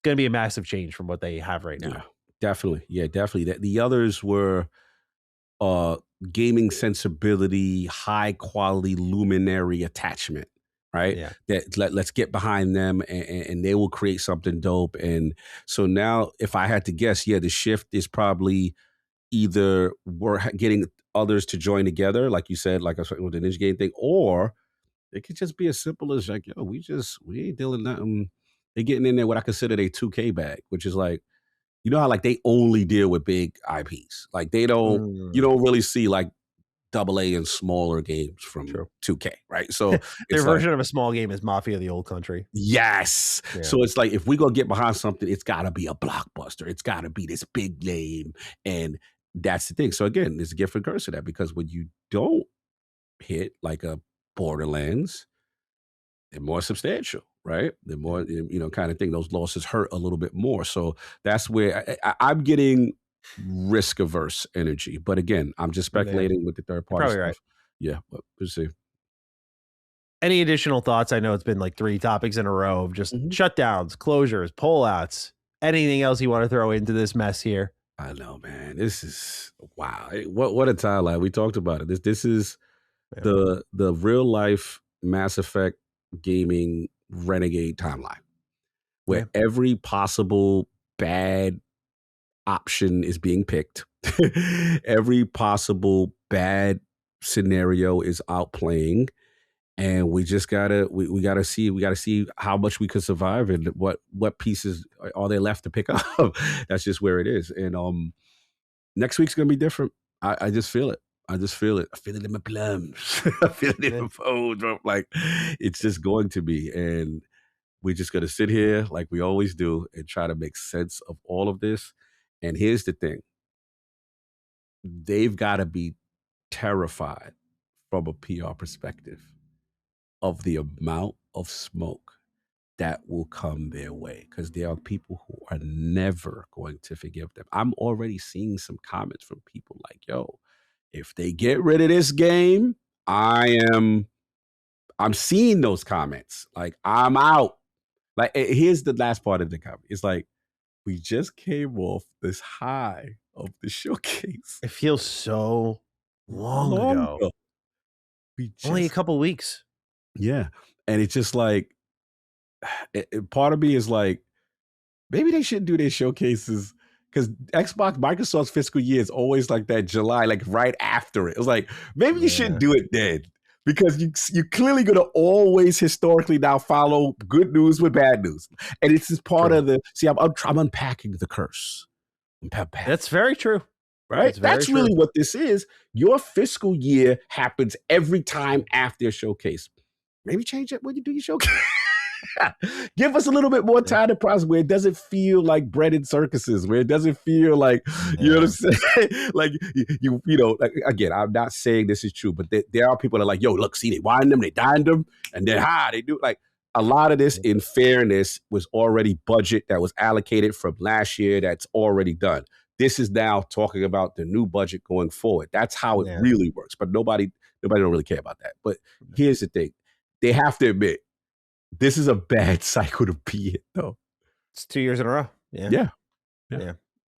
to be a massive change from what they have right now. Yeah, definitely. Yeah, definitely. The others were gaming sensibility, high quality luminary attachment, right? Yeah. That let's get behind them and they will create something dope. And so now, if I had to guess, yeah, the shift is probably either we're getting others to join together, like you said, like I was with the Ninja Game thing, or it could just be as simple as like, yo, we ain't dealing nothing. They're getting in there what I consider a 2K bag, which is like, you know how like they only deal with big IPs. Like you don't really see like AA and smaller games from True. 2K, right? So Their it's version of a small game is Mafia: The Old Country. Yes. Yeah. So it's like, if we gonna get behind something, it's gotta be a blockbuster. It's gotta be this big name. And that's the thing. So again, there's a gift and curse of that, because when you don't hit like a Borderlands, they're more substantial, right? They're more, kind of thing. Those losses hurt a little bit more. So that's where I'm getting risk averse energy. But again, I'm just speculating with the third party stuff. Right. Yeah, but we'll see. Any additional thoughts? I know it's been like 3 topics in a row of just shutdowns, closures, pullouts. Anything else you want to throw into this mess here? I know, man. This is wow. What a timeline. We talked about it. This is the real life Mass Effect gaming renegade timeline, where every possible bad option is being picked. Every possible bad scenario is outplaying. And we just gotta gotta see how much we could survive and what pieces are there left to pick up. That's just where it is. And next week's gonna be different. I just feel it. I feel it in my plums. I feel it in my bones. Like, it's just going to be. And we're just gonna sit here like we always do and try to make sense of all of this. And here's the thing. They've got to be terrified from a PR perspective of the amount of smoke that will come their way, because there are people who are never going to forgive them. I'm already seeing some comments from people like, yo, if they get rid of this game, I'm seeing those comments. Like, I'm out. Like, here's the last part of the comment. It's like, we just came off this high of the showcase. It feels so long ago. Only a couple weeks. Yeah. And it's just like, part of me is like, maybe they shouldn't do their showcases, because Microsoft's fiscal year is always like that July, like right after it. It's like, maybe you shouldn't do it then, because you're clearly going to always historically now follow good news with bad news. And it's just part of the, see, I'm unpacking the curse. That's very true. Right? That's really what this is. Your fiscal year happens every time after a showcase. Maybe change it when you do your showcase. Give us a little bit more time to process, where it doesn't feel like breaded circuses, where it doesn't feel like, you know what I'm saying? Like, you know, like, again, I'm not saying this is true, but there are people that are like, yo, look, see, they wind them, they dined them, and then they do, like, a lot of this, in fairness, was already budget that was allocated from last year that's already done. This is now talking about the new budget going forward. That's how it really works. But nobody don't really care about that. But here's the thing. They have to admit, this is a bad cycle to be in, though. It's 2 years in a row. Yeah.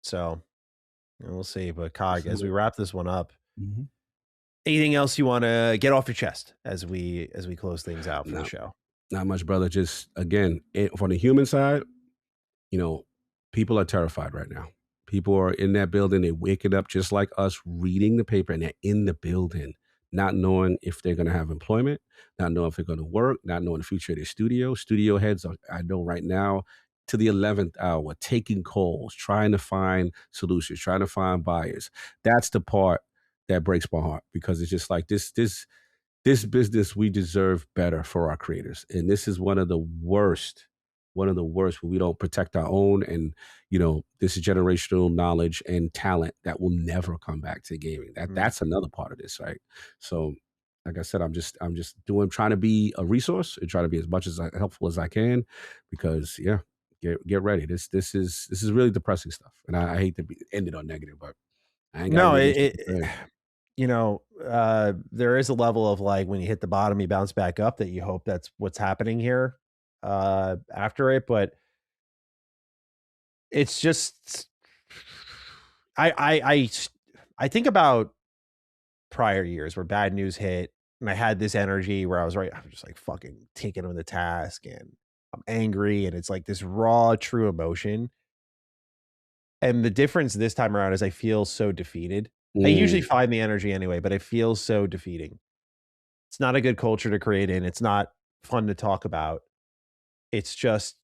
So we'll see. But Cog, as we wrap this one up, anything else you want to get off your chest as we close things out for the show? Not much, brother. Just, again, from the human side, you know, people are terrified right now. People are in that building. They're waking up just like us, reading the paper, and they're in the building, not knowing if they're going to have employment, not knowing if they're going to work, not knowing the future of their studio. Studio heads are, I know right now, to the 11th hour, taking calls, trying to find solutions, trying to find buyers. That's the part that breaks my heart, because it's just like this business, we deserve better for our creators. And this is one of the worst one of the worst when we don't protect our own, and this is generational knowledge and talent that will never come back to gaming. That's another part of this, right? So like I said, I'm just trying to be a resource and try to be as much as helpful as I can, because get ready. This is really depressing stuff, and I hate to end it on negative, but I ain't got No, really much to say. there is a level of like when you hit the bottom, you bounce back up, that you hope that's what's happening here after it. But it's just, I think about prior years where bad news hit and I had this energy where I'm just like fucking taking on the task and I'm angry, and it's like this raw, true emotion. And the difference this time around is I feel so defeated. I usually find the energy anyway, but it feels so defeating. It's not a good culture to create in. It's not fun to talk about. It's just,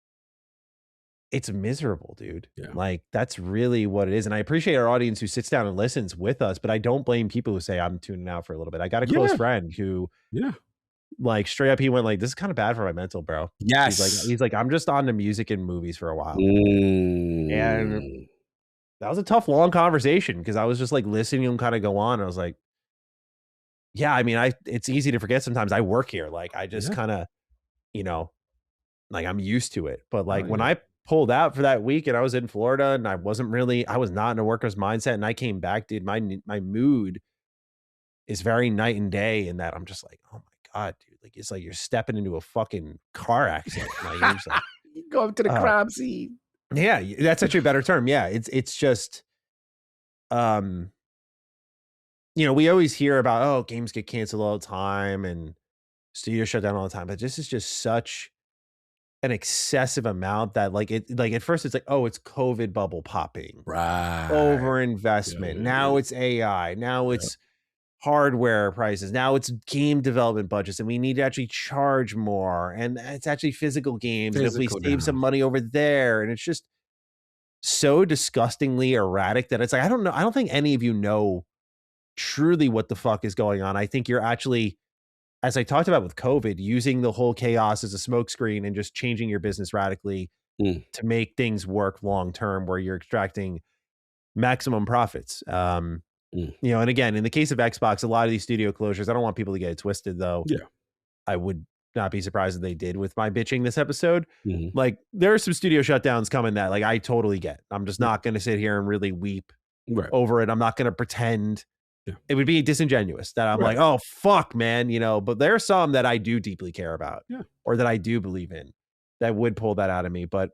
it's miserable, dude. Yeah. Like, that's really what it is. And I appreciate our audience who sits down and listens with us, but I don't blame people who say, I'm tuning out for a little bit. I got a close friend who, like, straight up, he went like, this is kind of bad for my mental, bro. Yes. He's like, I'm just on to music and movies for a while. And that was a tough, long conversation, because I was just like listening to him kind of go on. I was like, yeah, I mean, it's easy to forget sometimes. I work here. Like, I just kind of, like, I'm used to it. But like when I pulled out for that week and I was in Florida and I was not in a worker's mindset, and I came back, dude, my mood is very night and day, in that I'm just like, oh my God, dude. Like, it's like you're stepping into a fucking car accident. Like, you're just like, you go up to the crime scene. Yeah, that's actually a better term. Yeah, it's just, we always hear about, oh, games get canceled all the time and studios shut down all the time, but this is just such an excessive amount that like at first it's like, oh, it's COVID bubble popping, right? Over investment. Now it's AI. Now it's hardware prices. Now it's game development budgets, and we need to actually charge more. And it's actually physical games. And if we save some money over there, and it's just so disgustingly erratic that it's like, I don't know. I don't think any of you know truly what the fuck is going on. I think you're actually, as I talked about with COVID, using the whole chaos as a smokescreen and just changing your business radically to make things work long term, where you're extracting maximum profits. And again, in the case of Xbox, a lot of these studio closures, I don't want people to get it twisted, though. Yeah, I would not be surprised if they did with my bitching this episode. Like, there are some studio shutdowns coming that, like, I totally get. I'm just not going to sit here and really weep over it. I'm not going to pretend. It would be disingenuous that I'm like, oh, fuck, man, but there are some that I do deeply care about, or that I do believe in, that would pull that out of me. But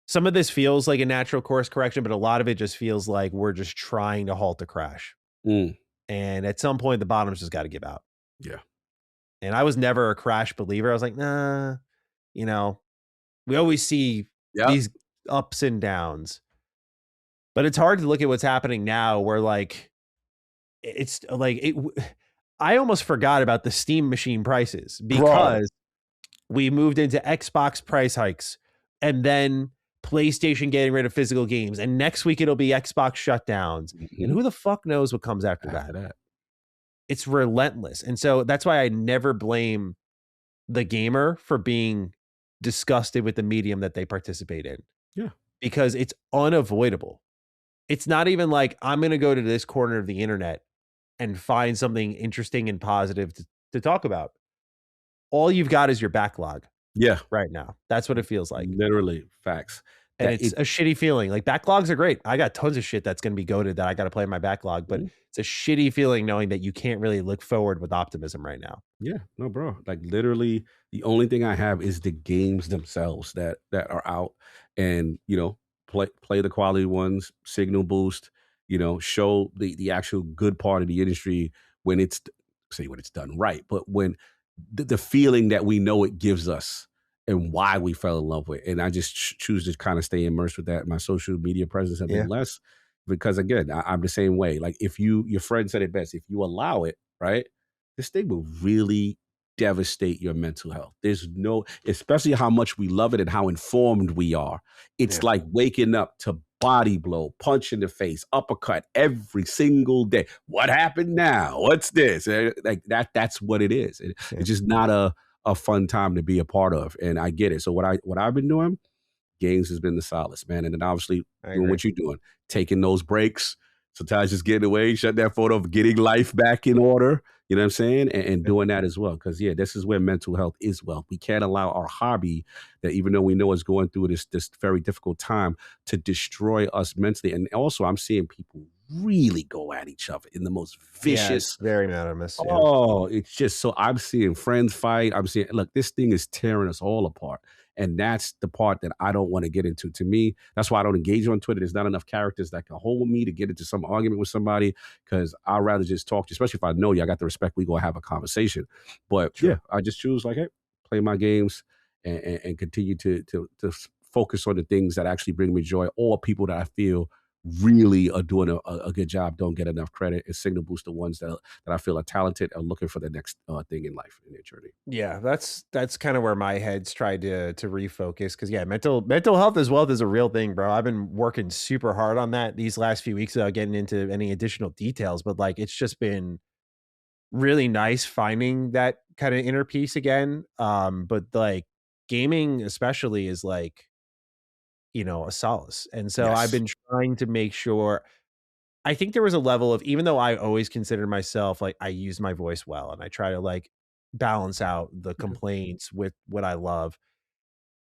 some of this feels like a natural course correction, but a lot of it just feels like we're just trying to halt the crash. And at some point, the bottom's just got to give out. Yeah. And I was never a crash believer. I was like, nah, we always see these ups and downs. But it's hard to look at what's happening now, where like, it's like, I almost forgot about the Steam machine prices, because we moved into Xbox price hikes, and then PlayStation getting rid of physical games, and next week it'll be Xbox shutdowns. And who the fuck knows what comes after that? It's relentless. And so that's why I never blame the gamer for being disgusted with the medium that they participate in. Yeah. Because it's unavoidable. It's not even like I'm going to go to this corner of the internet and find something interesting and positive to talk about. All you've got is your backlog. Yeah. Right now. That's what it feels like. Literally. Facts. And it's a shitty feeling. Like, backlogs are great. I got tons of shit that's going to be goated that I got to play in my backlog, but it's a shitty feeling knowing that you can't really look forward with optimism right now. Yeah, no, bro. Like, literally, the only thing I have is the games themselves that are out, and play the quality ones, signal boost, show the actual good part of the industry when it's done right, but when the feeling that we know it gives us and why we fell in love with. And I just choose to kind of stay immersed with that. My social media presence has been less, because again, I'm the same way. Like, if your friend said it best, if you allow it, right, this thing will really devastate your mental health. There's no, especially how much we love it and how informed we are. It's like waking up to body blow, punch in the face, uppercut every single day. What happened now? What's this? Like that's what it is. It's just not a a fun time to be a part of. And I get it. So what I've been doing, games has been the solace, man. And then obviously doing what you're doing, taking those breaks, sometimes just getting away, shut that phone off, getting life back in order. You know what I'm saying? And doing that as well. Because yeah, this is where mental health is wealth. We can't allow our hobby, that even though we know it's going through this very difficult time, to destroy us mentally. And also I'm seeing people really go at each other in the most vicious, very unanimous. Oh, it's just so I'm seeing friends fight. I'm seeing, look, this thing is tearing us all apart. And that's the part that I don't want to get into. To me, that's why I don't engage on Twitter. There's not enough characters that can hold me to get into some argument with somebody, because I'd rather just talk to you, especially if I know you. I got the respect. We go have a conversation. But yeah, I just choose like, hey, play my games and continue to focus on the things that actually bring me joy, or people that I feel really are doing a good job, don't get enough credit, and signal boost the ones that I feel are talented and looking for the next thing in life, in their journey. Yeah, that's kind of where my head's tried to refocus, because yeah, mental health as wealth is a real thing, bro. I've been working super hard on that these last few weeks without getting into any additional details, but like it's just been really nice finding that kind of inner peace again. But like gaming especially is like, a solace. And so I've been trying to make sure, I think there was a level of, even though I always consider myself like I use my voice well and I try to like balance out the complaints with what I love,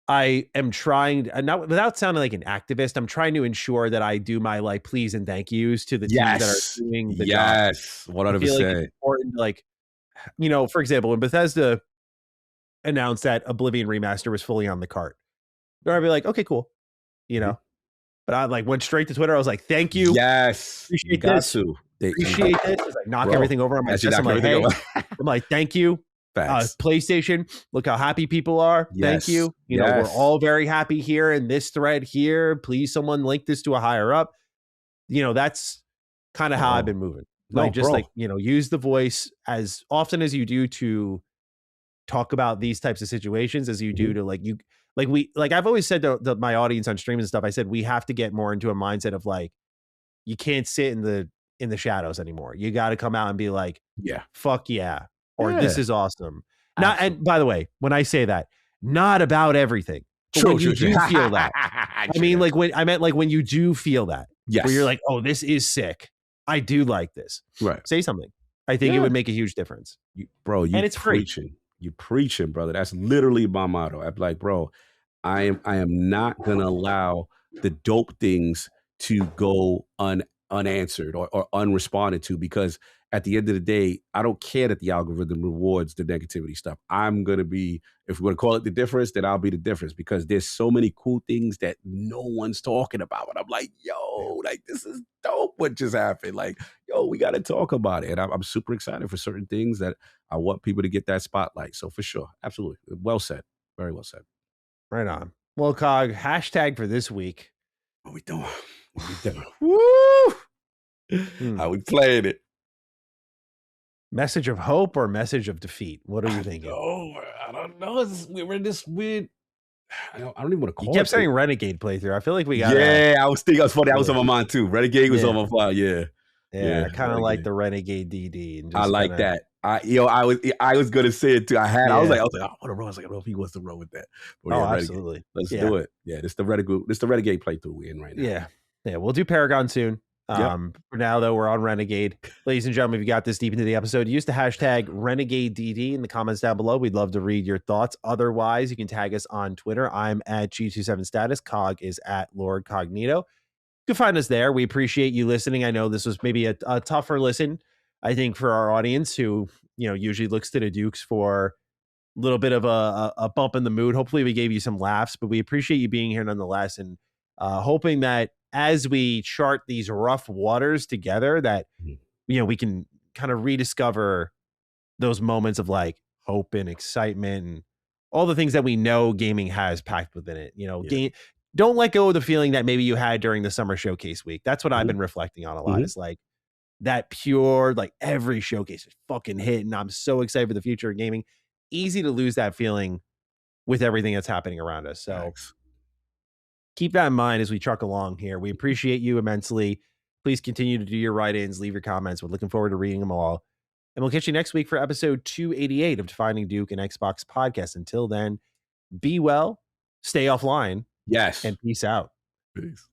I am trying, not without sounding like an activist, I'm trying to ensure that I do my like please and thank yous to the teams that are doing the job. Yes, I feel like it's 100%. important to like, for example, when Bethesda announced that Oblivion Remaster was fully on the cart, I'd be like, okay, cool, but I like went straight to Twitter. I was like, thank you. Yes, you Appreciate got this. to. Appreciate this. As I knock everything over on my chest. I'm like, hey, I'm like, thank you. PlayStation, look how happy people are. Thank you. We're all very happy here in this thread here. Please, someone link this to a higher up. That's kind of how I've been moving. Like, use the voice as often as you do to talk about these types of situations as you do to I've always said to my audience on stream and stuff, I said, we have to get more into a mindset of like, you can't sit in the shadows anymore. You got to come out and be like, fuck yeah. Or this is awesome. Not, and by the way, when I say that, not about everything. But when you do feel that, I mean, like when you do feel that, where you're like, oh, this is sick. I do like this. Right. Say something. I think it would make a huge difference. And it's preaching. Free. You preaching, brother. That's literally my motto. I'm like, bro, I am not gonna allow the dope things to go unanswered or unresponded to, because at the end of the day, I don't care that the algorithm rewards the negativity stuff. I'm going to be, if we're going to call it the difference, then I'll be the difference, because there's so many cool things that no one's talking about. And I'm like, yo, like, this is dope what just happened. Like, yo, we got to talk about it. And I'm super excited for certain things that I want people to get that spotlight. So for sure. Absolutely. Well said. Very well said. Right on. Well, Cog, hashtag for this week. What we doing? What we doing? Woo! How we playing it? Message of hope or message of defeat? What are you thinking? I don't know. We're in this weird. I don't even want to call it. You kept saying Renegade playthrough. I feel like we got. Yeah, I was thinking. It was funny. I was on my mind too. Renegade was on my mind. Yeah. I kind of like the Renegade DD. And just I like that. I was gonna say it too. I was like, I want to roll. I was like, I don't know if he wants to roll with that. But absolutely. Let's do it. Yeah, this the Renegade playthrough we're in right now. Yeah. We'll do Paragon soon. For now, though, we're on Renegade. Ladies and gentlemen, if you got this deep into the episode, use the hashtag RenegadeDD in the comments down below. We'd love to read your thoughts. Otherwise, you can tag us on Twitter. I'm at G27status. Cog is at Lord Cognito. You can find us there. We appreciate you listening. I know this was maybe a tougher listen, I think, for our audience who, usually looks to the Dukes for a little bit of a bump in the mood. Hopefully we gave you some laughs, but we appreciate you being here nonetheless, and hoping that as we chart these rough waters together, that we can kind of rediscover those moments of like hope and excitement and all the things that we know gaming has packed within it. Don't let go of the feeling that maybe you had during the summer showcase week. That's what I've been reflecting on a lot. Is like that pure, like every showcase is fucking hit, and I'm so excited for the future of gaming. Easy to lose that feeling with everything that's happening around us. So keep that in mind as we truck along here. We appreciate you immensely. Please continue to do your write-ins, leave your comments. We're looking forward to reading them all. And we'll catch you next week for episode 288 of Defining Duke and Xbox Podcast. Until then, be well, stay offline, Yes. and peace out. Peace.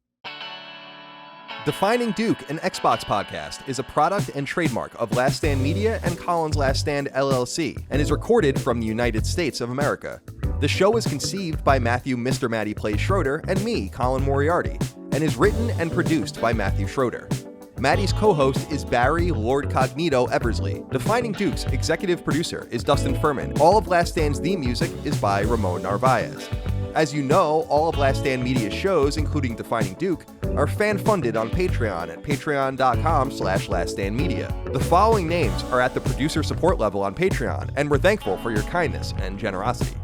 Defining Duke, an Xbox podcast, is a product and trademark of Last Stand Media and Collins Last Stand LLC, and is recorded from the United States of America. The show is conceived by Matthew Mr. Matty Plays Schroeder and me, Colin Moriarty, and is written and produced by Matthew Schroeder. Matty's co-host is Barry Lord Cognito Eversley. Defining Duke's executive producer is Dustin Furman. All of Last Stand's theme music is by Ramon Narvaez. As you know, all of Last Stand Media's shows, including Defining Duke, are fan-funded on Patreon at patreon.com/laststandmedia. The following names are at the producer support level on Patreon, and we're thankful for your kindness and generosity.